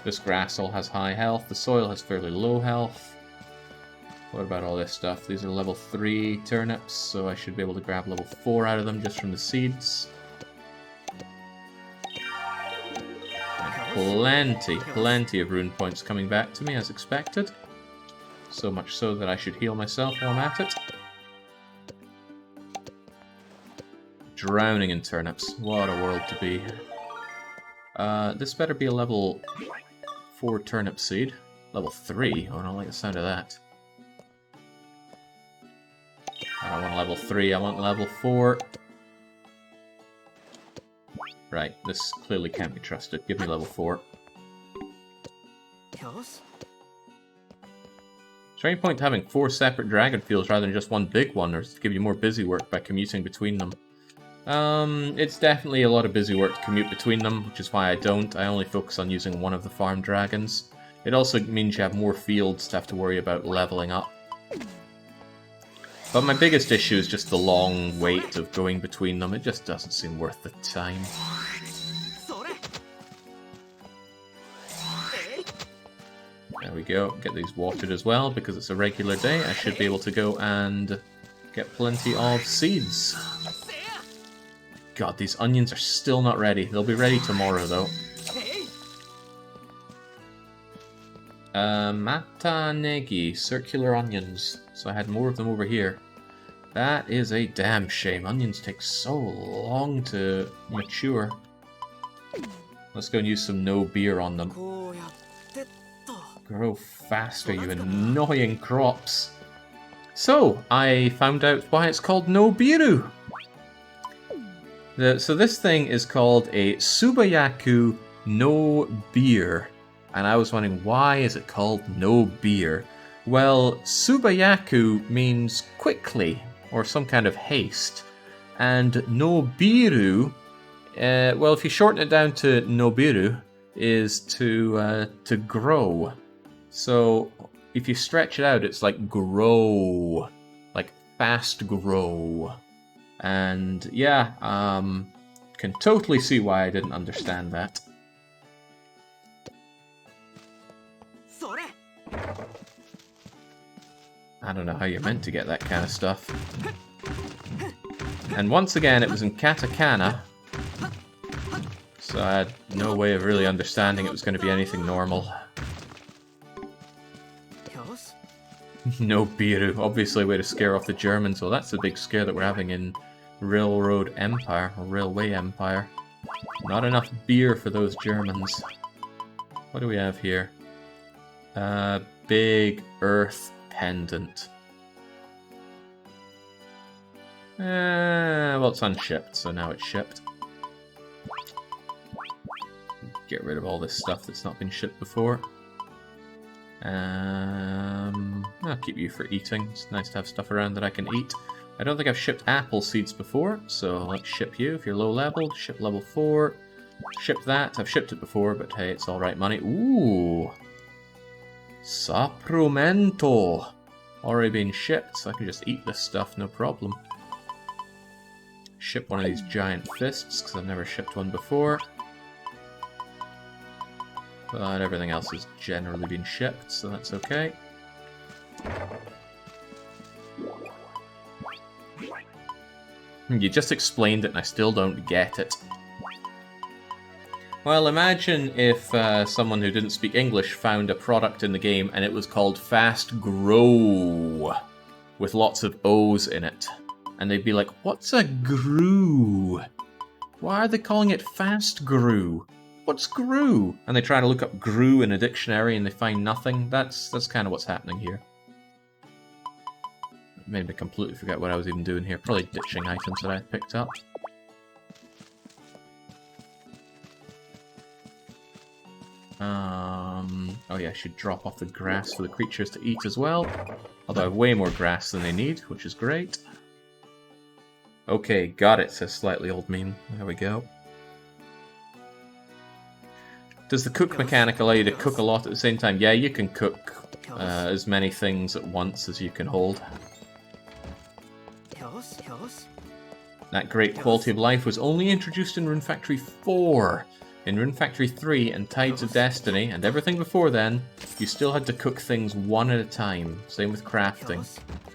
This grass all has high health. The soil has fairly low health. What about all this stuff? These are level 3 turnips, so I should be able to grab level 4 out of them just from the seeds. And plenty of rune points coming back to me as expected. So much so that I should heal myself while I'm at it. Drowning in turnips. What a world to be. This better be a level 4 turnip seed. Level 3? Oh, I don't like the sound of that. I don't want level 3, I want level 4. Right, this clearly can't be trusted. Give me level 4. Is there any point to having 4 separate dragon fields rather than just one big one, or does it give you more busy work by commuting between them? It's definitely a lot of busy work to commute between them, which is why I don't. I only focus on using one of the farm dragons. It also means you have more fields to have to worry about leveling up. But my biggest issue is just the long wait of going between them. It just doesn't seem worth the time. There we go. Get these watered as well, because it's a regular day. I should be able to go and get plenty of seeds. God, these onions are still not ready. They'll be ready tomorrow, though. Matanegi, circular onions. So I had more of them over here. That is a damn shame. Onions take so long to mature. Let's go and use some no beer on them. Grow faster, you annoying crops. So, I found out why it's called no biru. So this thing is called a Subayaku no beer. And I was wondering, why is it called no beer? Well, Subayaku means quickly, or some kind of haste. And Nobiru, well, if you shorten it down to Nobiru, is to grow. So, if you stretch it out, it's like grow. Like fast grow. And, yeah, can totally see why I didn't understand that. I don't know how you're meant to get that kind of stuff. And once again, it was in katakana, so I had no way of really understanding it was going to be anything normal. No biru, obviously a way to scare off the Germans. Well, that's the big scare that we're having in Railroad Empire, or Railway Empire. Not enough beer for those Germans. What do we have here? Big earth pendant. Well, it's unshipped, so now it's shipped. Get rid of all this stuff that's not been shipped before. I'll keep you for eating. It's nice to have stuff around that I can eat. I don't think I've shipped apple seeds before, so let's ship you. If you're low leveled, ship level 4. Ship that. I've shipped it before, but hey, it's alright money. Ooh! Saprumento! Already been shipped, so I can just eat this stuff, no problem. Ship one of these giant fists, because I've never shipped one before. But everything else has generally been shipped, so that's okay. You just explained it and I still don't get it. Well, imagine if someone who didn't speak English found a product in the game and it was called Fast Grow, with lots of O's in it. And they'd be like, what's a grew? Why are they calling it Fast Grew? What's grew? And they try to look up grew in a dictionary and they find nothing. That's kind of what's happening here. It made me completely forget what I was even doing here. Probably ditching items that I picked up. Oh yeah, I should drop off the grass for the creatures to eat as well. Although I have way more grass than they need, which is great. Okay, got it, says Slightly Old Meme. There we go. Does the cook mechanic allow you to cook a lot at the same time? Yeah, you can cook as many things at once as you can hold. That great quality of life was only introduced in Rune Factory 4. In Rune Factory 3 and Tides of Destiny, and everything before then, you still had to cook things one at a time. Same with crafting.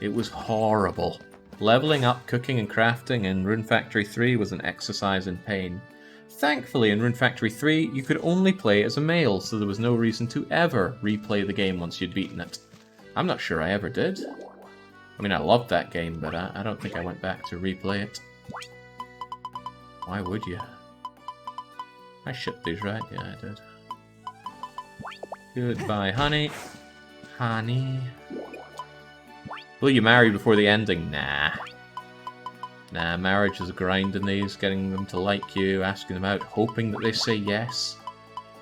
It was horrible. Leveling up cooking and crafting in Rune Factory 3 was an exercise in pain. Thankfully, in Rune Factory 3, you could only play as a male, so there was no reason to ever replay the game once you'd beaten it. I'm not sure I ever did. I mean, I loved that game, but I don't think I went back to replay it. Why would you? I shipped these, right? Yeah, I did. Goodbye, honey. Honey. Will you marry before the ending? Nah. Nah, marriage is a grind in these, getting them to like you, asking them out, hoping that they say yes.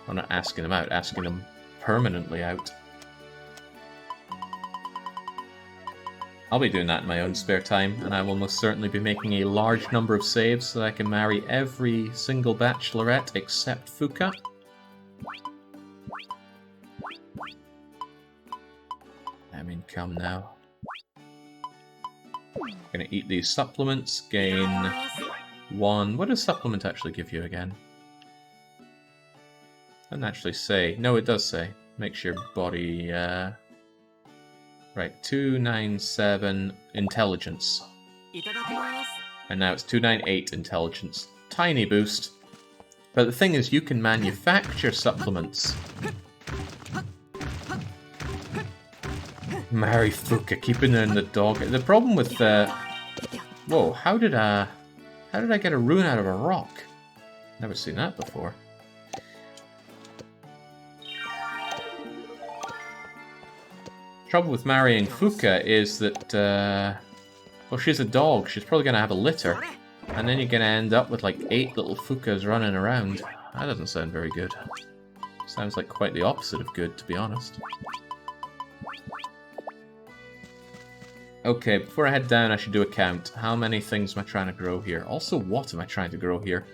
Well, not asking them out, asking them permanently out. I'll be doing that in my own spare time, and I will most certainly be making a large number of saves so that I can marry every single bachelorette except Fuka. I mean, come now. Gonna eat these supplements, gain 1. What does supplement actually give you again? Doesn't actually say. No, it does say. Makes your body, right, 297 intelligence. And now it's 298 intelligence. Tiny boost. But the thing is, you can manufacture supplements. Marry Fuka, keeping her in the dog. The problem with whoa, how did I get a rune out of a rock? Never seen that before. Trouble with marrying Fuka is that, well, she's a dog. She's probably going to have a litter. And then you're going to end up with like 8 little Fukas running around. That doesn't sound very good. Sounds like quite the opposite of good, to be honest. Okay, before I head down, I should do a count. How many things am I trying to grow here? Also, what am I trying to grow here?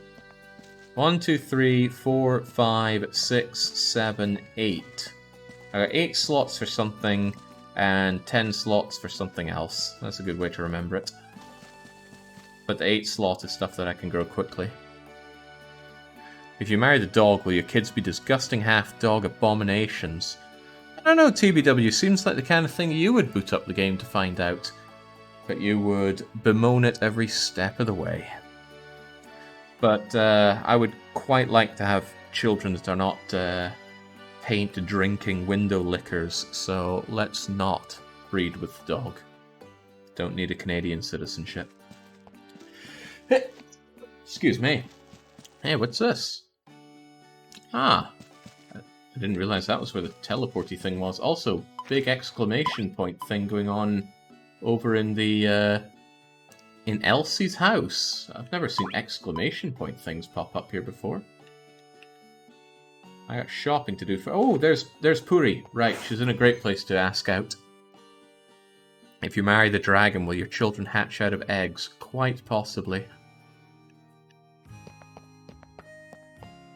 1, 2, 3, 4, 5, 6, 7, 8. I got 8 slots for something, and 10 slots for something else. That's a good way to remember it. But the 8 slot is stuff that I can grow quickly. If you marry the dog, will your kids be disgusting half-dog abominations? I don't know, TBW, seems like the kind of thing you would boot up the game to find out. But you would bemoan it every step of the way. But I would quite like to have children that are not paint-drinking window lickers, so let's not breed with the dog. Don't need a Canadian citizenship. Excuse me. Hey, what's this? Ah, I didn't realize that was where the teleporty thing was. Also, big exclamation point thing going on over in the in Elsie's house. I've never seen exclamation point things pop up here before. I got shopping to do for... Oh, there's Puri. Right, she's in a great place to ask out. If you marry the dragon, will your children hatch out of eggs? Quite possibly.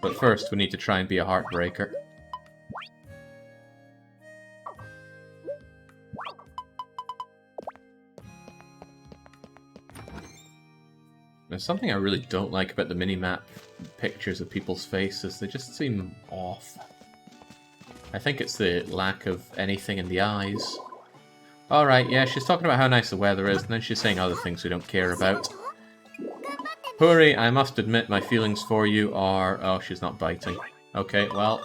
But first, we need to try and be a heartbreaker. There's something I really don't like about the minimap pictures of people's faces. They just seem off. I think it's the lack of anything in the eyes. Alright, yeah, she's talking about how nice the weather is, and then she's saying other things we don't care about. Puri, I must admit my feelings for you are... Oh, she's not biting. Okay, well,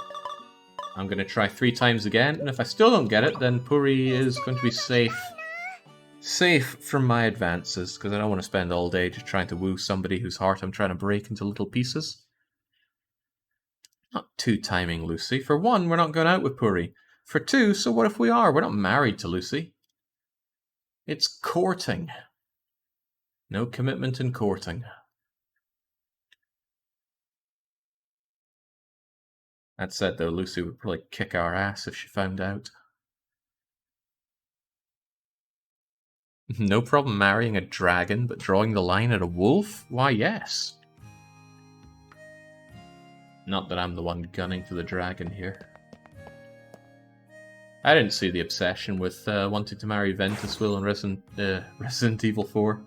I'm going to try 3 times again, and if I still don't get it, then Puri is going to be safe. Safe from my advances, because I don't want to spend all day just trying to woo somebody whose heart I'm trying to break into little pieces. Not 2 timing Lucy. For 1, we're not going out with Puri. For 2, so what if we are? We're not married to Lucy. It's courting. No commitment in courting. That said, though, Lucy would probably kick our ass if she found out. No problem marrying a dragon, but drawing the line at a wolf? Why, yes. Not that I'm the one gunning for the dragon here. I didn't see the obsession with wanting to marry Ventusville and Resident Evil 4.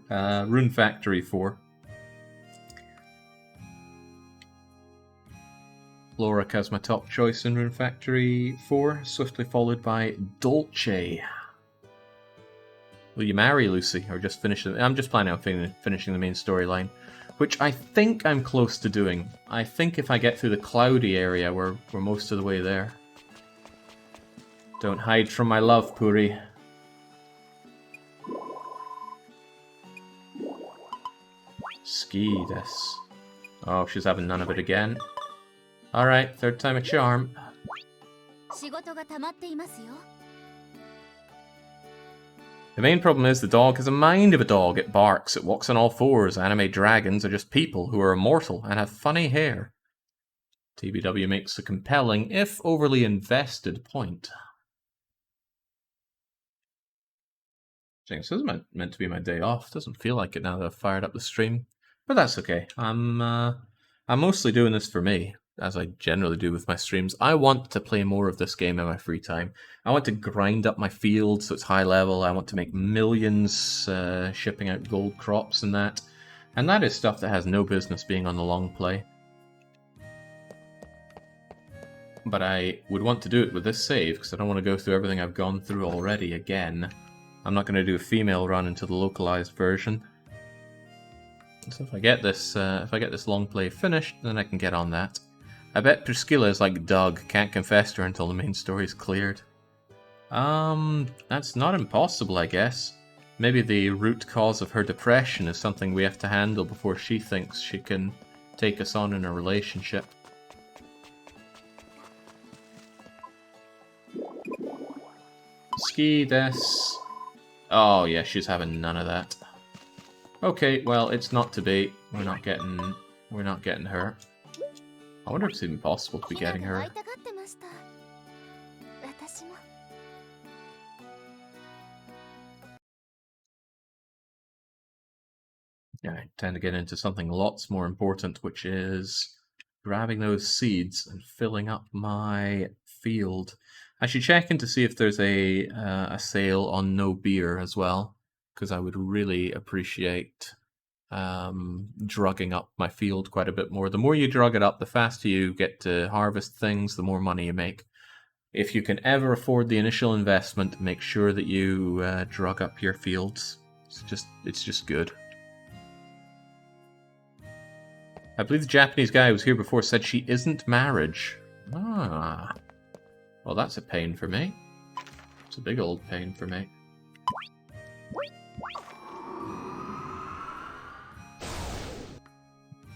Rune Factory 4. Lorica's my top choice in Rune Factory 4, swiftly followed by Dolce. Will you marry Lucy, or just finish it? I'm just planning on finishing the main storyline, which I think I'm close to doing. I think if I get through the cloudy area, we're most of the way there. Don't hide from my love, Puri. Ski this. Oh, she's having none of it again. Alright, 3rd time a charm. The main problem is the dog has a mind of a dog. It barks, it walks on all 4s. Anime dragons are just people who are immortal and have funny hair. TBW makes a compelling, if overly invested, point. This isn't meant to be my day off. Doesn't feel like it now that I've fired up the stream. But that's okay. I'm mostly doing this for me, as I generally do with my streams. I want to play more of this game in my free time. I want to grind up my field so it's high level. I want to make millions shipping out gold crops and that. And that is stuff that has no business being on the long play. But I would want to do it with this save, because I don't want to go through everything I've gone through already again. I'm not going to do a female run into the localized version. So if I get this long play finished, then I can get on that. I bet Priscilla is like Doug, can't confess to her until the main story is cleared. That's not impossible, I guess. Maybe the root cause of her depression is something we have to handle before she thinks she can take us on in a relationship. Ski des. Oh yeah, she's having none of that. Okay, well, it's not to be. We're not getting her. I wonder if it's even possible to be getting her. Yeah, I tend to get into something lots more important, which is grabbing those seeds and filling up my field. I should check in to see if there's a sale on no beer as well, because I would really appreciate drugging up my field quite a bit more. The more you drug it up, the faster you get to harvest things, the more money you make. If you can ever afford the initial investment, make sure that you drug up your fields. It's just good. I believe the Japanese guy who was here before said she isn't marriage. Ah. Well, that's a pain for me. It's a big old pain for me.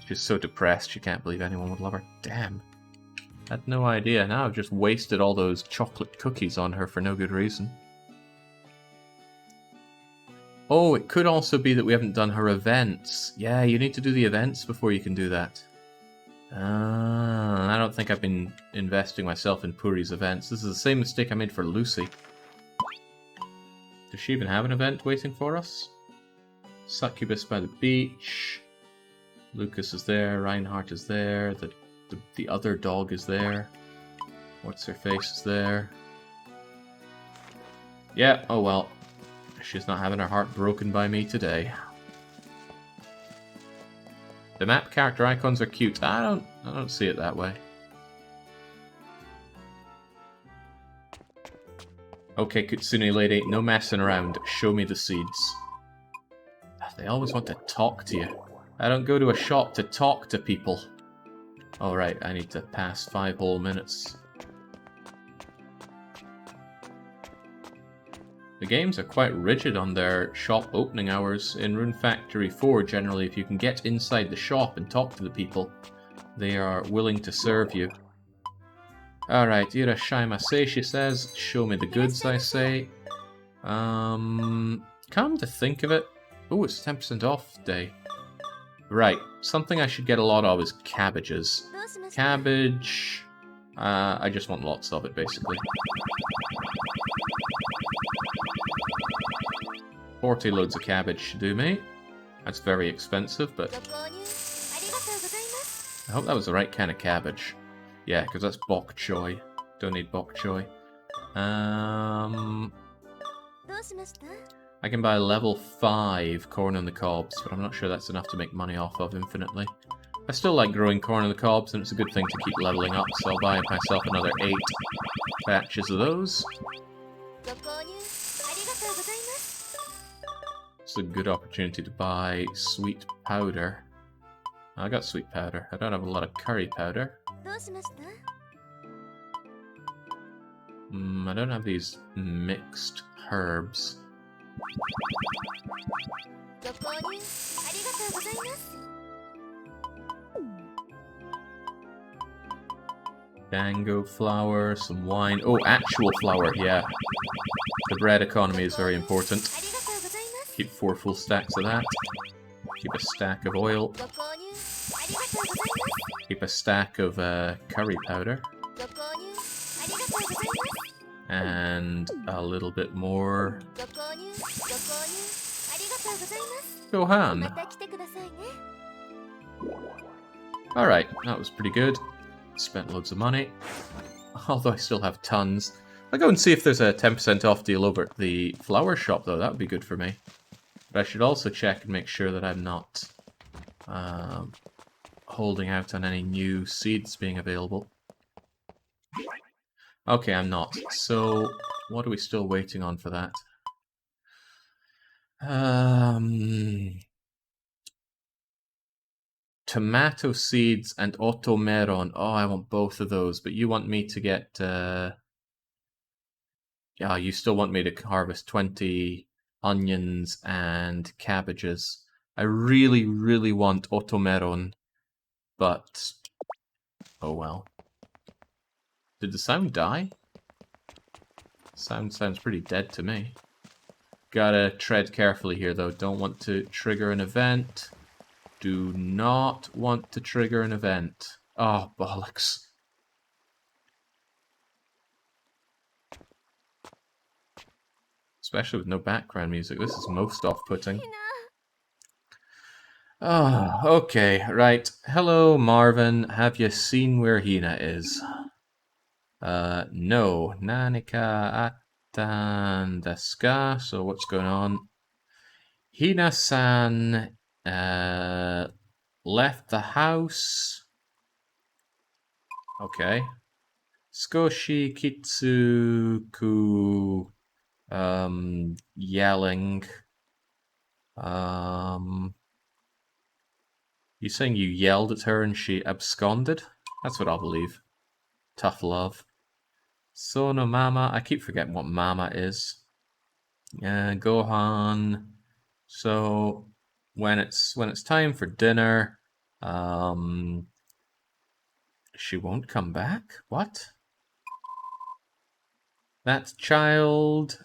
She's so depressed she can't believe anyone would love her. Damn. I had no idea. Now I've just wasted all those chocolate cookies on her for no good reason. Oh, it could also be that we haven't done her events. Yeah, you need to do the events before you can do that. I don't think I've been investing myself in Puri's events. This is the same mistake I made for Lucy. Does she even have an event waiting for us? Succubus by the beach. Lucas is there. Reinhardt is there. The other dog is there. What's her face is there. Yeah, oh well. She's not having her heart broken by me today. The map character icons are cute. I don't see it that way. Okay, Kutsune lady, no messing around. Show me the seeds. They always want to talk to you. I don't go to a shop to talk to people. Alright, I need to pass 5 whole minutes. The games are quite rigid on their shop opening hours. In Rune Factory 4, generally, if you can get inside the shop and talk to the people, they are willing to serve you. Alright, irashaimase, she says. Show me the goods, I say. Come to think of it... Oh, it's 10% off day. Right, something I should get a lot of is cabbages. Cabbage... I just want lots of it, basically. 40 loads of cabbage should do me. That's very expensive, but... I hope that was the right kind of cabbage. Yeah, because that's bok choy. Don't need bok choy. I can buy level 5 corn on the cobs, but I'm not sure that's enough to make money off of infinitely. I still like growing corn on the cobs, and it's a good thing to keep leveling up, so I'll buy myself another 8 batches of those. It's a good opportunity to buy sweet powder. I got sweet powder. I don't have a lot of curry powder. I don't have these mixed herbs. Dango flour, some wine. Oh, actual flour, yeah. The bread economy is very important. Keep 4 full stacks of that. Keep a stack of oil. Keep a stack of curry powder. And a little bit more Gohan. Alright, that was pretty good. Spent loads of money. Although I still have tons. I'll go and see if there's a 10% off deal over at the flower shop, though. That would be good for me. But I should also check and make sure that I'm not holding out on any new seeds being available. Okay, I'm not. So, what are we still waiting on for that? Tomato seeds and otomeron. Oh, I want both of those, but you want me to get... Yeah, you still want me to harvest 20 onions and cabbages. I really, really want otomeron, but... Oh well. Did the sound die? Sound sounds pretty dead to me. Gotta tread carefully here, though. Don't want to trigger an event. Do not want to trigger an event. Oh, bollocks. Especially with no background music. This is most off-putting. Oh, okay, right. Hello, Marvin. Have you seen where Hina is? No. Nanika atan desu ka? So what's going on? Hina-san left the house. Okay. Skoshi kitsuku yelling. You saying you yelled at her and she absconded? That's what I'll believe. Tough love. Sono mama. I keep forgetting what mama is. Gohan. So when it's time for dinner, she won't come back? What? That child,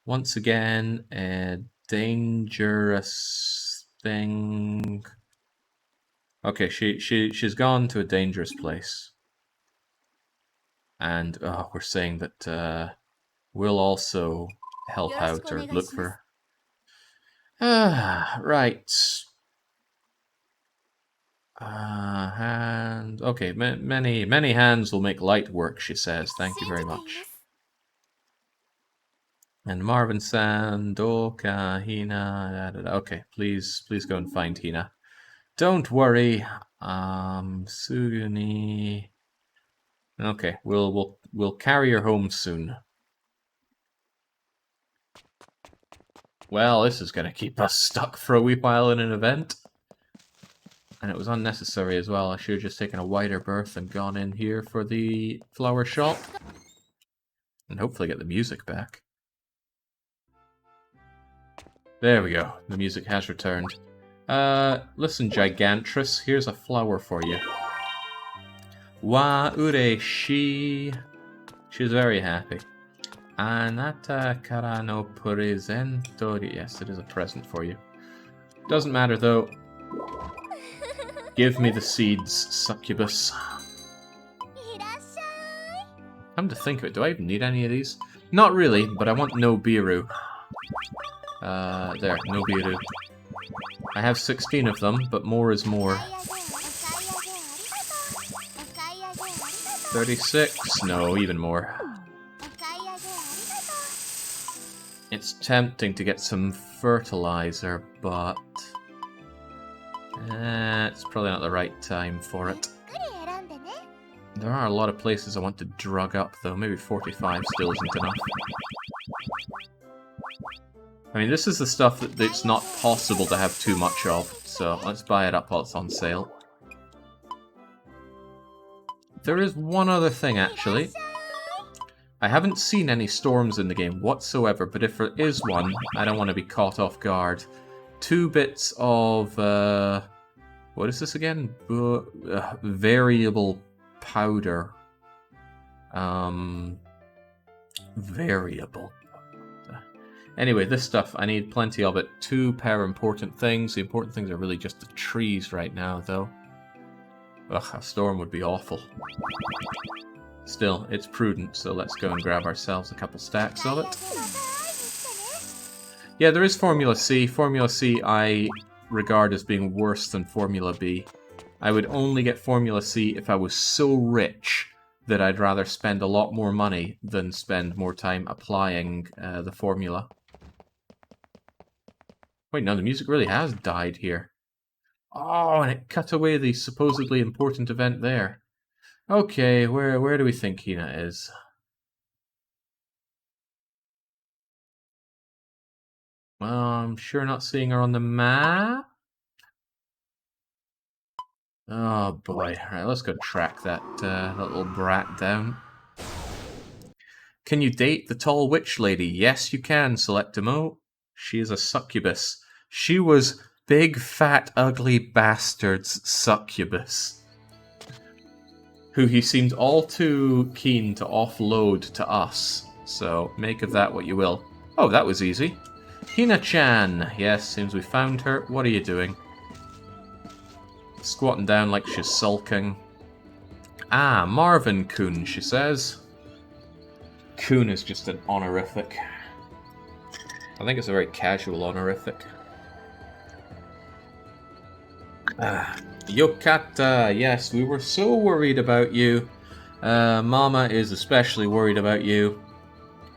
once again, a dangerous thing. Okay, she's gone to a dangerous place. And we're saying that we'll also help out or look for her. Right. Hand. Okay, many hands will make light work, she says. Thank you very much. And Marvin-san, Doka, Hina. Okay, please go and find Hina. Don't worry. Suguni. Okay, we'll carry her home soon. Well, this is gonna keep us stuck for a wee while in an event. And it was unnecessary as well. I should have just taken a wider berth and gone in here for the flower shop. And hopefully get the music back. There we go. The music has returned. Listen, Gigantress, here's a flower for you. Wa ureshi. She's very happy. Anata kara no presento. Yes, it is a present for you. Doesn't matter though. Give me the seeds, succubus. Come to think of it, do I even need any of these? Not really, but I want no biru. There, no biru. I have 16 of them, but more is more. 36? No, even more. It's tempting to get some fertilizer, but... it's probably not the right time for it. There are a lot of places I want to drug up, though. Maybe 45 still isn't enough. I mean, this is the stuff that it's not possible to have too much of, so let's buy it up while it's on sale. There is one other thing, actually. I haven't seen any storms in the game whatsoever, but if there is one, I don't want to be caught off guard. 2 bits of, what is this again? Variable powder. Variable. Anyway, this stuff, I need plenty of it. 2 pair important things. The important things are really just the trees right now, though. Ugh, a storm would be awful. Still, it's prudent, so let's go and grab ourselves a couple stacks of it. Yeah, there is Formula C. Formula C I regard as being worse than Formula B. I would only get Formula C if I was so rich that I'd rather spend a lot more money than spend more time applying the formula. Wait, no, the music really has died here. Oh, and it cut away the supposedly important event there. Okay, where do we think Hina is? Well, I'm sure not seeing her on the map. Oh boy. Alright, let's go track that little brat down. Can you date the tall witch lady? Yes, you can, Selectimo. She is a succubus. She was big, fat, ugly bastard's succubus. Who he seemed all too keen to offload to us. So, make of that what you will. Oh, that was easy. Hina-chan. Yes, seems we found her. What are you doing? Squatting down like she's sulking. Ah, Marvin-kun, she says. Kun is just an honorific. I think it's a very casual honorific. Yokata, yes, we were so worried about you. Mama is especially worried about you.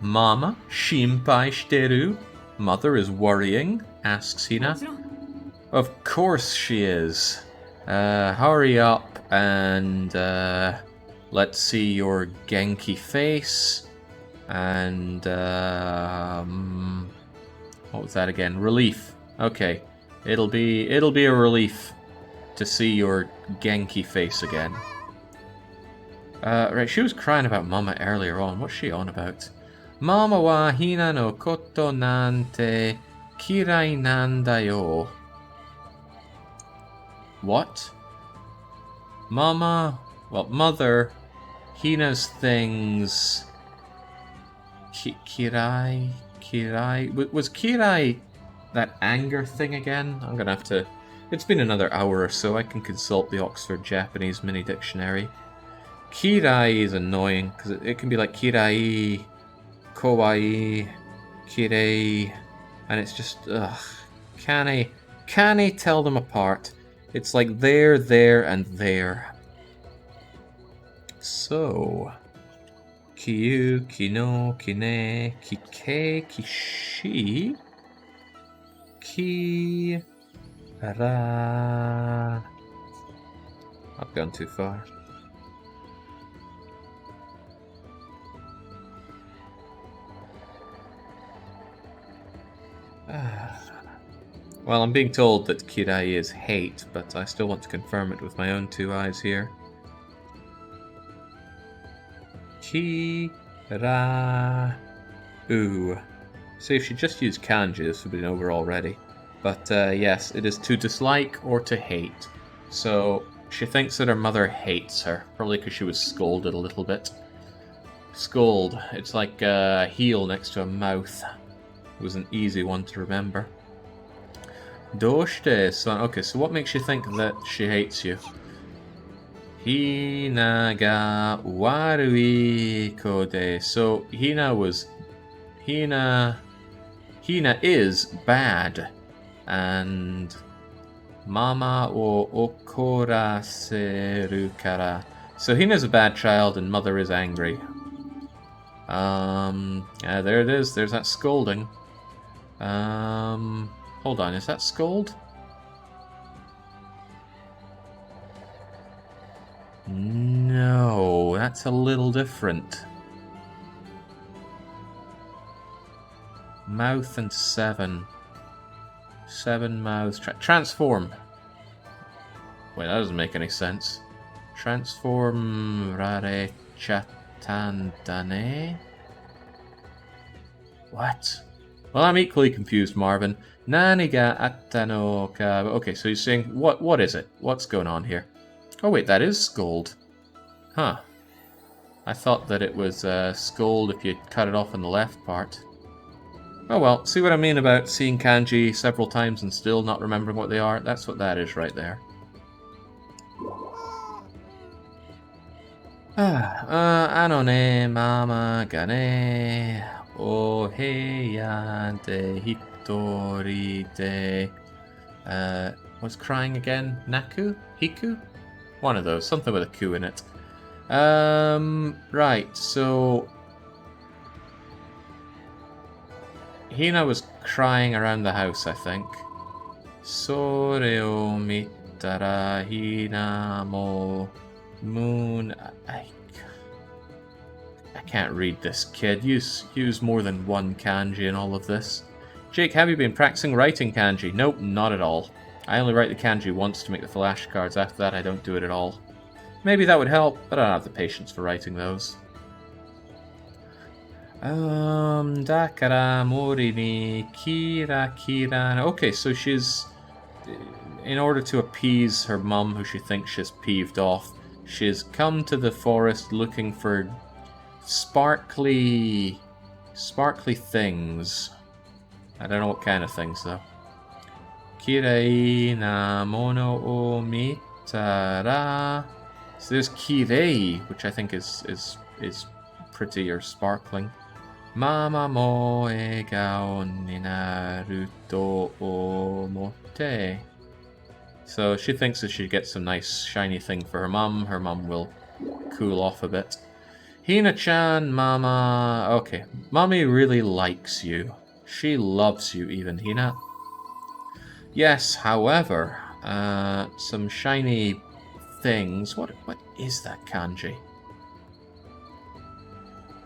Mama, shinpai shiteru? Mother is worrying? Asks Hina. Of course she is. Hurry up and let's see your Genki face. And what was that again? Relief. Okay. It'll be a relief to see your Genki face again. Right, she was crying about Mama earlier on. What's she on about? Mama wa hina no koto nante kirai nanda yo. What? Mama, well, Mother, Hina's things. Kirai? Was Kirai that anger thing again? I'm gonna have to... It's been another hour or so. I can consult the Oxford Japanese Mini Dictionary. Kirai is annoying, because it can be like Kirai, Kawaii, Kirei, and it's just, ugh. Can I tell them apart? It's like there, and there. So... Kiyu, Kino, Kine, Kike, Kishi, Ki... Ra. I've gone too far. Well, I'm being told that Kirai is hate, but I still want to confirm it with my own two eyes here. Kira. Ooh. See, if she just used kanji, this would have been over already. But yes, it is to dislike or to hate. So she thinks that her mother hates her, probably because she was scolded a little bit. Scold. It's like a heel next to a mouth. It was an easy one to remember. Doshite, son. Okay, so what makes you think that she hates you? Hina ga warui kode. So Hina is bad, and Mama o okoraseru kara. So Hina's a bad child, and Mother is angry. Yeah, there it is. There's that scolding. Hold on, is that scold? No, that's a little different. Mouth and 7. 7 mouths. Transform. Wait, that doesn't make any sense. Transform rare chatandane? What? Well, I'm equally confused, Marvin. Naniga atano ka. Okay, so he's saying, what is it? What's going on here? Oh wait, that is scold. Huh. I thought that it was scold if you cut it off in the left part. Oh well, see what I mean about seeing kanji several times and still not remembering what they are? That's what that is right there. Anone mama gane oheya de hitori de what's crying again? Naku? Hiku? One of those, something with a ku in it. Right, so Hina was crying around the house, I think. Sore o mitara Hina mo moon. I can't read this, kid. Use more than one kanji in all of this. Jake, have you been practicing writing kanji? Nope, not at all. I only write the kanji once to make the flashcards. After that, I don't do it at all. Maybe that would help, but I don't have the patience for writing those. Dakara mori ni kira. Okay, so she's, in order to appease her mum, who she thinks she's peeved off, she's come to the forest looking for sparkly things. I don't know what kind of things though. Kirei na mono o mitara. So there's kirei, which I think is pretty or sparkling. Mama mo egao ni naru to omote. So she thinks that she'd get some nice shiny thing for her mum. Her mum will cool off a bit. Hina-chan, mama. Okay, mommy really likes you. She loves you even, Hina. Yes, however, some shiny things. What is that kanji?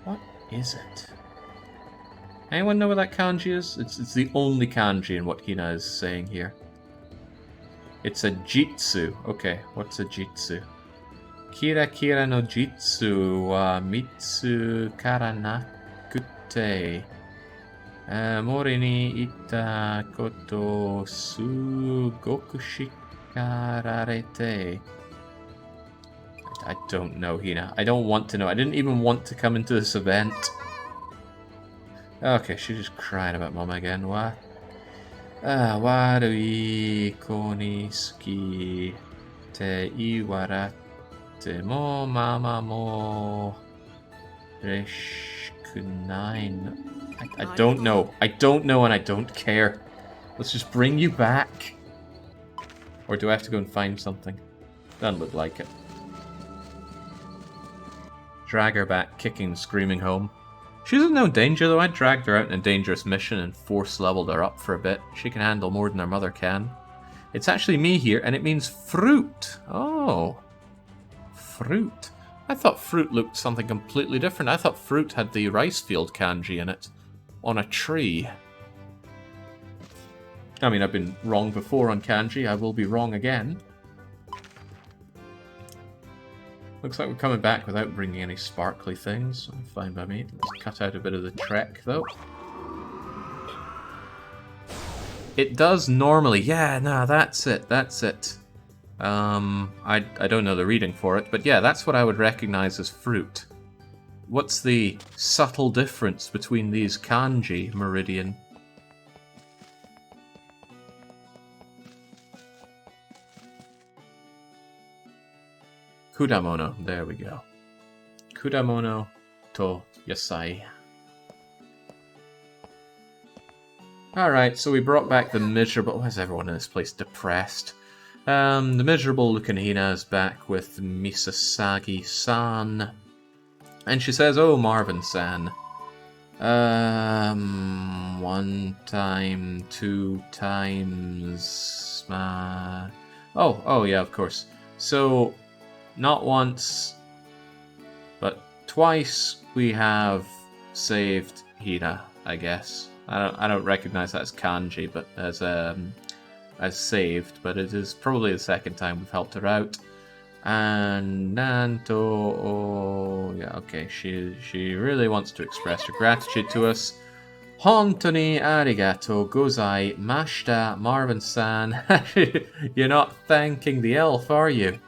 What is it? Anyone know what that kanji is? It's the only kanji in what Hina is saying here. It's a jitsu. Okay, what's a jitsu? Kira no jitsu wa mitsu kara nakute. Mori ni ita koto sugoku shikararete. I don't know, Hina. I don't want to know. I didn't even want to come into this event. Okay, she's just crying about mom again. Wa warui koni suki te iwarate mo mama mo reshikunai. I don't know. I don't know and I don't care. Let's just bring you back. Or do I have to go and find something? Doesn't look like it. Drag her back, kicking and screaming home. She's in no danger though. I dragged her out in a dangerous mission and force leveled her up for a bit. She can handle more than her mother can. It's actually me here, and it means fruit. Oh. Fruit. I thought fruit looked something completely different. I thought fruit had the rice field kanji in it. On a tree. I mean, I've been wrong before on kanji. I will be wrong again. Looks like we're coming back without bringing any sparkly things. Fine by me. Let's cut out a bit of the trek, though. It does normally. Yeah, no, that's it. That's it. I don't know the reading for it, but yeah, that's what I would recognize as fruit. What's the subtle difference between these kanji, Meridian? Kudamono, there we go. Kudamono to yasai. Alright, so we brought back the miserable... Why is everyone in this place depressed? The miserable looking Hina is back with Misasagi-san. And she says, oh, Marvin-san. 1 time, 2 times... Oh, yeah, of course. So, not once, but twice we have saved Hina, I guess. I don't recognize that as kanji, but as saved, but it is probably the second time we've helped her out. And Nanto, oh yeah, okay, she really wants to express her gratitude to us. Hontoni arigato gozai mashita, Marvin-san. You're not thanking the elf, are you?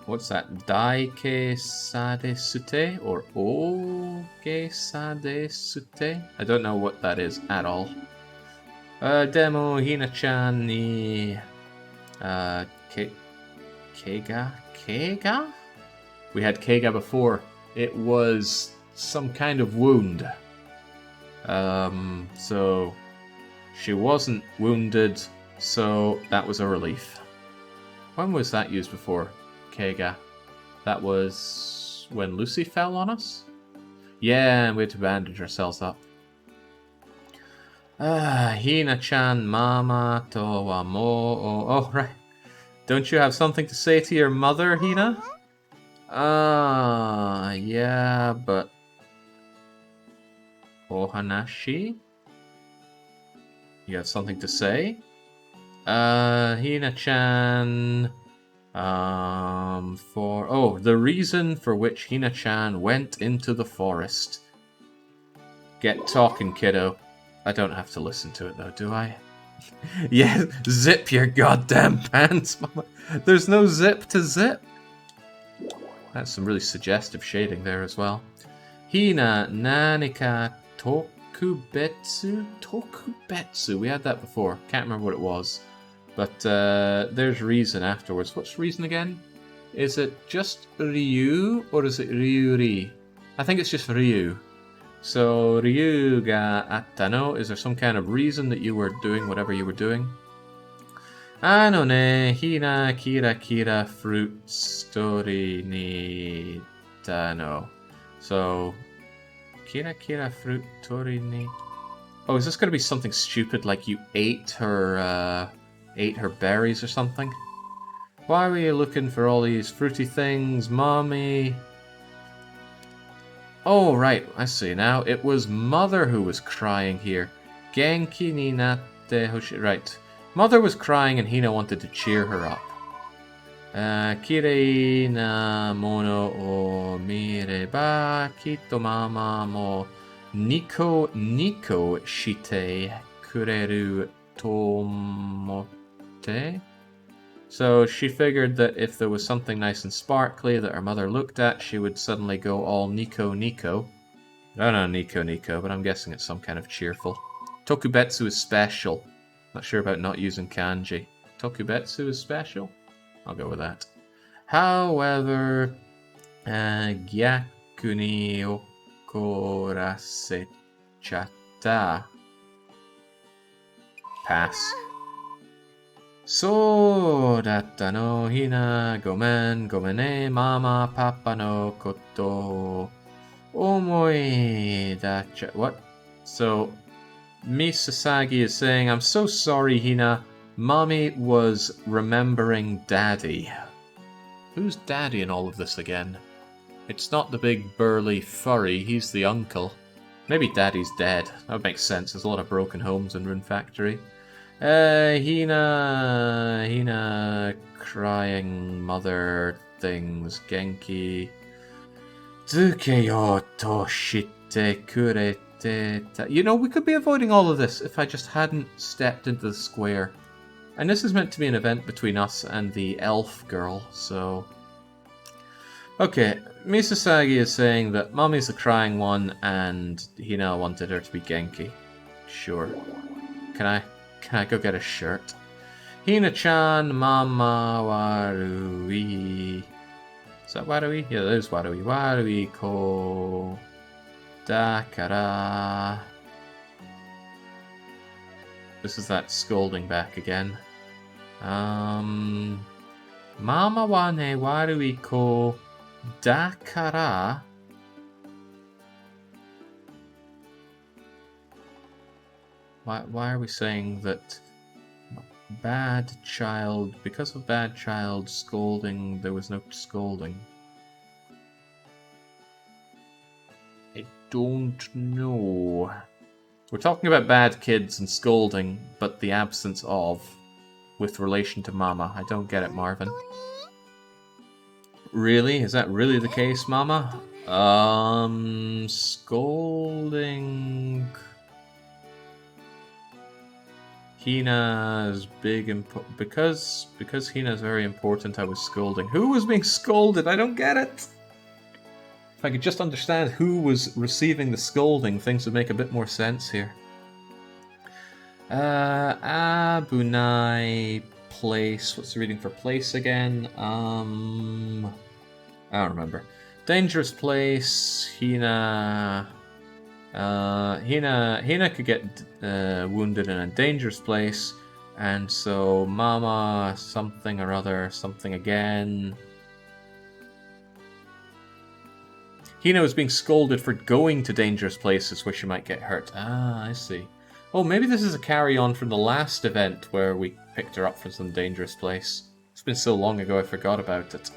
What's that? Daike sadesute or oge sadesute? I don't know what that is at all. Demo Hina-chan ni Keiga? Keiga? We had Keiga before. It was some kind of wound. So she wasn't wounded, so that was a relief. When was that used before? Keiga. That was when Lucy fell on us? Yeah, and we had to bandage ourselves up. Hina-chan mama to wa mo. Oh, right. Don't you have something to say to your mother, Hina? Yeah, but... Ohanashi? You have something to say? Hina-chan... the reason for which Hina-chan went into the forest. Get talking, kiddo. I don't have to listen to it though, do I? Yeah, zip your goddamn pants, mama. There's no zip to zip. That's some really suggestive shading there as well. Hina nanika tokubetsu? Tokubetsu, we had that before. Can't remember what it was. But there's reason afterwards. What's reason again? Is it just Ryu or is it Ryuri? I think it's just Ryu. So Ryu ga attano. Is there some kind of reason that you were doing whatever you were doing? Ano ne hina kira fruit story ni tano. So kira fruit tori ni. Oh, is this going to be something stupid like you ate her berries or something? Why were you looking for all these fruity things, mommy? Oh, right, I see now. It was Mother who was crying here. Genki ni natte hoshi... Right. Mother was crying and Hina wanted to cheer her up. Kirei na mono o mireba kitto mama mo niko shite kureru tomote. So she figured that if there was something nice and sparkly that her mother looked at, she would suddenly go all Nico. I don't know Nico, but I'm guessing it's some kind of cheerful. Tokubetsu is special. Not sure about not using kanji. Tokubetsu is special? I'll go with that. However, gyaku ni okorasechata. Pass. So datta no hina gomen ne mama papa no koto omoi dacha. What? So, Misasagi is saying, I'm so sorry, Hina. Mommy was remembering Daddy. Who's Daddy in all of this again? It's not the big burly furry, he's the uncle. Maybe Daddy's dead. That would make sense. There's a lot of broken homes in Rune Factory. Hina, crying mother things. Genki. Tsukeyo toshite kurete ta. You know, we could be avoiding all of this if I just hadn't stepped into the square. And this is meant to be an event between us and the elf girl, so... Okay, Misasagi is saying that Mommy's the crying one and Hina wanted her to be Genki. Sure. Can I go get a shirt? Hina-chan, Mama Warui. Is that Warui? Yeah, that is Warui. Warui ko dakara. This is that scolding back again. Mama wa ne warui ko dakara. Why are we saying that bad child, because of bad child scolding, there was no scolding? I don't know. We're talking about bad kids and scolding, but the absence of, with relation to Mama. I don't get it, Marvin. Really? Is that really the case, Mama? Scolding... Hina's big because Hina's very important, I was scolding. Who was being scolded? I don't get it! If I could just understand who was receiving the scolding, things would make a bit more sense here. Abunai place. What's the reading for place again? I don't remember. Dangerous place. Hina could get wounded in a dangerous place, and so Mama something or other, something again. Hina was being scolded for going to dangerous places where she might get hurt. Ah, I see. Oh, maybe this is a carry-on from the last event where we picked her up from some dangerous place. It's been so long ago I forgot about it.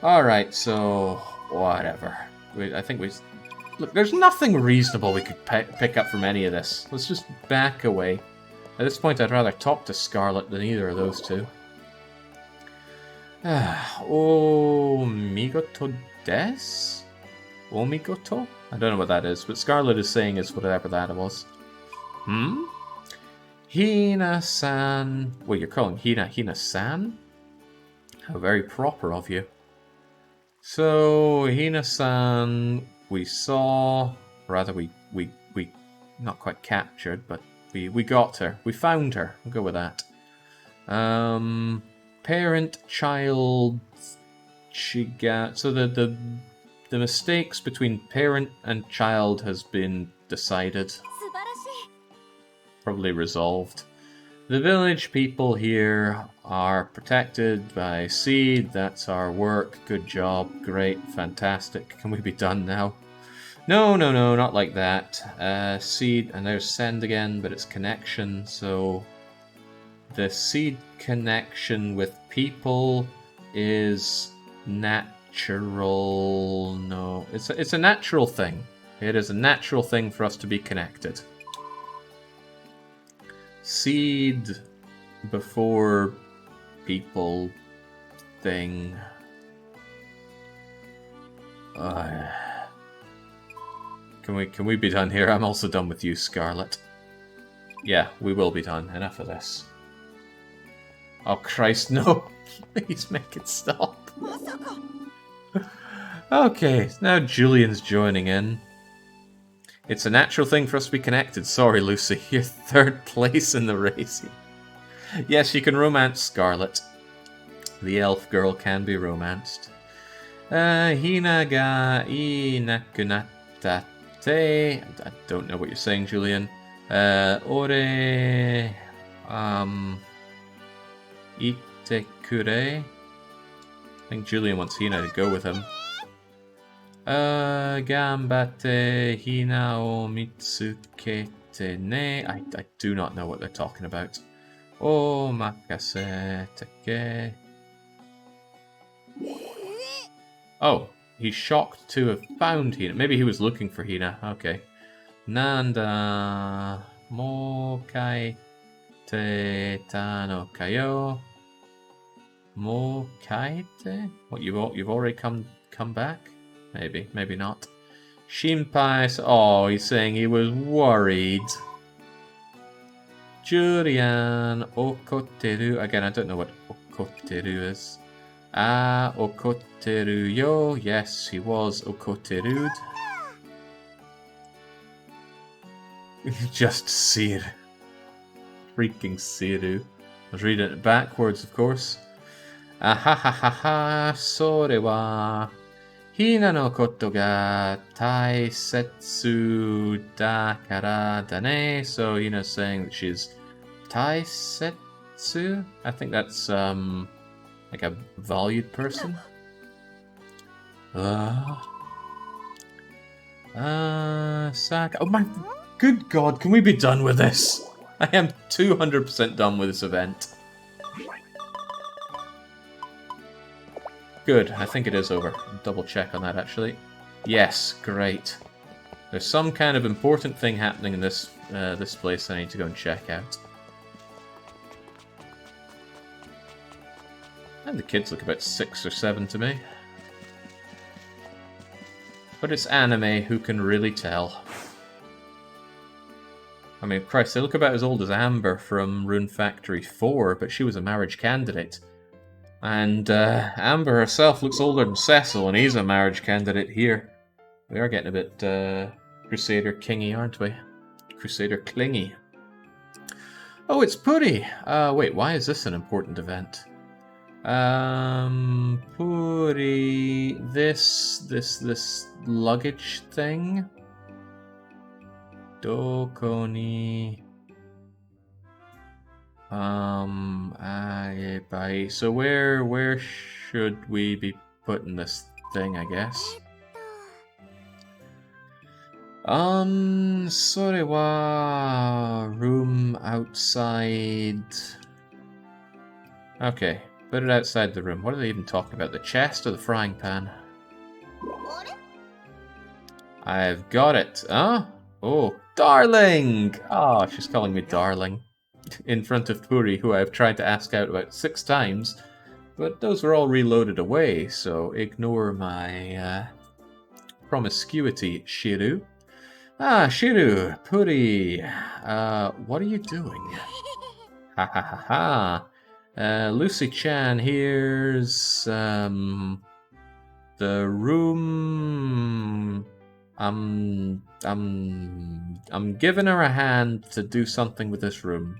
Alright, so... whatever. I think we... Look, there's nothing reasonable we could pick up from any of this. Let's just back away. At this point, I'd rather talk to Scarlet than either of those two. Omigoto des? Omigoto? I don't know what that is, but Scarlet is saying it's whatever that was. Hina-san... Well, you're calling Hina-san? How very proper of you. So, Hina-san... We saw, rather we not quite captured, but we got her. We found her. We'll go with that. Parent, child, so the mistakes between parent and child has been decided. Probably resolved. The village people here are protected by Seed. That's our work. Good job. Great. Fantastic. Can we be done now? No, not like that. Seed, and there's Send again, but it's connection. So the Seed connection with people is natural. No, it's a natural thing. It is a natural thing for us to be connected. Seed before people thing. Can we be done here? I'm also done with you, Scarlet. Yeah, we will be done. Enough of this. Oh Christ, no! Please make it stop. Okay, now Julian's joining in. It's a natural thing for us to be connected. Sorry, Lucy. You're third place in the race. Yes, you can romance Scarlet. The elf girl can be romanced. Hina ga inakunatate. I don't know what you're saying, Julian. Ore... Itekure? I think Julian wants Hina to go with him. Gambate hina o mitsukete ne. I do not know what they're talking about. O makase take. Oh, he's shocked to have found Hina. Maybe he was looking for Hina. Okay. Nanda mo kai te tano kayo. Mo kai te? What, you've already come back? Maybe not. Shinpai. Oh, he's saying he was worried. Jurian okoteru. Again, I don't know what okoteru is. Ah, okoteru yo. Yes, he was okoteru'd. Just Sir. Freaking Siru. I was reading it backwards, of course. Ahahaha, sore wa hina no koto ga taisetsu dakara dane. So Hina's saying that she's taisetsu. I think that's like a valued person. Saka. Oh my good god, can we be done with this? I am 200% done with this event. Good, I think it is over. Double check on that actually. Yes, great. There's some kind of important thing happening in this this place I need to go and check out. And the kids look about 6 or 7 to me. But it's anime, who can really tell? I mean, Christ, they look about as old as Amber from Rune Factory 4, but she was a marriage candidate. And Amber herself looks older than Cecil, and he's a marriage candidate here. We are getting a bit Crusader Kingy, aren't we? Crusader Clingy. Oh, it's Puri! Wait, why is this an important event? Puri... This luggage thing? Doko ni... So where should we be putting this thing, I guess? Sore wa room outside. Okay, put it outside the room. What are they even talking about? The chest or the frying pan? I've got it. Huh? Oh, darling! Oh, she's calling me darling. In front of Puri, who I've tried to ask out about 6 times, but those were all reloaded away, so ignore my promiscuity, Shiru. Ah, Shiru, Puri, what are you doing? Ha ha ha ha. Lucy-chan, here's the room. I'm giving her a hand to do something with this room.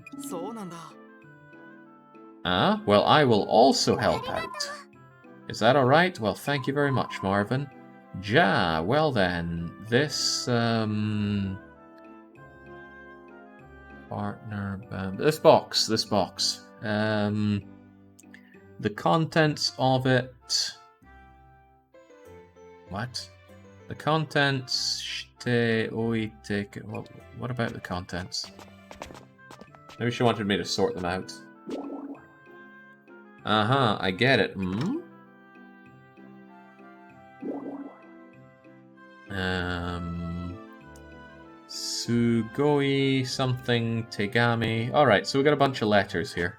Ah, well, I will also help out. Is that alright? Well, thank you very much, Marvin. Ja, well then, this, partner, this box. The contents of it... What? The contents... What about the contents? Maybe she wanted me to sort them out. Uh-huh, I get it. Sugoi something Tegami. Alright, so we got a bunch of letters here.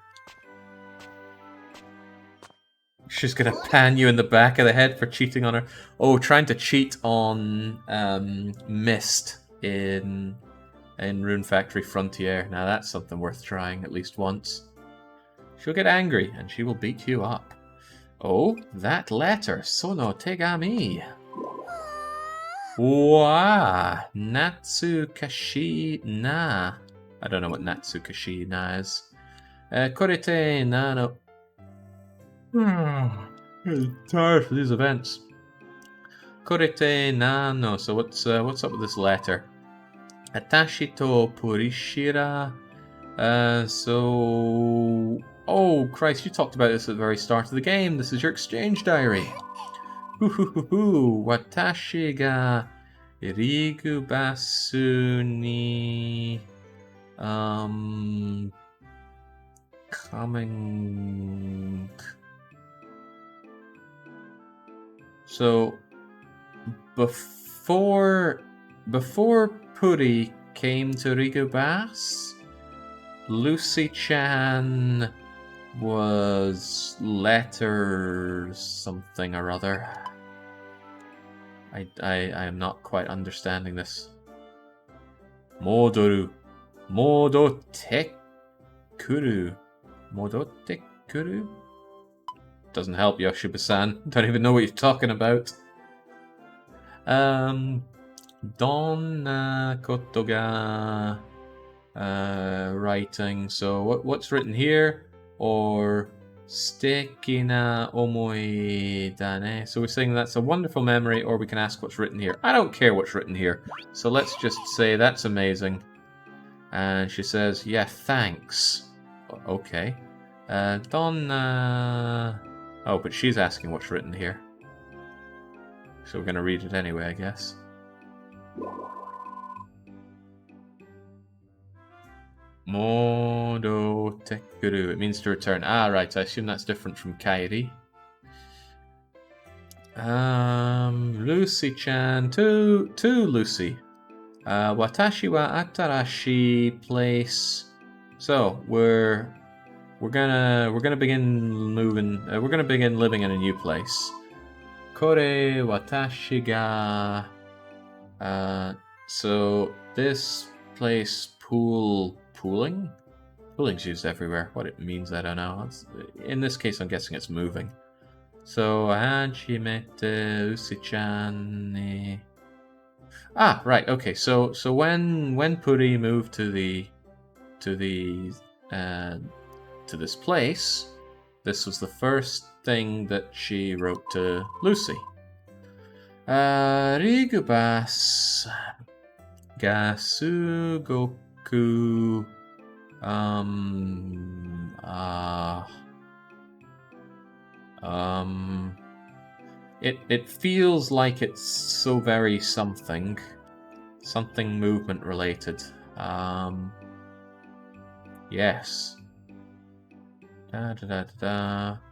She's gonna pan you in the back of the head for cheating on her. Oh, trying to cheat on Mist in Rune Factory Frontier. Now that's something worth trying at least once. She'll get angry and she will beat you up. Oh, that letter. Sono tegami. Wow. Natsukashi na. I don't know what Natsukashi na is. Korete nano. I'm tired for these events. Korete nano. So what's up with this letter? Atashito Purishira. Oh Christ, you talked about this at the very start of the game. This is your exchange diary. Watashi ga irigu basu ni coming. So before Puri came to Rigubas, Lucy-chan was letters something or other. I am not quite understanding this. Modote kuru. Doesn't help, Yoshiba-san. Don't even know what you're talking about. Donna koto ga writing. So what's written here? Or Suteki na omoi da ne. So we're saying that's a wonderful memory, or we can ask what's written here. I don't care what's written here. So let's just say that's amazing. And she says, yeah, thanks. Okay. Donna... Oh, but she's asking what's written here. So we're going to read it anyway, I guess. Modo tekuru. It means to return. Ah, right. I assume that's different from kairi. Lucy-chan to Lucy. Watashi wa atarashi place. So we're gonna begin moving. We're gonna begin living in a new place. Kore watashi ga. So this place pooling. Pooling's used everywhere. What it means, I don't know. In this case, I'm guessing it's moving. So hajimete Usi-chan. Ah, right. Okay. So when Puri moved to this place, this was the first thing that she wrote to Lucy. Rigubas Gasugoku It feels like it's so very something movement related. Yes.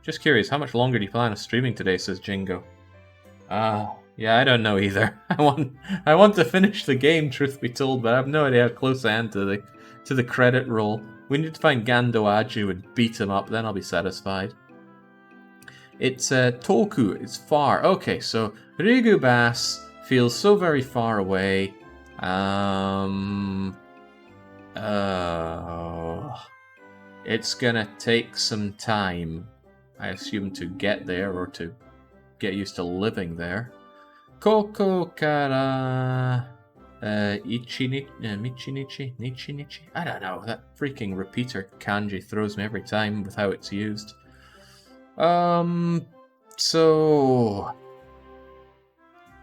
Just curious, how much longer do you plan on streaming today? Says Jingo. Yeah, I don't know either. I want to finish the game, truth be told, but I have no idea how close I am to the credit roll. We need to find Gando Aju and beat him up, then I'll be satisfied. It's Toku, it's far. Okay, so Rigubas feels so very far away. It's gonna take some time, I assume, to get there or to get used to living there. Koko kara Michinichi? I don't know, that freaking repeater kanji throws me every time with how it's used. So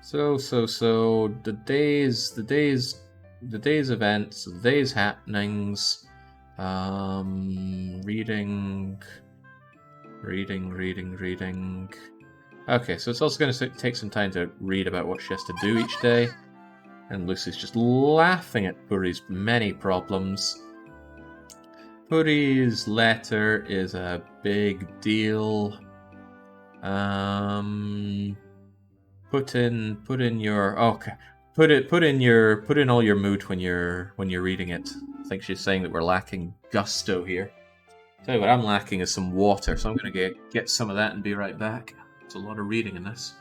the day's events, the day's happenings, reading. Okay, so it's also going to take some time to read about what she has to do each day. And Lucy's just laughing at Puri's many problems. Puri's letter is a big deal. Put in all your mood when you're reading it. I think she's saying that we're lacking gusto here. Tell you what I'm lacking is some water, so I'm gonna get some of that and be right back. It's a lot of reading in this.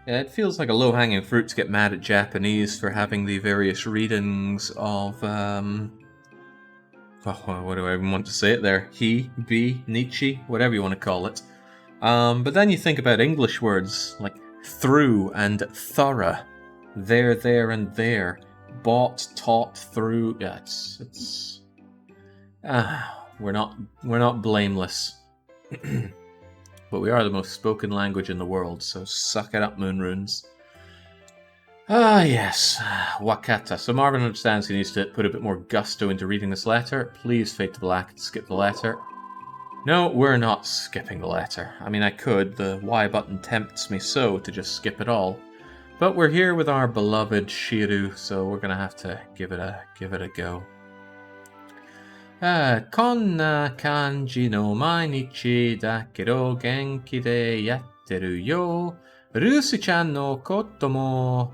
Yeah, it feels like a low-hanging fruit to get mad at Japanese for having the various readings of, what do I even want to say it there? He, be, Nietzsche, whatever you want to call it. But then you think about English words like through and thorough, there, and there, bought, taught, through. Yeah, we're not blameless, but we are the most spoken language in the world. So suck it up, Moon Runes. Ah, yes, Wakata. So Marvin understands he needs to put a bit more gusto into reading this letter. Please fade to black and skip the letter. No, we're not skipping the letter. I mean, I could. The Y button tempts me so to just skip it all. But we're here with our beloved Shiru, so we're gonna have to give it a go. Konna kanji no mainichi dakedo genki de yatteru yo. Rusu-chan no koto mo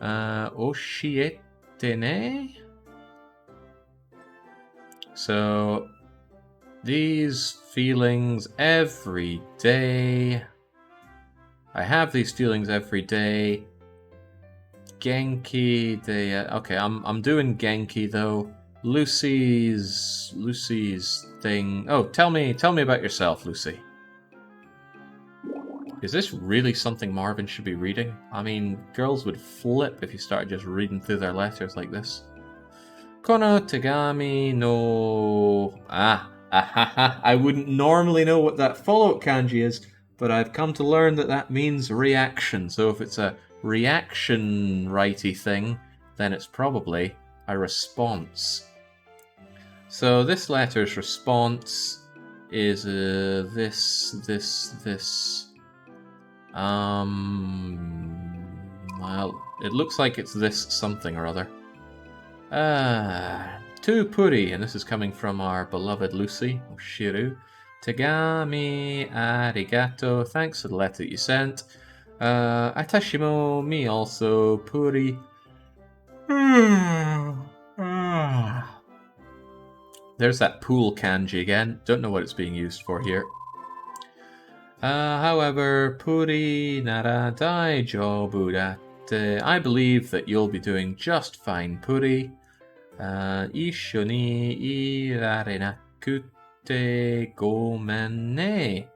oshiete ne? So, these feelings every day. I have these feelings every day. Genki de... Okay, I'm doing Genki though. Lucy's thing. Oh, tell me about yourself, Lucy. Is this really something Marvin should be reading? I mean, girls would flip if you started just reading through their letters like this. Kono tegami no... I wouldn't normally know what that follow-up kanji is, but I've come to learn that that means reaction. So if it's a reaction righty thing, then it's probably a response. So this letter's response is this. Well, it looks like it's this something or other. To Puri, and this is coming from our beloved Lucy, or Shiru. Tegami arigato, thanks for the letter that you sent. Atashimo, me also, Puri. There's that pool kanji again. Don't know what it's being used for here. However, Puri nara daijoubu datte. I believe that you'll be doing just fine, Puri. Isho ni irare nakute gomen ne.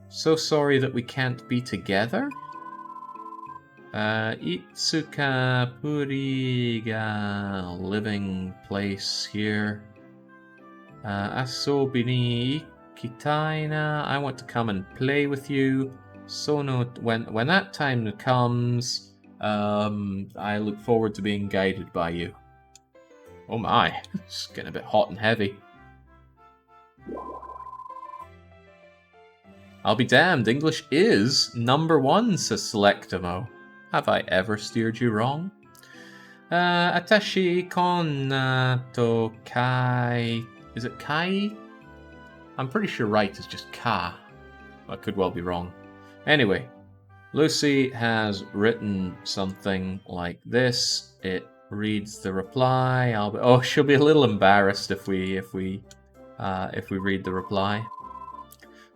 So sorry that we can't be together. Itsuka Puri ga living place here. Asobi ni ikitaina. I want to come and play with you. Sono, when that time comes, I look forward to being guided by you. Oh my, it's getting a bit hot and heavy. I'll be damned, English is number 1, says Selectamo. Have I ever steered you wrong? Atashi kon to kai... Is it kai? I'm pretty sure right is just ka. I could well be wrong. Anyway, Lucy has written something like this. It reads the reply. She'll be a little embarrassed if we read the reply.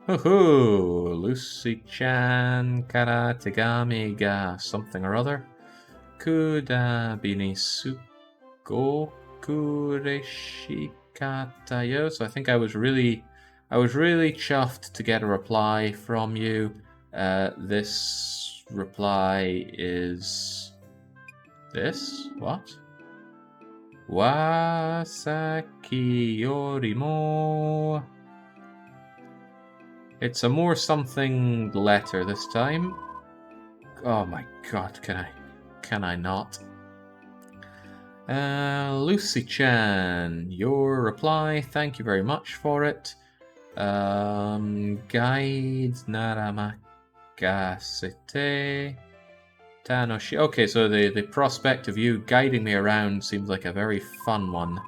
Hoo-hoo! Lucy-chan kara tegami ga something or other. Kuda bini suko kureshikata yo. So I think I was really chuffed to get a reply from you. This reply is this? What? Wasaki yorimo. It's a more something letter this time. Oh my god, can I not? Lucy-chan, your reply, thank you very much for it. Guide naramakasete tanoshi. Okay, so the prospect of you guiding me around seems like a very fun one.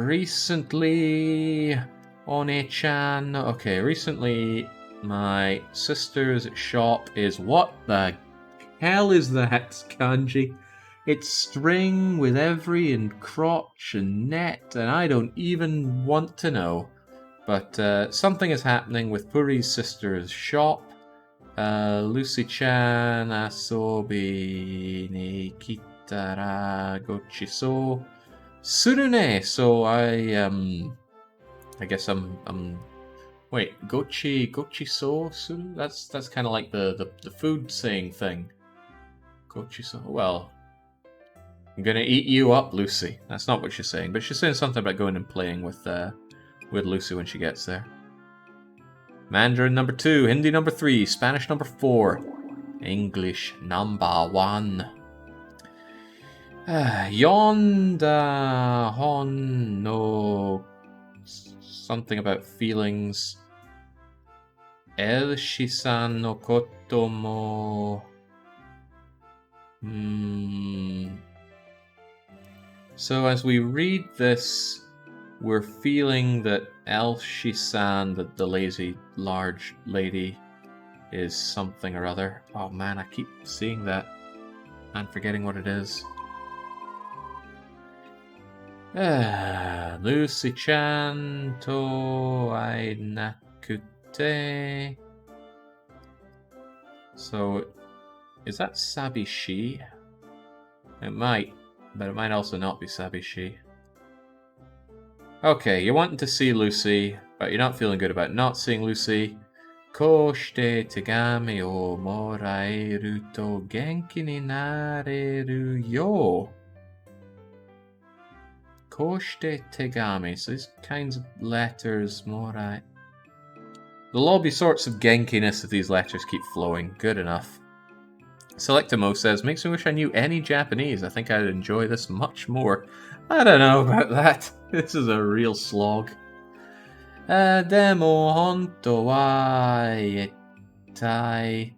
Recently... One-chan. Okay, recently my sister's shop is... What the hell is that kanji? It's string with every and crotch and net, and I don't even want to know. But something is happening with Puri's sister's shop. Lucy-chan asobi ni kitara gochi so suru ne. So I guess I'm wait, gochi so suru? That's kind of like the food saying thing. Gochi so. Well, I'm gonna eat you up, Lucy. That's not what she's saying, but she's saying something about going and playing with Lucy when she gets there. Mandarin number 2, Hindi number 3, Spanish number 4, English number 1. Yonda hon no something about feelings. El shisan no koto mo. So as we read this, we're feeling that El-Shisan, the lazy large lady, is something or other. Oh man, I keep seeing that and forgetting what it is. Lucy-chan to ainakute. So, is that Sabishi? It might, but it might also not be Sabishi. Okay, you're wanting to see Lucy, but you're not feeling good about not seeing Lucy. Koshite tegami o moraeru to genki ni nareru yo. Koshite tegami. So these kinds of letters, morai. There'll all be sorts of genkiness if these letters keep flowing. Good enough. Selectamo says, makes me wish I knew any Japanese. I think I'd enjoy this much more. I don't know about that. This is a real slog. Demo honto wa aitai.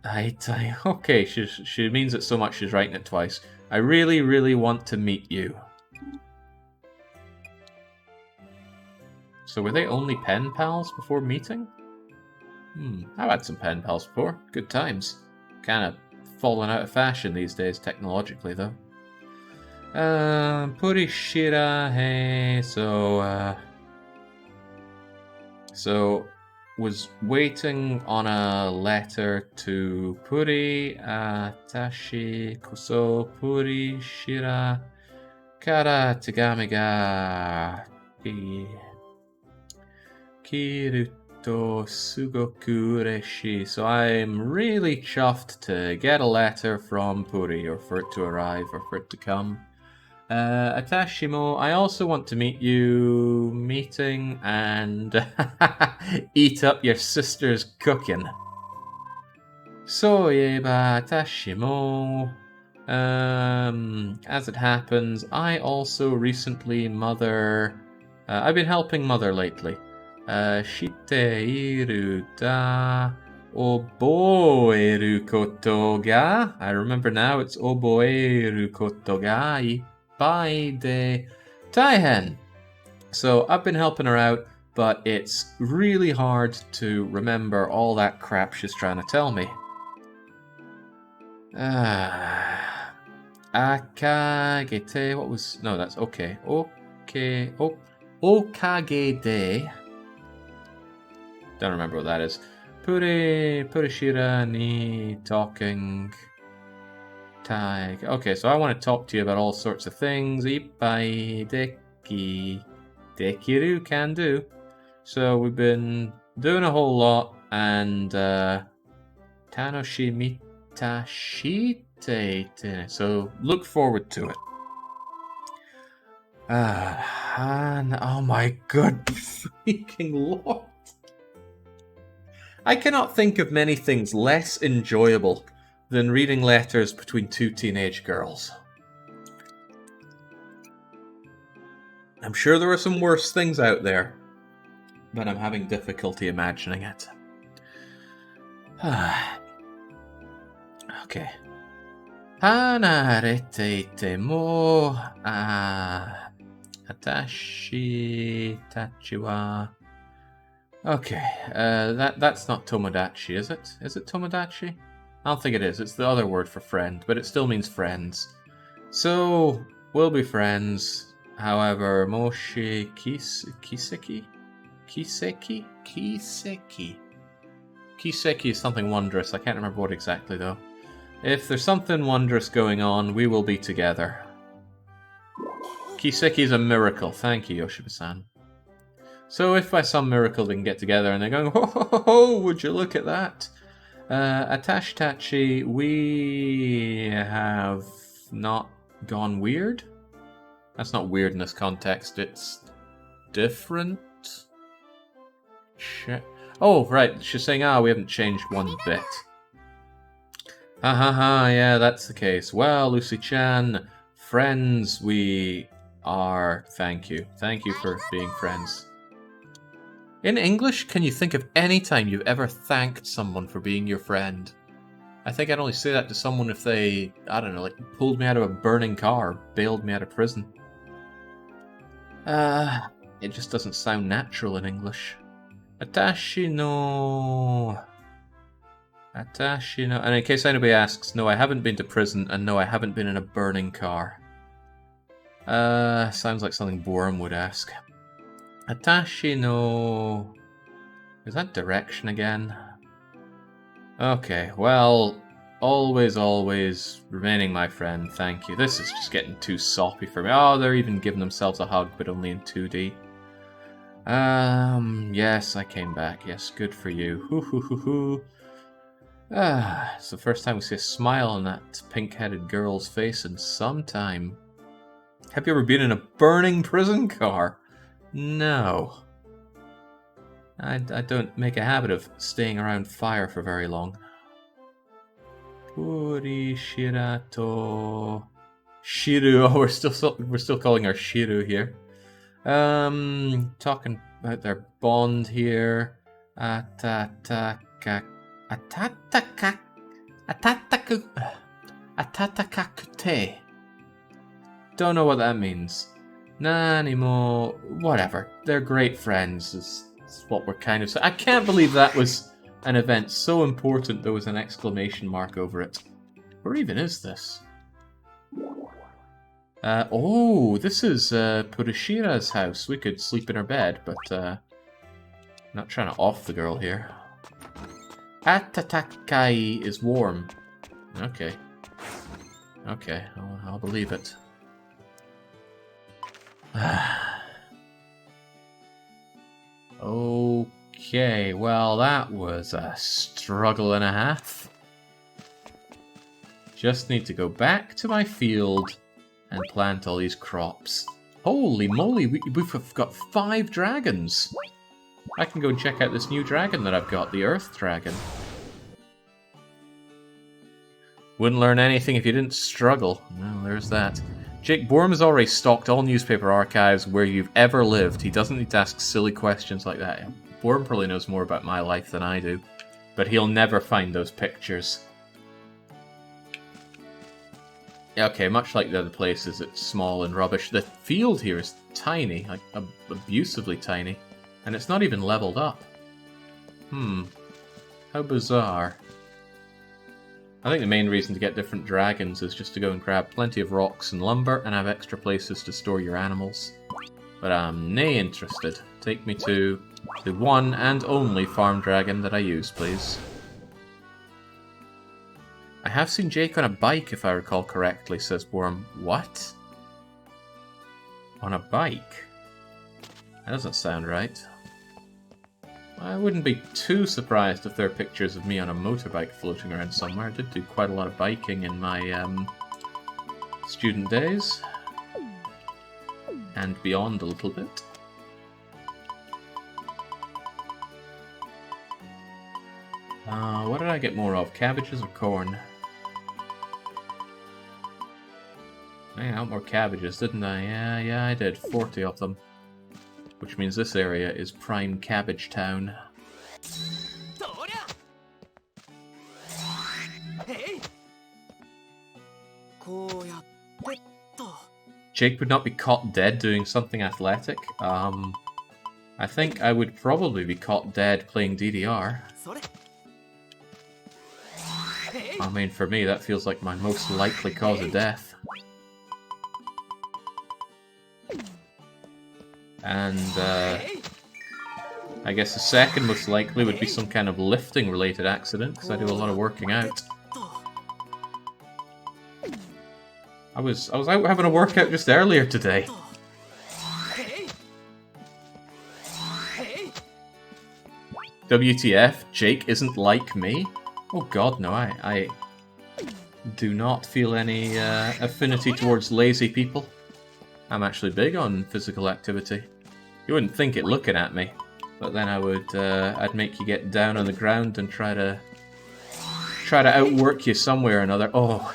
Aitai. Okay, she means it so much she's writing it twice. I really, really want to meet you. So were they only pen pals before meeting? I've had some pen pals before. Good times. Kind of fallen out of fashion these days, technologically, though. Purishira, hey, so was waiting on a letter to Puri, Tashi, Kuso, Puri, Shira, Kara, Tagamiga, Kiruto, Sugoku, Reshi. So I'm really chuffed to get a letter from Puri, or for it to arrive, or for it to come. Atashimo, I also want to meet you, meeting, and eat up your sister's cooking. Soyeba Atashimo. As it happens, I also recently I've been helping mother lately. Shiteiru da oboeru koto ga. I remember now, it's oboeru koto ga ipai de taihen. So I've been helping her out, but it's really hard to remember all that crap she's trying to tell me. Akagete, what was... No, that's okay. Okay. Okage de... Don't remember what that is. Purishira ni talking... Tag. Okay, so I want to talk to you about all sorts of things. Ippai deki... Dekiru can do. So we've been doing a whole lot, and... Tanoshi mitashite. So look forward to it. Oh my good freaking lord. I cannot think of many things less enjoyable than reading letters between two teenage girls. I'm sure there are some worse things out there, but I'm having difficulty imagining it. Okay. Hanarete mo Atashi Tachiwa. Okay, that's not Tomodachi, is it? Is it Tomodachi? I don't think it is. It's the other word for friend, but it still means friends. So, we'll be friends. However, Moshi Kiseki? Kiseki is something wondrous. I can't remember what exactly, though. If there's something wondrous going on, we will be together. Kiseki is a miracle. Thank you, Yoshiba-san. So if by some miracle they can get together and they're going, ho ho ho ho, would you look at that? Atashitachi, we have not gone weird? That's not weird in this context, it's different? Oh, right, she's saying, we haven't changed one bit. Ha ha ha, yeah, that's the case. Well, Lucy-chan, friends we are. Thank you. Thank you for being friends. In English, can you think of any time you've ever thanked someone for being your friend? I think I'd only say that to someone if they, I don't know, like pulled me out of a burning car, bailed me out of prison. It just doesn't sound natural in English. Atashi no... Atashi no... And in case anybody asks, no, I haven't been to prison, and no, I haven't been in a burning car. Sounds like something Borum would ask. Atashi no... Is that direction again? Okay, well, always, always remaining my friend, thank you. This is just getting too soppy for me. Oh, they're even giving themselves a hug, but only in 2D. Yes, I came back. Yes, good for you. Hoo hoo hoo hoo. It's the first time we see a smile on that pink-headed girl's face in some time. Have you ever been in a burning prison car? No. I don't make a habit of staying around fire for very long. Puri Shirato... Shiru. Oh, we're still calling her Shiru here. Talking about their bond here. Atatakakute. Don't know what that means. Nanimo. Whatever. They're great friends. Is what we're kind of saying. I can't believe that was an event so important there was an exclamation mark over it. Where even is this? Oh, this is Purishira's house. We could sleep in her bed, but I'm not trying to off the girl here. Atatakai is warm. Okay. Okay, I'll believe it. Okay, well that was a struggle and a half. Just need to go back to my field and plant all these crops. Holy moly, we've got 5 dragons! I can go and check out this new dragon that I've got, the Earth Dragon. Wouldn't learn anything if you didn't struggle. Well, there's that. Jake Borum has already stalked all newspaper archives where you've ever lived. He doesn't need to ask silly questions like that. Borum probably knows more about my life than I do, but he'll never find those pictures. Okay, much like the other places, it's small and rubbish. The field here is tiny, like abusively tiny, and it's not even leveled up. How bizarre. I think the main reason to get different dragons is just to go and grab plenty of rocks and lumber and have extra places to store your animals. But I'm nae interested. Take me to the one and only farm dragon that I use, please. I have seen Jake on a bike, if I recall correctly, says Worm. What? On a bike? That doesn't sound right. I wouldn't be too surprised if there are pictures of me on a motorbike floating around somewhere. I did do quite a lot of biking in my student days. And beyond a little bit. What did I get more of? Cabbages or corn? I got more cabbages, didn't I? Yeah, I did. 40 of them. Which means this area is prime cabbage town. Jake would not be caught dead doing something athletic. I think I would probably be caught dead playing DDR. I mean, for me, that feels like my most likely cause of death. And, I guess the second most likely would be some kind of lifting related accident, because I do a lot of working out. I was out having a workout just earlier today. WTF, Jake isn't like me? Oh god, no, I do not feel any affinity towards lazy people. I'm actually big on physical activity. You wouldn't think it looking at me, but then I'd make you get down on the ground and try to outwork you somewhere or another. Oh,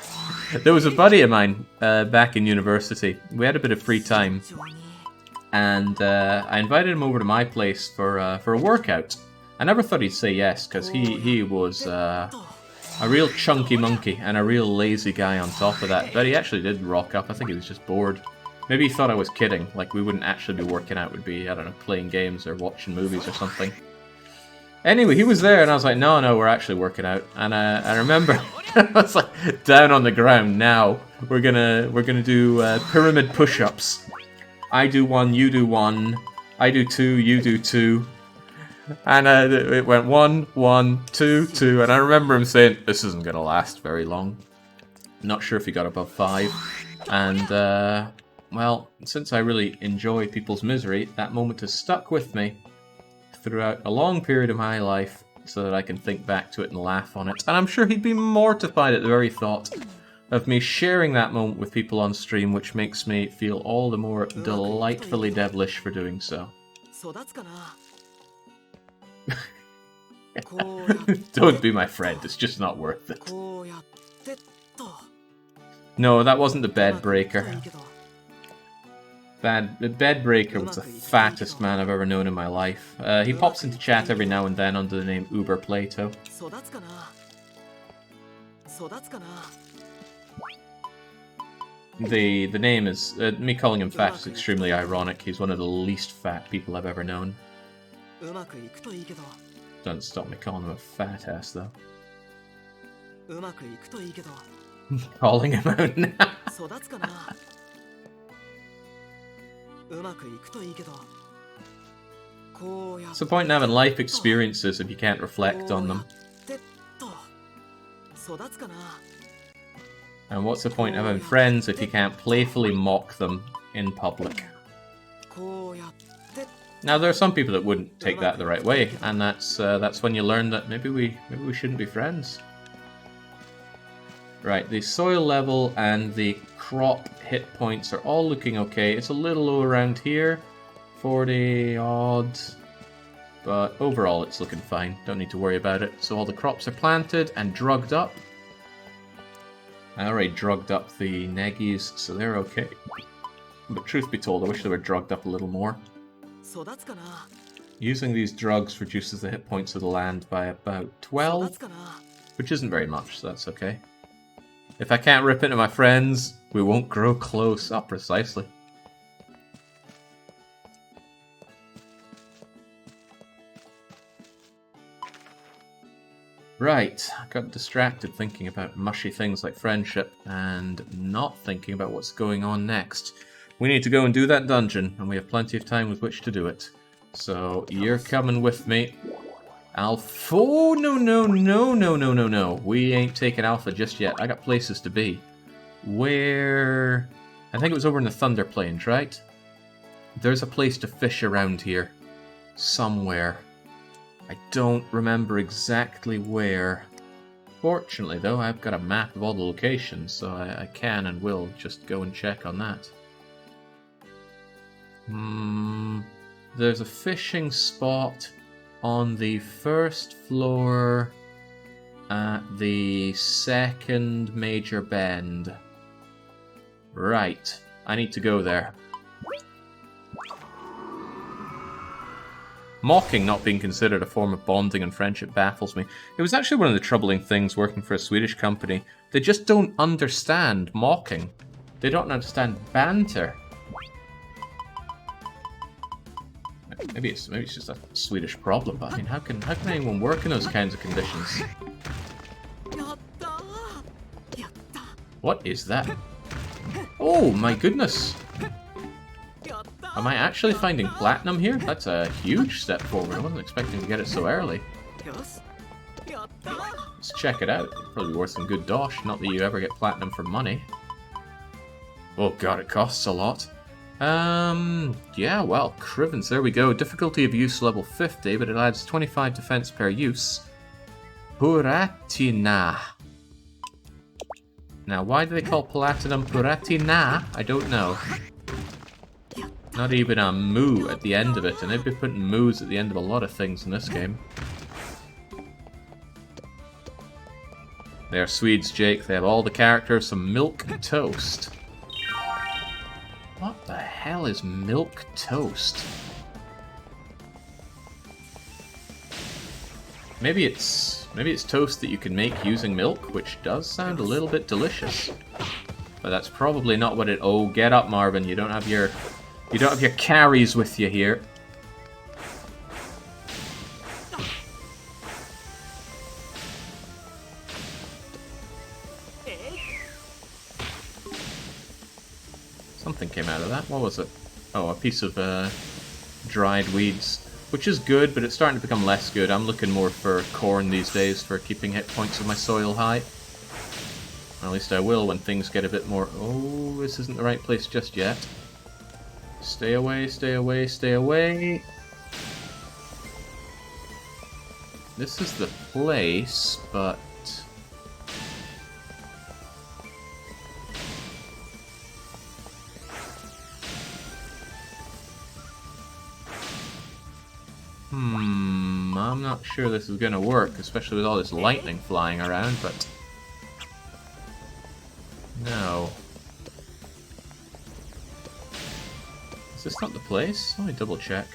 there was a buddy of mine back in university. We had a bit of free time, and I invited him over to my place for a workout. I never thought he'd say yes, because he was a real chunky monkey and a real lazy guy on top of that. But he actually did rock up. I think he was just bored. Maybe he thought I was kidding, like we wouldn't actually be working out, we'd be, I don't know, playing games or watching movies or something. Anyway, he was there and I was like, no, we're actually working out. And I remember, I was like, down on the ground now, we're gonna do pyramid push-ups. I do one, you do one, I do two, you do two. And it went 1, 1, 2, 2, and I remember him saying, this isn't gonna last very long. Not sure if he got above 5. And, well, since I really enjoy people's misery, that moment has stuck with me throughout a long period of my life so that I can think back to it and laugh on it. And I'm sure he'd be mortified at the very thought of me sharing that moment with people on stream, which makes me feel all the more delightfully devilish for doing so. Don't be my friend, it's just not worth it. No, that wasn't the bed breaker. The bed breaker was the fattest man I've ever known in my life. He pops into chat every now and then under the name Uber Plato. The name is, me calling him fat is extremely ironic. He's one of the least fat people I've ever known. Doesn't stop me calling him a fat ass though. Calling him out now. What's the point in having life experiences if you can't reflect on them? And what's the point of having friends if you can't playfully mock them in public? Now there are some people that wouldn't take that the right way, and that's when you learn that maybe we shouldn't be friends. Right, the soil level and the crop hit points are all looking okay. It's a little low around here, 40 odd, but overall it's looking fine. Don't need to worry about it. So all the crops are planted and drugged up. I already drugged up the neggies, so they're okay. But truth be told, I wish they were drugged up a little more. Using these drugs reduces the hit points of the land by about 12, which isn't very much, so that's okay. If I can't rip into my friends, we won't grow close. Oh, precisely. Right, I got distracted thinking about mushy things like friendship and not thinking about what's going on next. We need to go and do that dungeon, and we have plenty of time with which to do it. So, you're coming with me. Alpha. Oh, no. We ain't taking Alpha just yet. I got places to be. Where? I think it was over in the Thunder Plains, right? There's a place to fish around here. Somewhere. I don't remember exactly where. Fortunately, though, I've got a map of all the locations, so I can and will just go and check on that. There's a fishing spot on the first floor at the second major bend. Right, I need to go there. Mocking not being considered a form of bonding and friendship baffles me. It was actually one of the troubling things working for a Swedish company. They just don't understand mocking. They don't understand banter. Maybe it's just a Swedish problem, but I mean, how can anyone work in those kinds of conditions? What is that? Oh my goodness! Am I actually finding platinum here? That's a huge step forward. I wasn't expecting to get it so early. Let's check it out. Probably worth some good dosh. Not that you ever get platinum for money. Oh god, it costs a lot. Yeah, well, Crivens, there we go. Difficulty of use level 50, but it adds 25 defense per use. Puratina. Now, why do they call platinum Puratina? I don't know. Not even a moo at the end of it, and they'd be putting moos at the end of a lot of things in this game. They're Swedes, Jake. They have all the characters. Some milk toast. What the hell is milk toast? Maybe it's toast that you can make using milk, which does sound a little bit delicious. But that's probably not what it. Oh, get up, Marvin. You don't have your carries with you here. Something came out of that. What was it? Oh, a piece of dried weeds. Which is good, but it's starting to become less good. I'm looking more for corn these days for keeping hit points of my soil high. Or at least I will when things get a bit more... Oh, this isn't the right place just yet. Stay away, stay away, stay away. This is the place, but... I'm not sure this is gonna work, especially with all this lightning flying around, but... No. Is this not the place? Let me double check.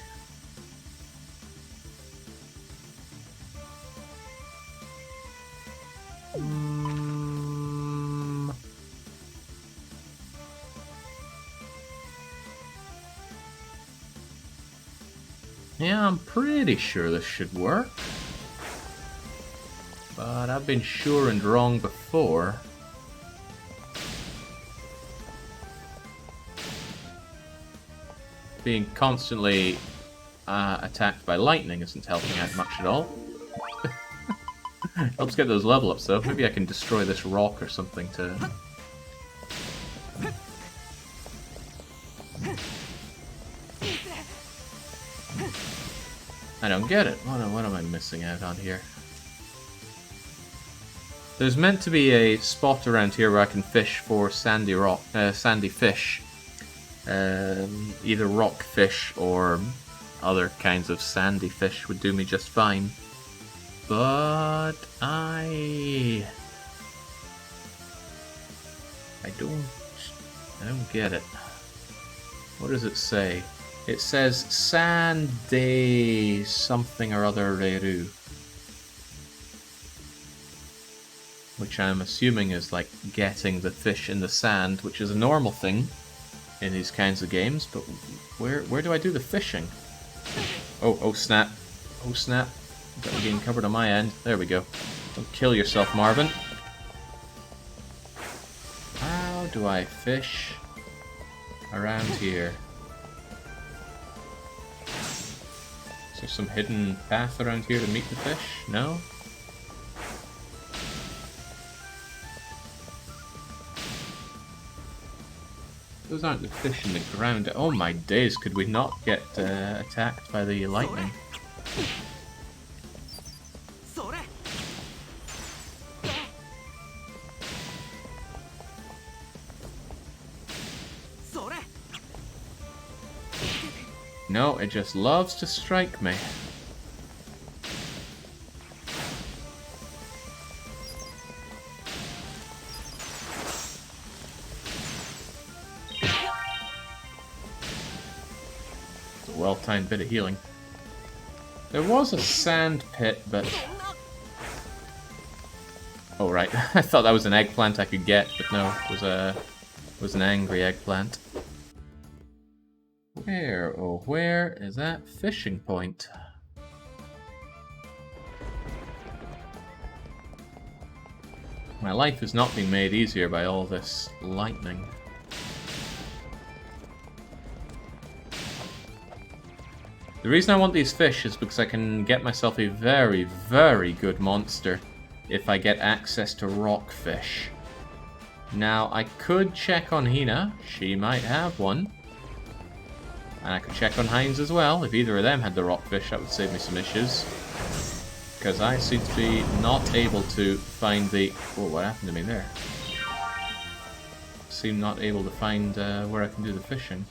Yeah, I'm pretty sure this should work. But I've been sure and wrong before. Being constantly attacked by lightning isn't helping out much at all. Helps get those level ups though. Maybe I can destroy this rock or something to... I don't get it. What am I missing out on here? There's meant to be a spot around here where I can fish for sandy fish. Either rock fish or other kinds of sandy fish would do me just fine. But I don't get it. What does it say? It says Sandy something or other Reru. Which I'm assuming is like getting the fish in the sand, which is a normal thing in these kinds of games, but where do I do the fishing? Oh snap. Oh snap. Got the game covered on my end. There we go. Don't kill yourself, Marvin. How do I fish around here? Is there some hidden path around here to meet the fish? No? Those aren't the fish in the ground. Oh my days, could we not get attacked by the lightning? No, it just loves to strike me. It's a well-timed bit of healing. There was a sand pit, but... Oh right, I thought that was an eggplant I could get, but no, it was an angry eggplant. Where is that fishing point? My life is not being made easier by all this lightning. The reason I want these fish is because I can get myself a very, very good monster if I get access to rockfish. Now, I could check on Hina. She might have one. And I could check on Heinz as well. If either of them had the rockfish, that would save me some issues. Because I seem to be not able to find the... Oh, what happened to me there? Seem not able to find where I can do the fishing.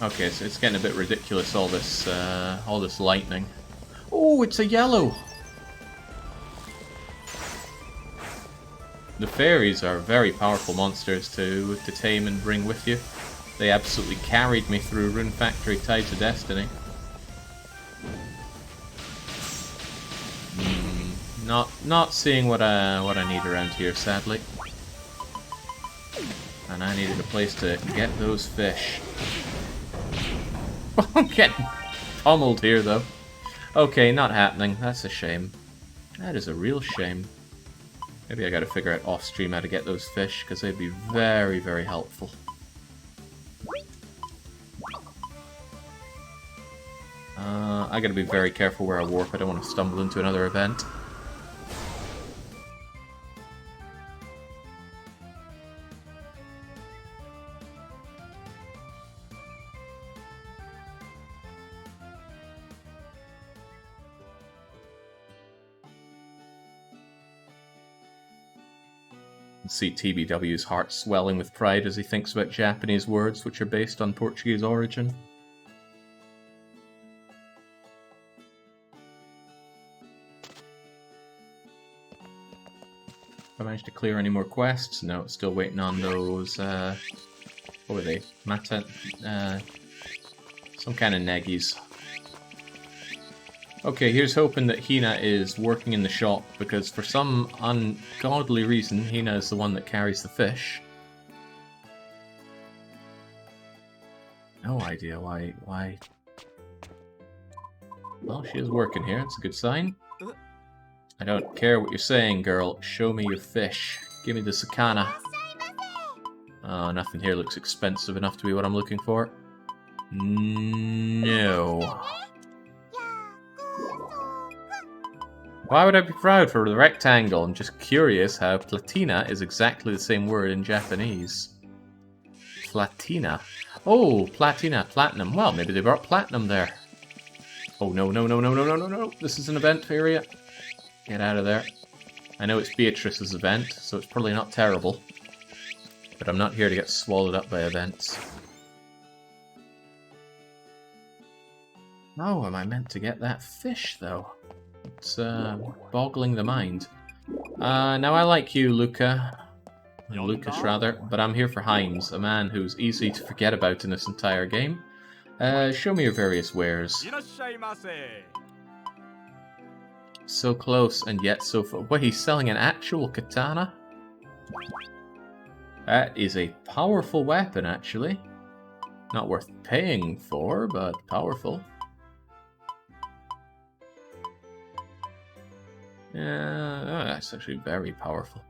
Okay, so it's getting a bit ridiculous, all this lightning. Oh, it's a yellow! The fairies are very powerful monsters to tame and bring with you. They absolutely carried me through Rune Factory Tides of Destiny. Not seeing what I need around here, sadly. And I needed a place to get those fish. I'm getting pummeled here, though. Okay, not happening. That's a shame. That is a real shame. Maybe I gotta figure out off-stream how to get those fish, because they'd be very, very helpful. I gotta be very careful where I warp. I don't want to stumble into another event. See TBW's heart swelling with pride as he thinks about Japanese words which are based on Portuguese origin. Have I managed to clear any more quests? No, still waiting on those, what were they? Some kind of neggies. Okay, here's hoping that Hina is working in the shop, because for some ungodly reason, Hina is the one that carries the fish. No idea why. Well, she is working here, it's a good sign. I don't care what you're saying, girl. Show me your fish. Give me the sakana. Oh, nothing here looks expensive enough to be what I'm looking for. No. Why would I be proud for the rectangle? I'm just curious how platina is exactly the same word in Japanese. Platina. Oh, platina, platinum. Well, maybe they brought platinum there. Oh, no, no, no, no, no, no, no, no. This is an event area. Get out of there. I know it's Beatrice's event, so it's probably not terrible. But I'm not here to get swallowed up by events. Oh, am I meant to get that fish, though? It's boggling the mind. Now I like you, Lucas, rather, but I'm here for Heinz, a man who's easy to forget about in this entire game. Show me your various wares. So close and yet so far. Wait, he's selling an actual katana? That is a powerful weapon, actually. Not worth paying for, but powerful. Yeah, that's actually very powerful.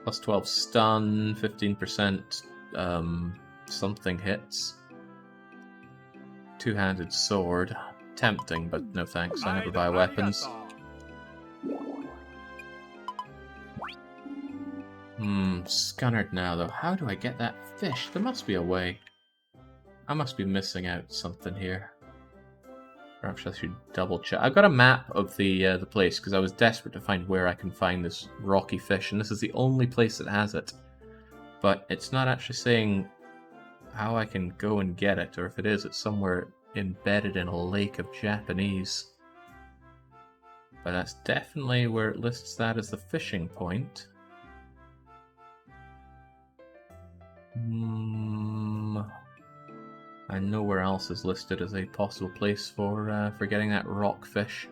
Plus 12 stun, 15% something hits. Two-handed sword. Tempting, but no thanks, I never buy weapons. Scunnered now though. How do I get that fish? There must be a way. I must be missing out something here. Perhaps I should double check. I've got a map of the place because I was desperate to find where I can find this rocky fish, and this is the only place that has it. But it's not actually saying how I can go and get it, or if it is, it's somewhere embedded in a lake of Japanese. But that's definitely where it lists that as the fishing point. And nowhere else is listed as a possible place for getting that rockfish.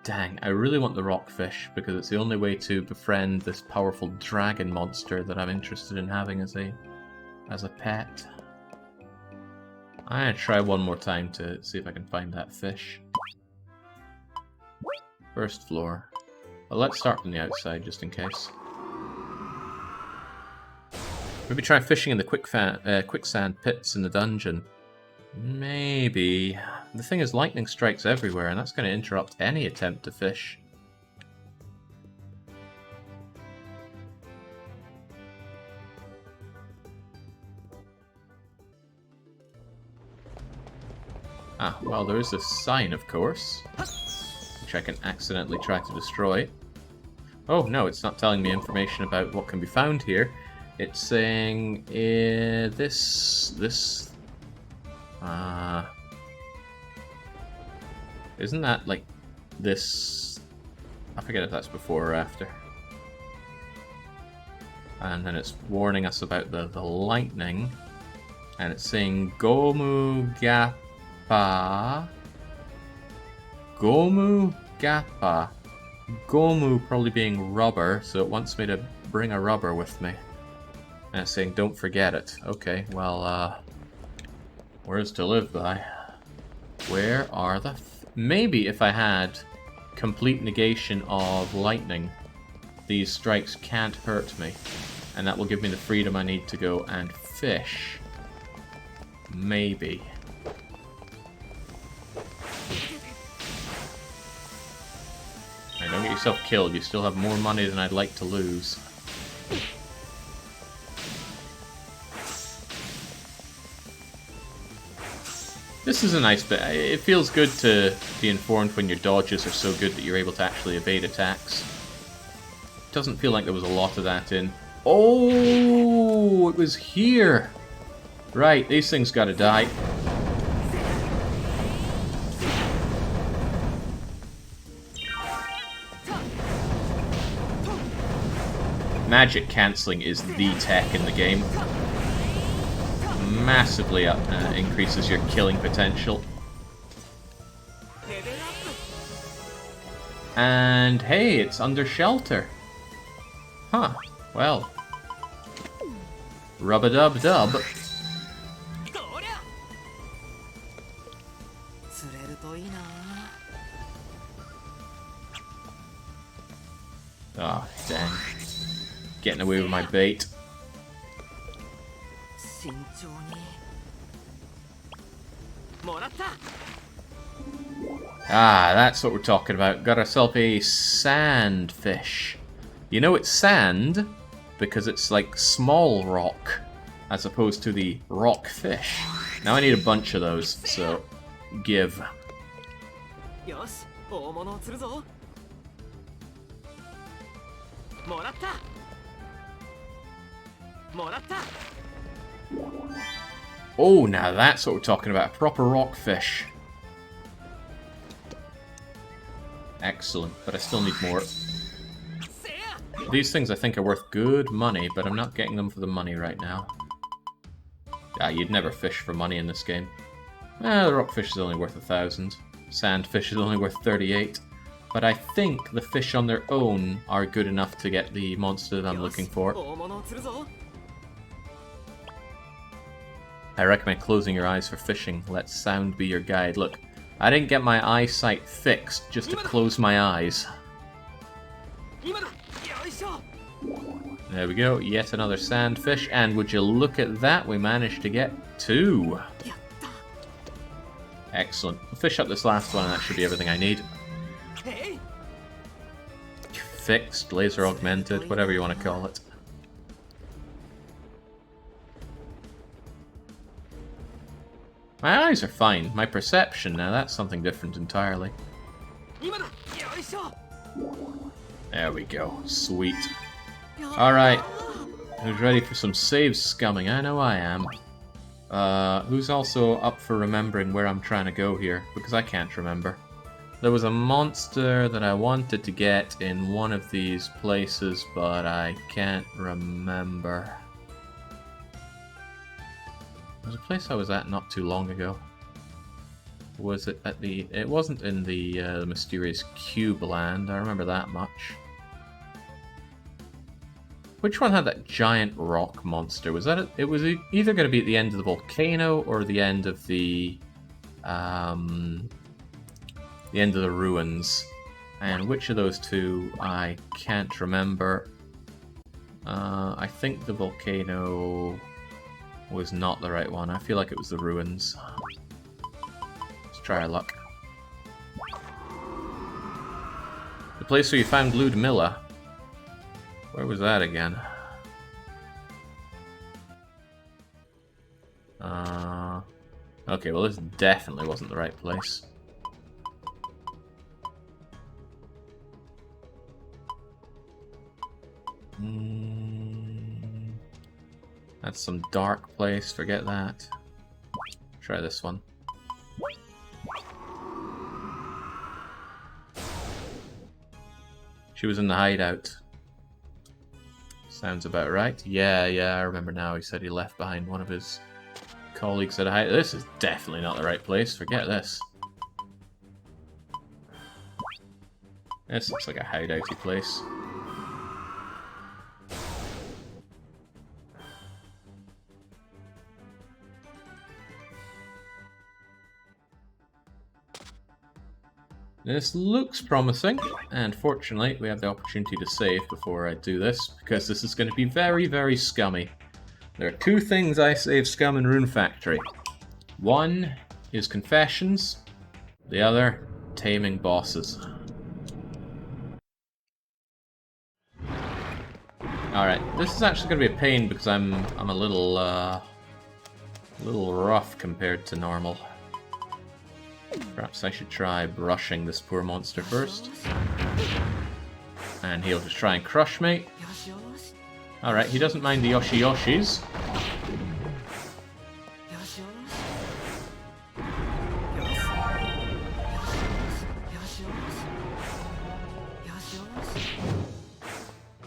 Dang, I really want the rockfish because it's the only way to befriend this powerful dragon monster that I'm interested in having as a pet. I'm gonna try one more time to see if I can find that fish. First floor. Well, let's start from the outside just in case. Maybe try fishing in the quicksand pits in the dungeon. Maybe. The thing is, lightning strikes everywhere, and that's going to interrupt any attempt to fish. Ah, well, there is a sign, of course, which I can accidentally try to destroy. Oh, no, it's not telling me information about what can be found here. It's saying, isn't that, like, this... I forget if that's before or after. And then it's warning us about the lightning. And it's saying, Gomu Gappa. Gomu Gappa. Gomu probably being rubber, so it wants me to bring a rubber with me. And it's saying, don't forget it. Okay, well, where's to live by? Where are the... Maybe if I had complete negation of lightning, these strikes can't hurt me. And that will give me the freedom I need to go and fish. Maybe. Right, don't get yourself killed. You still have more money than I'd like to lose. This is a nice bit. It feels good to be informed when your dodges are so good that you're able to actually evade attacks. Doesn't feel like there was a lot of that in... Oh, it was here! Right, these things gotta die. Magic cancelling is the tech in the game. Massively increases your killing potential. And hey, it's under shelter. Huh, well. Rub-a-dub-dub. Oh, dang. Getting away with my bait. Ah, that's what we're talking about. Got ourselves a sandfish. You know it's sand because it's like small rock as opposed to the rock fish. Now I need a bunch of those, so give. Oh, now that's what we're talking about. A proper rockfish. Excellent, but I still need more. These things I think are worth good money, but I'm not getting them for the money right now. Yeah, you'd never fish for money in this game. The rockfish is only worth 1,000. Sandfish is only worth 38. But I think the fish on their own are good enough to get the monster that I'm looking for. I recommend closing your eyes for fishing. Let sound be your guide. Look, I didn't get my eyesight fixed just to close my eyes. There we go, yet another sandfish, and would you look at that, we managed to get 2. Excellent. I'll fish up this last one and that should be everything I need. Fixed, laser augmented, whatever you want to call it. My eyes are fine. My perception, now that's something different entirely. There we go. Sweet. Alright. Who's ready for some save scumming? I know I am. Who's also up for remembering where I'm trying to go here? Because I can't remember. There was a monster that I wanted to get in one of these places, but I can't remember. There's a place I was at not too long ago. Was it at the... It wasn't in the mysterious cube land, I remember that much. Which one had that giant rock monster? Was that it was either going to be at the end of the volcano or the end of the ruins. And which of those two I can't remember. I think the volcano was not the right one. I feel like it was the ruins. Let's try our luck. The place where you found Ludmilla. Where was that again? Okay, well this definitely wasn't the right place. That's some dark place, forget that. Try this one. She was in the hideout. Sounds about right. Yeah, I remember now. He said he left behind one of his colleagues at a hideout. This is definitely not the right place, forget this. This looks like a hideouty place. This looks promising, and fortunately we have the opportunity to save before I do this, because this is going to be very, very scummy. There are two things I save scum in Rune Factory. One is confessions, the other, taming bosses. Alright, this is actually going to be a pain because I'm a little rough compared to normal. Perhaps I should try brushing this poor monster first. And he'll just try and crush me. Alright, he doesn't mind the Yoshi-Yoshis.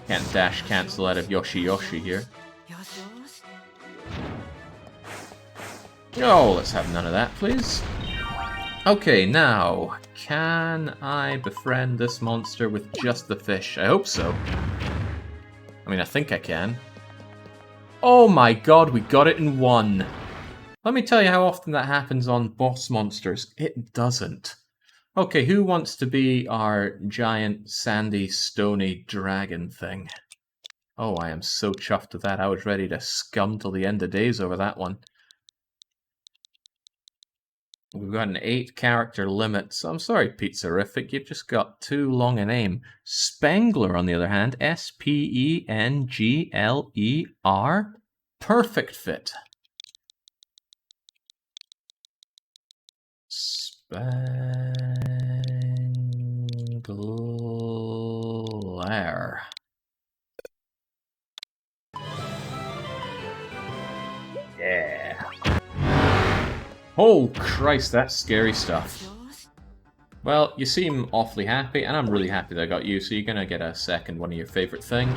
Can't dash cancel out of Yoshi-Yoshi here. Oh, let's have none of that, please. Okay, now, can I befriend this monster with just the fish? I hope so. I mean, I think I can. Oh my god, we got it in one! Let me tell you how often that happens on boss monsters. It doesn't. Okay, who wants to be our giant, sandy, stony dragon thing? Oh, I am so chuffed with that. I was ready to scum till the end of days over that one. We've got an 8-character limit, so I'm sorry, Pizzarific, you've just got too long a name. Spengler, on the other hand, S-P-E-N-G-L-E-R, perfect fit. Spengler. Yeah. Oh Christ, that's scary stuff. Well, you seem awfully happy, and I'm really happy that I got you, so you're gonna get a second one of your favourite thing.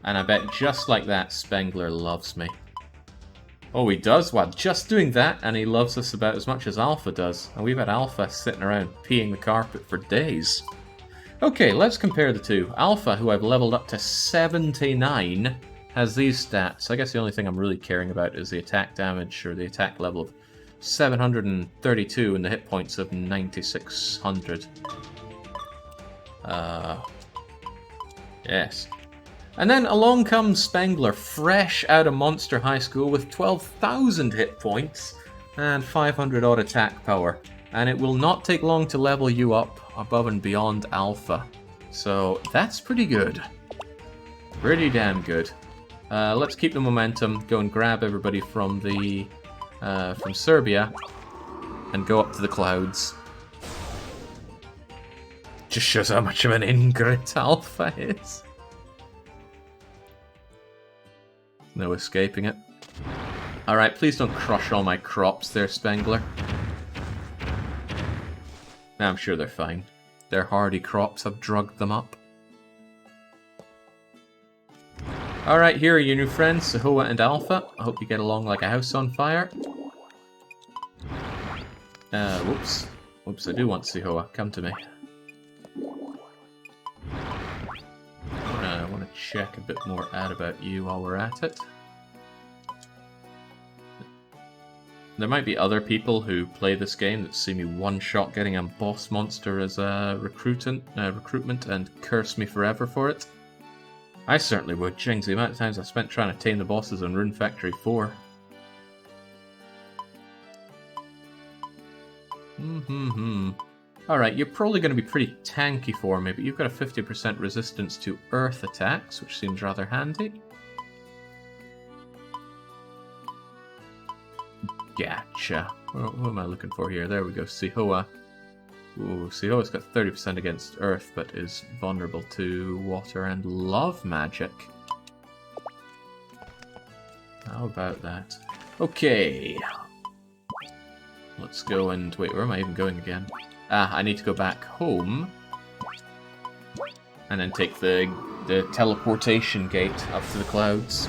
And I bet just like that, Spengler loves me. Oh, he does? Well, just doing that, and he loves us about as much as Alpha does. And we've had Alpha sitting around peeing the carpet for days. Okay, let's compare the two. Alpha, who I've leveled up to 79, has these stats. I guess the only thing I'm really caring about is the attack damage, or the attack level of 732 and the hit points of 9600. Yes. And then along comes Spengler, fresh out of Monster High School with 12,000 hit points and 500 odd attack power. And it will not take long to level you up above and beyond Alpha. So that's pretty good. Pretty damn good. Let's keep the momentum, go and grab everybody from the from Serbia and go up to the clouds. Just shows how much of an ingrate Alpha is. No escaping it. Alright, please don't crush all my crops there, Spengler. I'm sure they're fine. Their hardy crops have drugged them up. Alright, here are your new friends, Sahoa and Alpha. I hope you get along like a house on fire. Whoops. Whoops, I do want Sahoa. Come to me. I want to check a bit more ad about you while we're at it. There might be other people who play this game that see me one-shot getting a boss monster as a recruitment and curse me forever for it. I certainly would. Jings, the amount of times I spent trying to tame the bosses on Rune Factory 4. Alright, you're probably going to be pretty tanky for me, but you've got a 50% resistance to earth attacks, which seems rather handy. Gotcha. What am I looking for here? There we go, Sihoa. Ooh, Sihoa's got 30% against earth, but is vulnerable to water and love magic. How about that? Okay. Let's go and... wait, where am I even going again? Ah, I need to go back home. And then take the teleportation gate up to the clouds.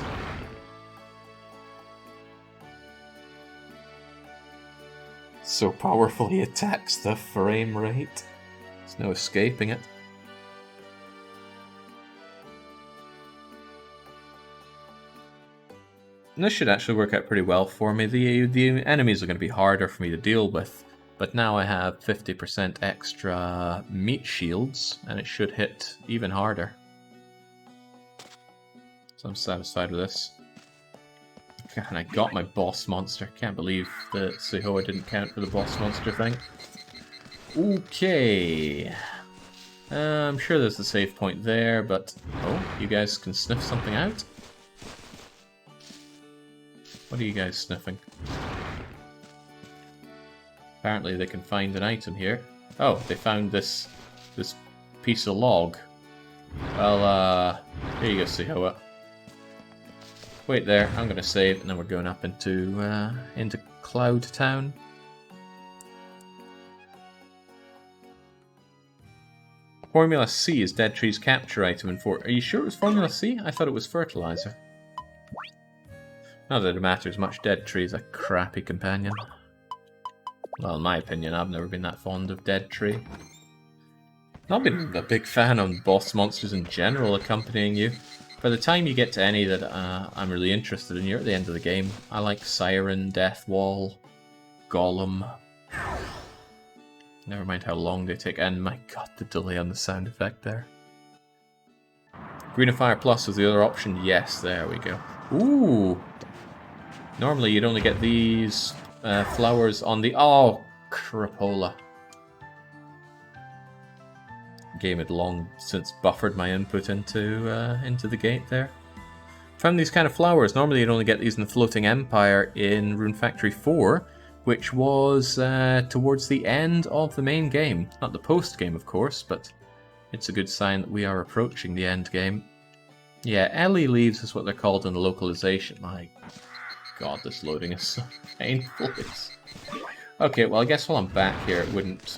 So powerful he attacks the frame rate. There's no escaping it. And this should actually work out pretty well for me. The enemies are going to be harder for me to deal with, but now I have 50% extra meat shields, and it should hit even harder. So I'm satisfied with this. And I got my boss monster. Can't believe that Sihoa didn't count for the boss monster thing. Okay. I'm sure there's a save point there, but... oh, you guys can sniff something out? What are you guys sniffing? Apparently they can find an item here. Oh, they found this piece of log. Well, here you go, Sihoa. Wait there, I'm gonna save, and then we're going up into Cloud Town. Formula C is Dead Tree's capture item in 4. Are you sure it was Formula C? I thought it was fertilizer. Not that it matters much, Dead Tree is a crappy companion. Well, in my opinion, I've never been that fond of Dead Tree. Not been a big fan of boss monsters in general accompanying you. By the time you get to any that I'm really interested in, you're at the end of the game. I like Siren, Death Wall, Golem. Never mind how long they take, and my god, the delay on the sound effect there. Green of Fire Plus was the other option. Yes, there we go. Ooh! Normally you'd only get these flowers on the... oh, crapola. Game had long since buffered my input into the gate there. Found these kind of flowers. Normally you'd only get these in the Floating Empire in Rune Factory 4, which was towards the end of the main game. Not the post-game, of course, but it's a good sign that we are approaching the end game. Yeah, Ellie leaves is what they're called in the localization. My god, this loading is so painful. Okay, well I guess while I'm back here, it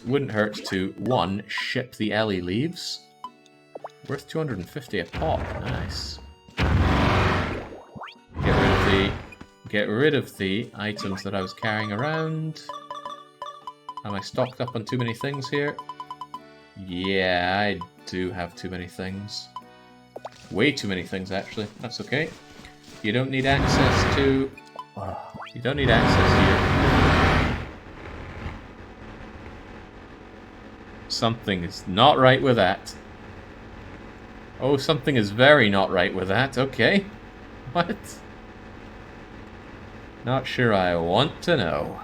wouldn't hurt to, one, ship the Ellie leaves. Worth 250 a pop. Nice. Get rid of the items that I was carrying around. Am I stocked up on too many things here? Yeah, I do have too many things. Way too many things, actually. That's okay. You don't need access to... oh, you don't need access here. Something is not right with that. Oh, something is very not right with that. Okay. What? Not sure I want to know.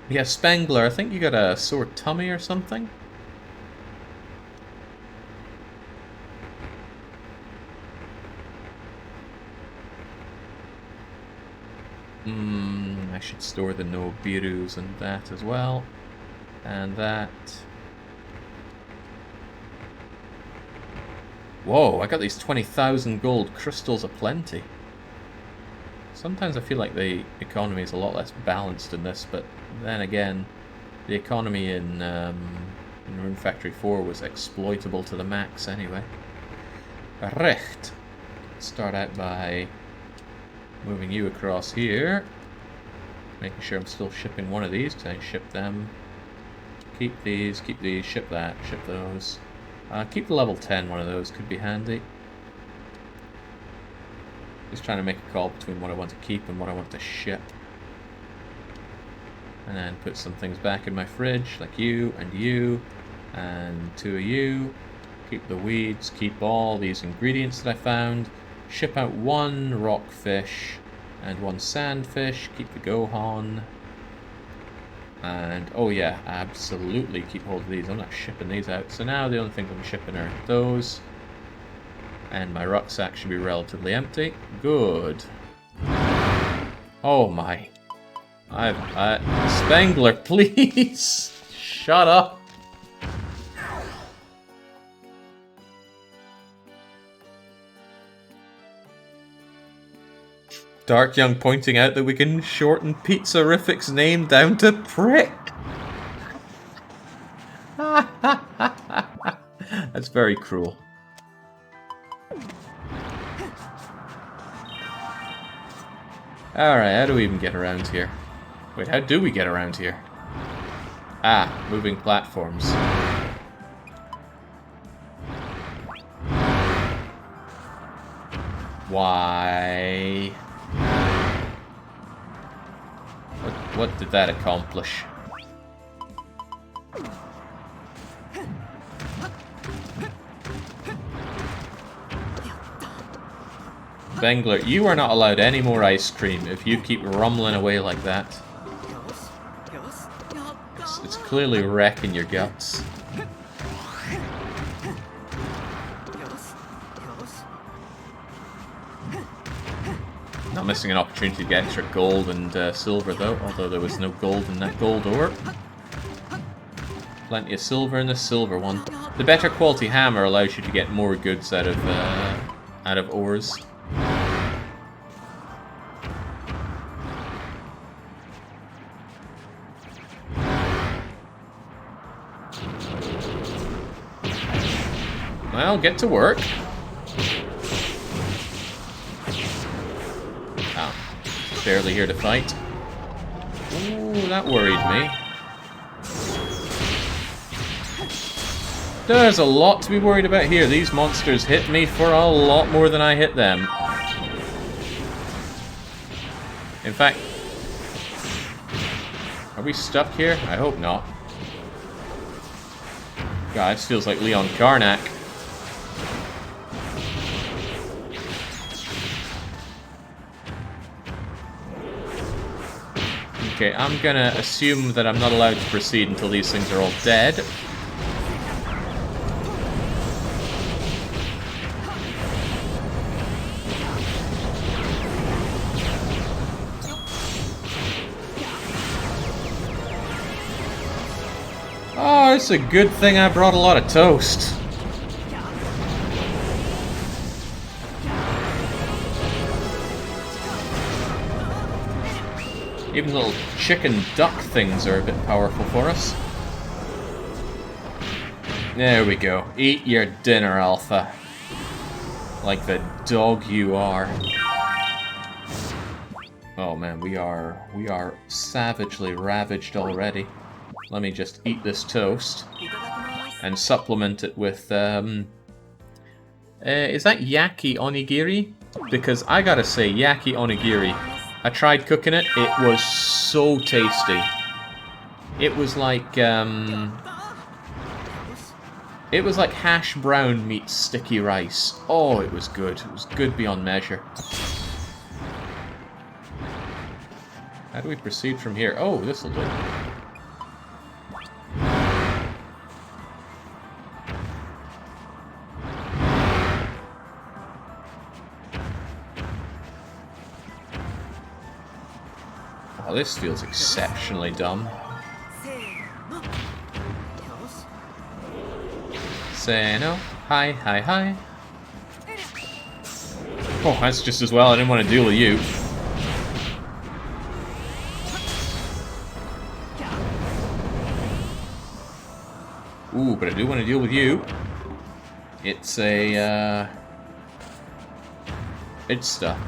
Yeah, Spangler, I think you got a sore tummy or something? I should store the Nobirus and that as well. And that. Whoa, I got these 20,000 gold crystals aplenty. Sometimes I feel like the economy is a lot less balanced in this, but then again, the economy in Rune Factory 4 was exploitable to the max anyway. Recht. Start out by moving you across here. Making sure I'm still shipping one of these. Can I ship them? Keep these, ship that, ship those. Keep the level 10 one of those, could be handy. Just trying to make a call between what I want to keep and what I want to ship. And then put some things back in my fridge, like you, and 2 of you. Keep the weeds, keep all these ingredients that I found. Ship out 1 rockfish and 1 sandfish. Keep the gohan. And, oh yeah, absolutely keep hold of these. I'm not shipping these out. So now the only things I'm shipping are those. And my rucksack should be relatively empty. Good. Oh my. Spangler, please! Shut up! Dark Young pointing out that we can shorten Pizzarific's name down to Prick. That's very cruel. Alright, how do we even get around here? Wait, how do we get around here? Ah, moving platforms. Why? What did that accomplish? Spangler, you are not allowed any more ice cream if you keep rumbling away like that. It's clearly wrecking your guts. Not missing an opportunity to get extra gold and silver though, although there was no gold in that gold ore. Plenty of silver in the silver one. The better quality hammer allows you to get more goods out of ores. Well, get to work. Oh, barely here to fight. Ooh, that worried me. There's a lot to be worried about here. These monsters hit me for a lot more than I hit them. In fact, are we stuck here? I hope not. God, this feels like Leon Karnak. Okay, I'm gonna assume that I'm not allowed to proceed until these things are all dead. Oh, it's a good thing I brought a lot of toast. Even little chicken duck things are a bit powerful for us. There we go. Eat your dinner, Alpha. Like the dog you are. Oh man, we are savagely ravaged already. Let me just eat this toast and supplement it with is that yaki onigiri? Because I gotta say, yaki onigiri, I tried cooking it, it was so tasty. It was like hash brown meets sticky rice. Oh, it was good. It was good beyond measure. How do we proceed from here? Oh, this'll do. Oh, this feels exceptionally dumb. Say no. Hi, hi, hi. Oh, that's just as well. I didn't want to deal with you. Ooh, but I do want to deal with you. It's a, it's stuff.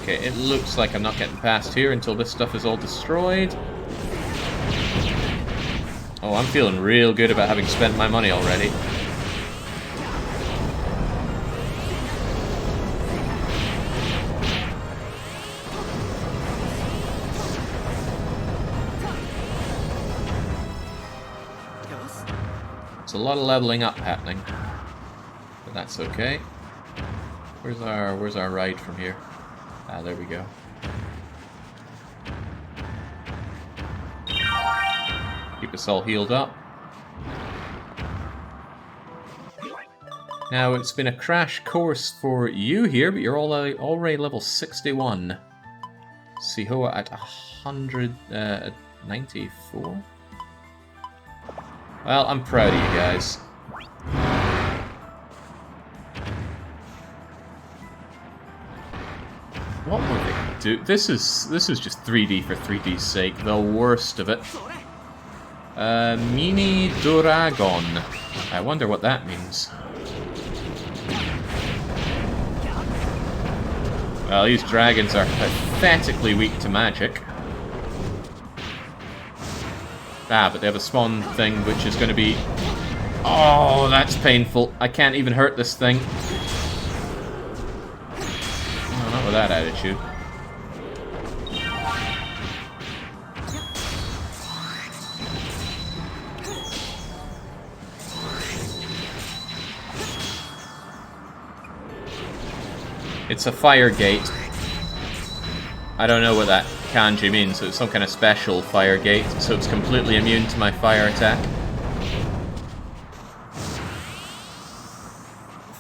Okay, it looks like I'm not getting past here until this stuff is all destroyed. Oh, I'm feeling real good about having spent my money already. It's a lot of leveling up happening, but that's okay. Where's our ride from here? Ah, there we go. Keep us all healed up. Now, it's been a crash course for you here, but you're already level 61. Sihoa at 194. Well, I'm proud of you guys. What were they do? This is just 3D for 3D's sake. The worst of it. Mini Duragon. I wonder what that means. Well, these dragons are pathetically weak to magic. Ah, but they have a spawn thing, which is going to be... Oh, that's painful. I can't even hurt this thing. Oh, not with that attitude. It's a fire gate. I don't know what that kanji means, so it's some kind of special fire gate, so it's completely immune to my fire attack.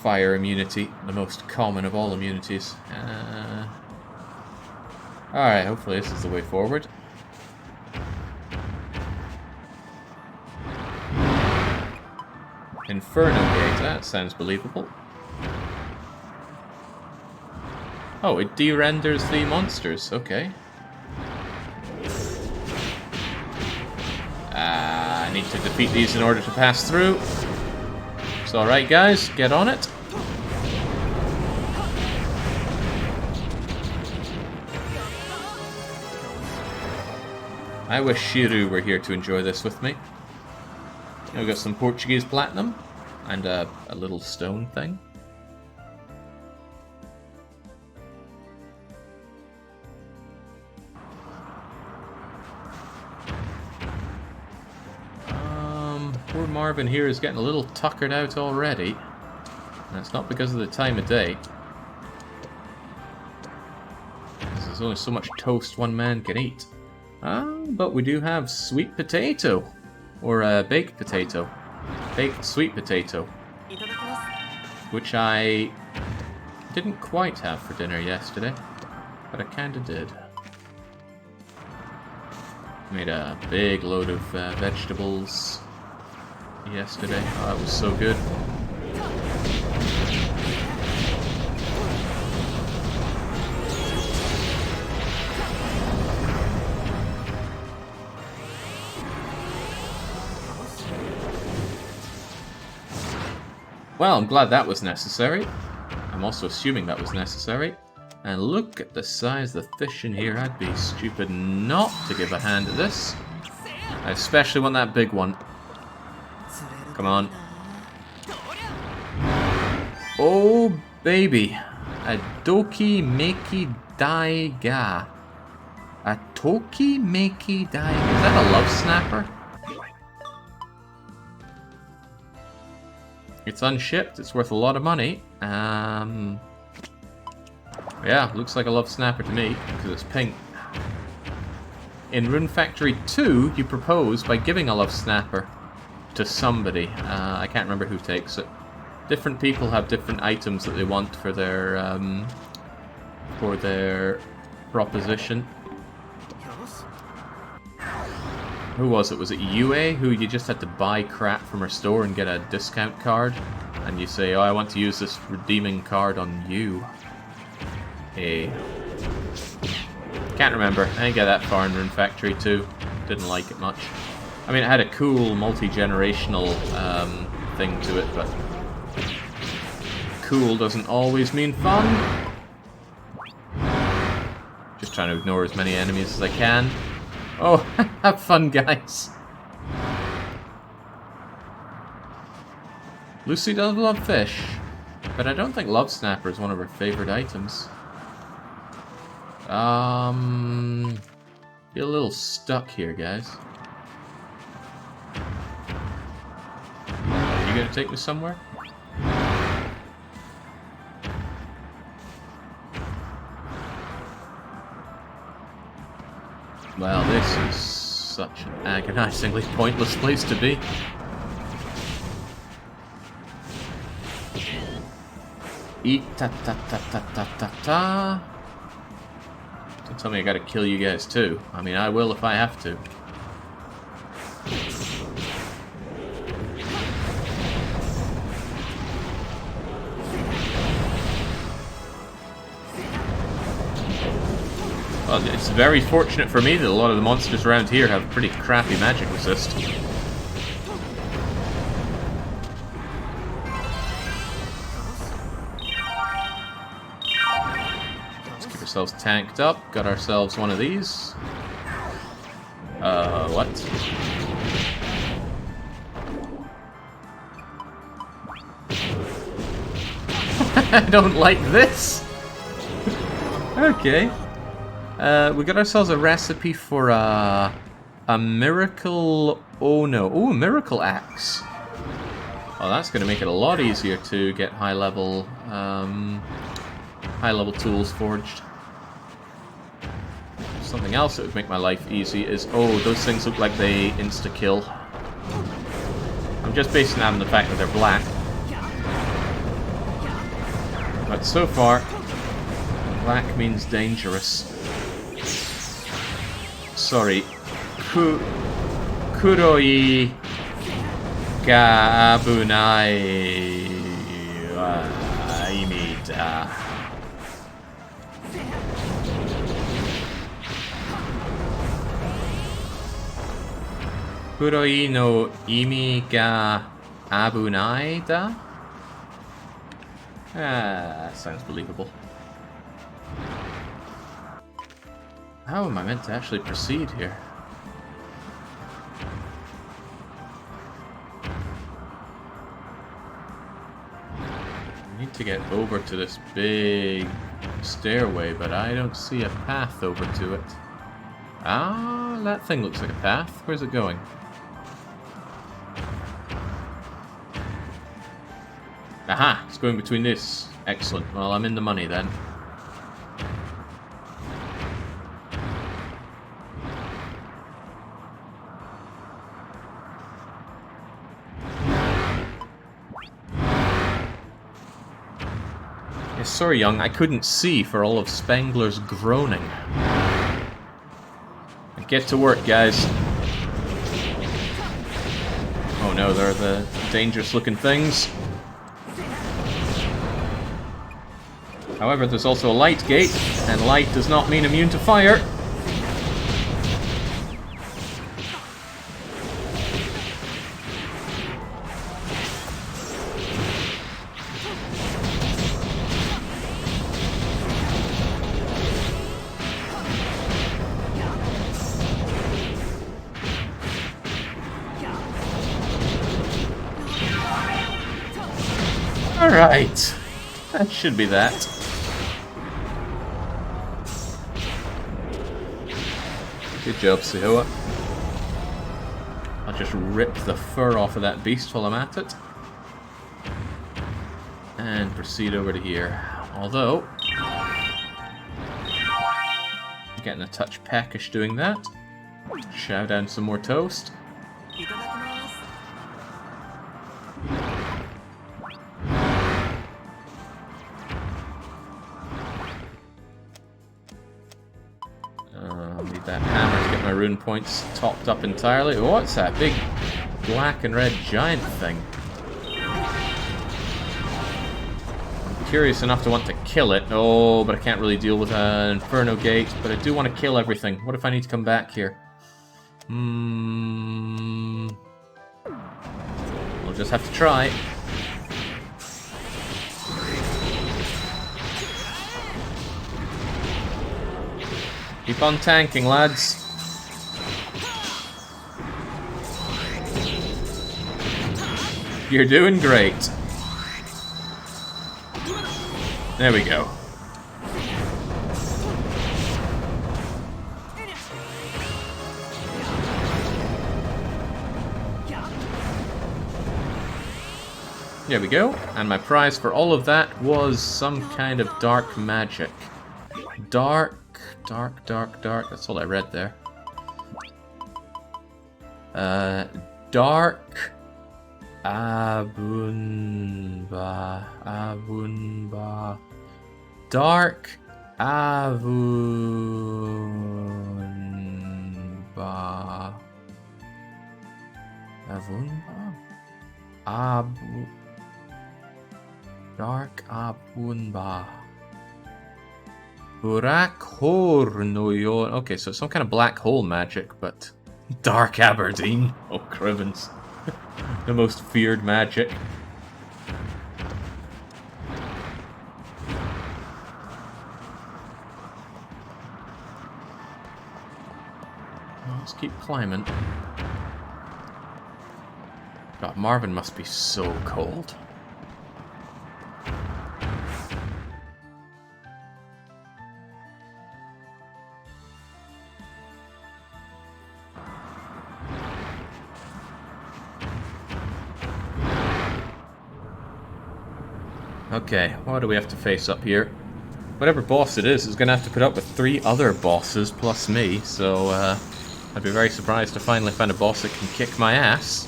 Fire immunity, the most common of all immunities. Alright, hopefully this is the way forward. Inferno gate, that sounds believable. Oh, it de-renders the monsters, okay. I need to defeat these in order to pass through. It's alright guys, get on it. I wish Shiru were here to enjoy this with me. I've got some Portuguese platinum and a little stone thing. Poor Marvin here is getting a little tuckered out already. That's not because of the time of day. There's only so much toast one man can eat. But we do have sweet potato. Or baked potato. Baked sweet potato. Which I didn't quite have for dinner yesterday. But I kinda did. Made a big load of vegetables yesterday. Oh, that was so good. Well, I'm glad that was necessary. I'm also assuming that was necessary. And look at the size of the fish in here. I'd be stupid not to give a hand at this. I especially want that big one. Come on. Oh, baby. A doki meki dai ga. A toki meki dai ga. Is that a love snapper? It's unshipped. It's worth a lot of money. Yeah, looks like a love snapper to me, because it's pink. In Rune Factory 2, you propose by giving a love snapper to somebody. I can't remember who takes it. Different people have different items that they want for their proposition. Who was it? Was it Yue, who you just had to buy crap from her store and get a discount card? And you say, oh, I want to use this redeeming card on you. Hey. Can't remember. I didn't get that far in Rune Factory 2. Didn't like it much. I mean, it had a cool multi-generational thing to it, but cool doesn't always mean fun. Just trying to ignore as many enemies as I can. Oh, have fun, guys. Lucy does love fish, but I don't think Love Snapper is one of her favorite items. Feel a little stuck here, guys. Are you gonna take me somewhere? Well, this is such an agonizingly pointless place to be. Eat-ta-ta-ta-ta-ta-ta. Don't tell me I gotta kill you guys too. I mean, I will if I have to. Well, it's very fortunate for me that a lot of the monsters around here have pretty crappy magic resist. Let's keep ourselves tanked up. Got ourselves one of these. What? I don't like this! Okay. We got ourselves a recipe for a miracle... Oh no. Oh, a miracle axe. Oh, that's going to make it a lot easier to get high-level tools forged. Something else that would make my life easy is... Oh, those things look like they insta-kill. I'm just basing that on the fact that they're black. But so far, black means dangerous. Sorry. Kuroi ga abunai imita. Kuroi no imi ga abunai da? Ah, sounds believable. How am I meant to actually proceed here? I need to get over to this big stairway, but I don't see a path over to it. Ah, that thing looks like a path. Where's it going? Aha! It's going between this. Excellent. Well, I'm in the money then. Yeah, sorry, young. I couldn't see for all of Spengler's groaning. Get to work, guys. Oh no, they're the dangerous-looking things. However, there's also a light gate, and light does not mean immune to fire. Alright. That should be that. Good job, Sehoa. I'll just rip the fur off of that beast while I'm at it. And proceed over to here. Although, I'm getting a touch peckish doing that. Chow down some more toast. Need that hammer to get my rune points topped up entirely. What's that big black and red giant thing? I'm curious enough to want to kill it. Oh, but I can't really deal with an Inferno Gate. But I do want to kill everything. What if I need to come back here? We'll just have to try. Keep on tanking, lads. You're doing great. There we go. There we go. And my prize for all of that was some kind of dark magic. Dark. That's all I read there. Dark. Avunba. Dark. Avunba. Dark Abunba. Burak Hornoyon. Okay, so some kind of black hole magic, but Dark Aberdeen. Oh, Crivens. The most feared magic. Let's keep climbing. God, Marvin must be so cold. Okay, what do we have to face up here? Whatever boss it is going to have to put up with 3 other bosses plus me, so I'd be very surprised to finally find a boss that can kick my ass.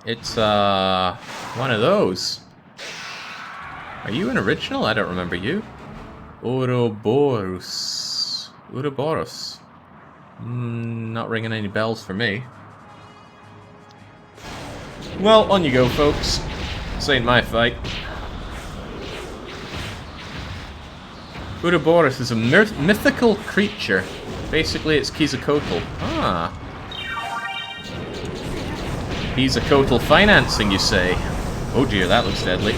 It's one of those. Are you an original? I don't remember you. Ouroboros. Ouroboros. Not ringing any bells for me. Well, on you go, folks. This ain't my fight. Ouroboros is a mythical creature. Basically, it's Quetzalcoatl. Ah. Quetzalcoatl financing, you say? Oh dear, that looks deadly.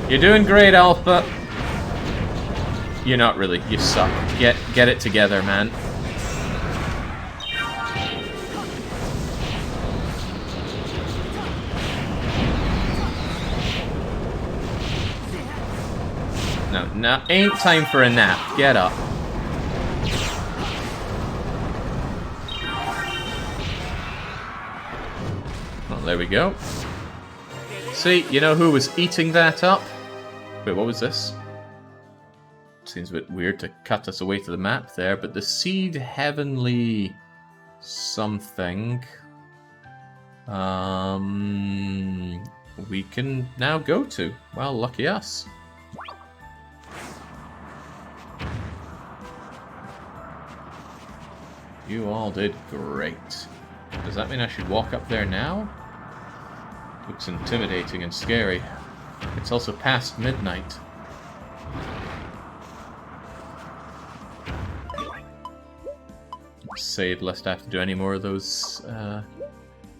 You're doing great, Alpha. You're not really. You suck. Get it together, man. No, ain't time for a nap. Get up. Well, there we go. See, you know who was eating that up? Wait, what was this? Seems a bit weird to cut us away to the map there, but the Seed Heavenly something we can now go to. Well, lucky us. You all did great. Does that mean I should walk up there now? Looks intimidating and scary. It's also past midnight. Save lest I have to do any more of those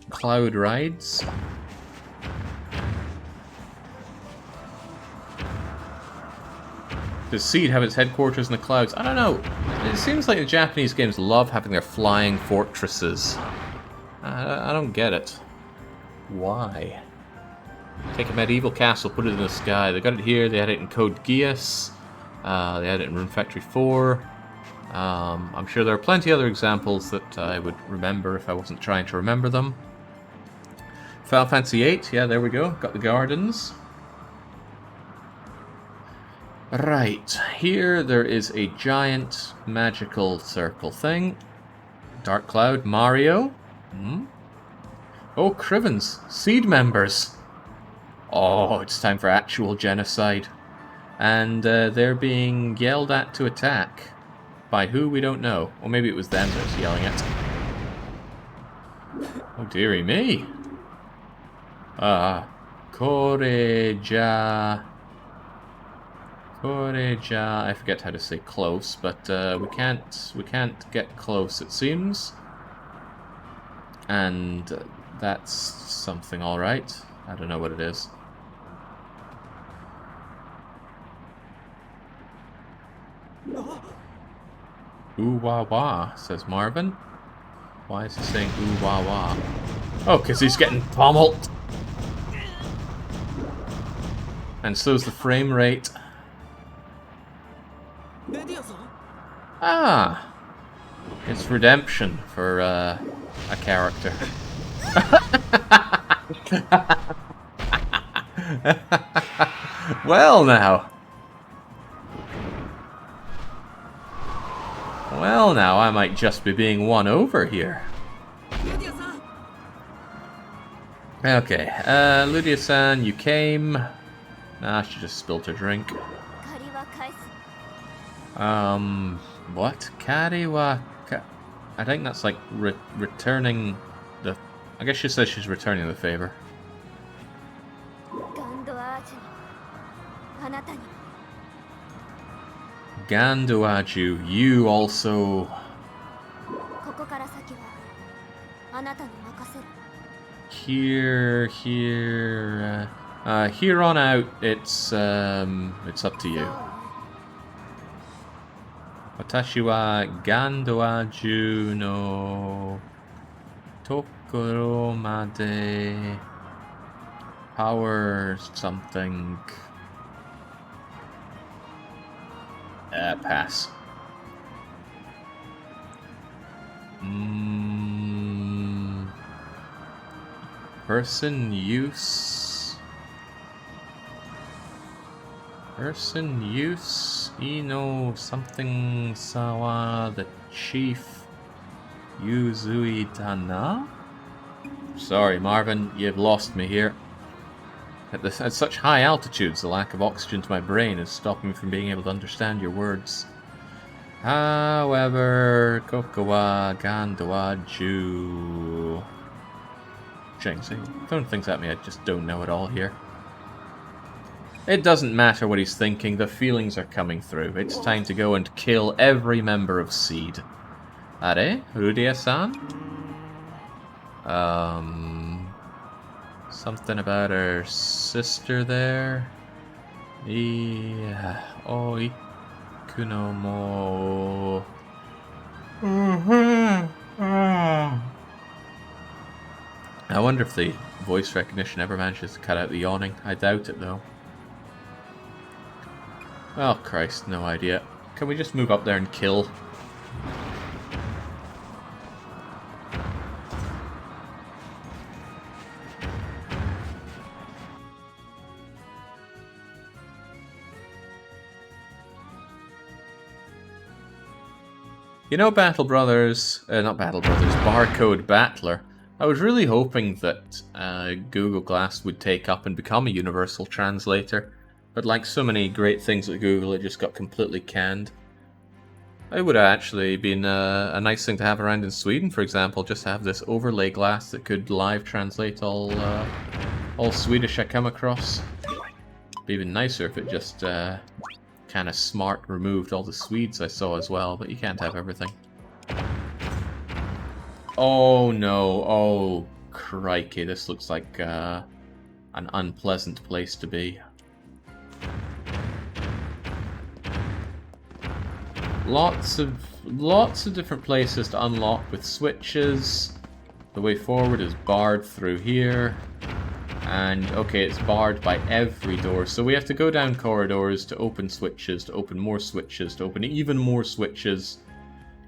cloud rides. Does Seed have its headquarters in the clouds? I don't know. It seems like the Japanese games love having their flying fortresses. I don't get it. Why? Take a medieval castle, put it in the sky. They got it here, they had it in Code Geass. They had it in Rune Factory 4. I'm sure there are plenty other examples that I would remember if I wasn't trying to remember them. Final Fantasy VIII, yeah, there we go. Got the gardens. Right, here there is a giant magical circle thing. Dark Cloud, Mario. Oh, Crivens, Seed members. Oh, it's time for actual genocide. And they're being yelled at to attack. By who, we don't know. Or maybe it was them that was yelling at. Oh, dearie me. Koreja. I forget how to say close, but we can't get close, it seems. And that's something, all right. I don't know what it is. Ooh wah wah, says Marvin. Why is he saying ooh wah wah? Oh, because he's getting pummeled. And so's the frame rate. Ah! It's redemption for a character. Well now. Well now, I might just be being won over here. Okay, Lydia-san, you came. Nah, she just spilled her drink. What? Kari wa... I think that's like returning the... I guess she says she's returning the favor. Ganduaju, you also... Here on out, it's up to you. Watashi wa ganduaju no tokoro made power something. Pass. Person use. Ino something sawa the chief Yuzui Dana? Sorry, Marvin, you've lost me here. At such high altitudes, the lack of oxygen to my brain is stopping me from being able to understand your words. However, Kokowa Gandawa Ju. Throwing things at me, I just don't know it all here. It doesn't matter what he's thinking, the feelings are coming through. It's time to go and kill every member of Seed. Are, Rudia-san? Something about her sister there. Ikuno mo. I wonder if the voice recognition ever manages to cut out the yawning. I doubt it, though. Oh, Christ, no idea. Can we just move up there and kill? You know, Battle Brothers, not Battle Brothers, Barcode Battler, I was really hoping that Google Glass would take up and become a universal translator, but like so many great things at Google, it just got completely canned. It would have actually been a nice thing to have around in Sweden, for example, just have this overlay glass that could live translate all Swedish I come across. It'd be even nicer if it just kind of smart removed all the Swedes I saw as well, but you can't have everything. Oh no, oh crikey, this looks like an unpleasant place to be. Lots of different places to unlock with switches. The way forward is barred through here. And, okay, it's barred by every door. So we have to go down corridors to open switches, to open more switches, to open even more switches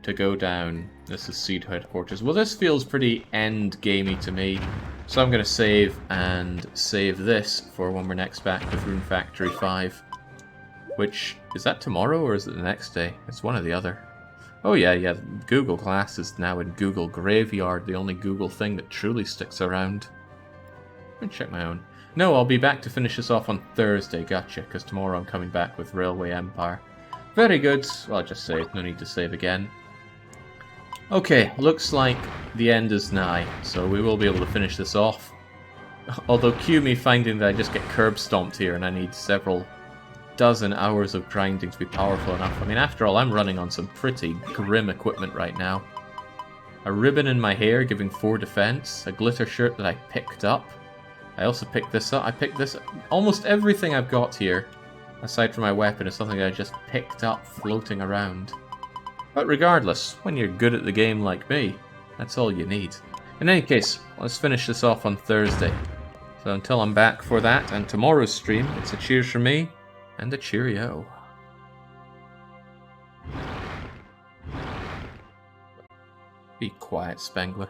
to go down. This is Seed Headquarters. Well, this feels pretty end-gamey to me. So I'm going to save and save this for when we're next back with Rune Factory 5. Which, is that tomorrow or is it the next day? It's one or the other. Oh yeah, Google Glass is now in Google Graveyard, the only Google thing that truly sticks around. Let me check my own. No, I'll be back to finish this off on Thursday, gotcha, because tomorrow I'm coming back with Railway Empire. Very good. Well, I'll just save, no need to save again. Okay, looks like the end is nigh, so we will be able to finish this off. Although cue me finding that I just get curb stomped here and I need several dozen hours of grinding to be powerful enough. I mean, after all, I'm running on some pretty grim equipment right now. A ribbon in my hair giving 4 defense, a glitter shirt that I picked up. I also picked this up. I picked this. Almost everything I've got here, aside from my weapon, is something I just picked up floating around. But regardless, when you're good at the game like me, that's all you need. In any case, let's finish this off on Thursday. So until I'm back for that and tomorrow's stream, it's a cheers from me and a cheerio. Be quiet, Spangler.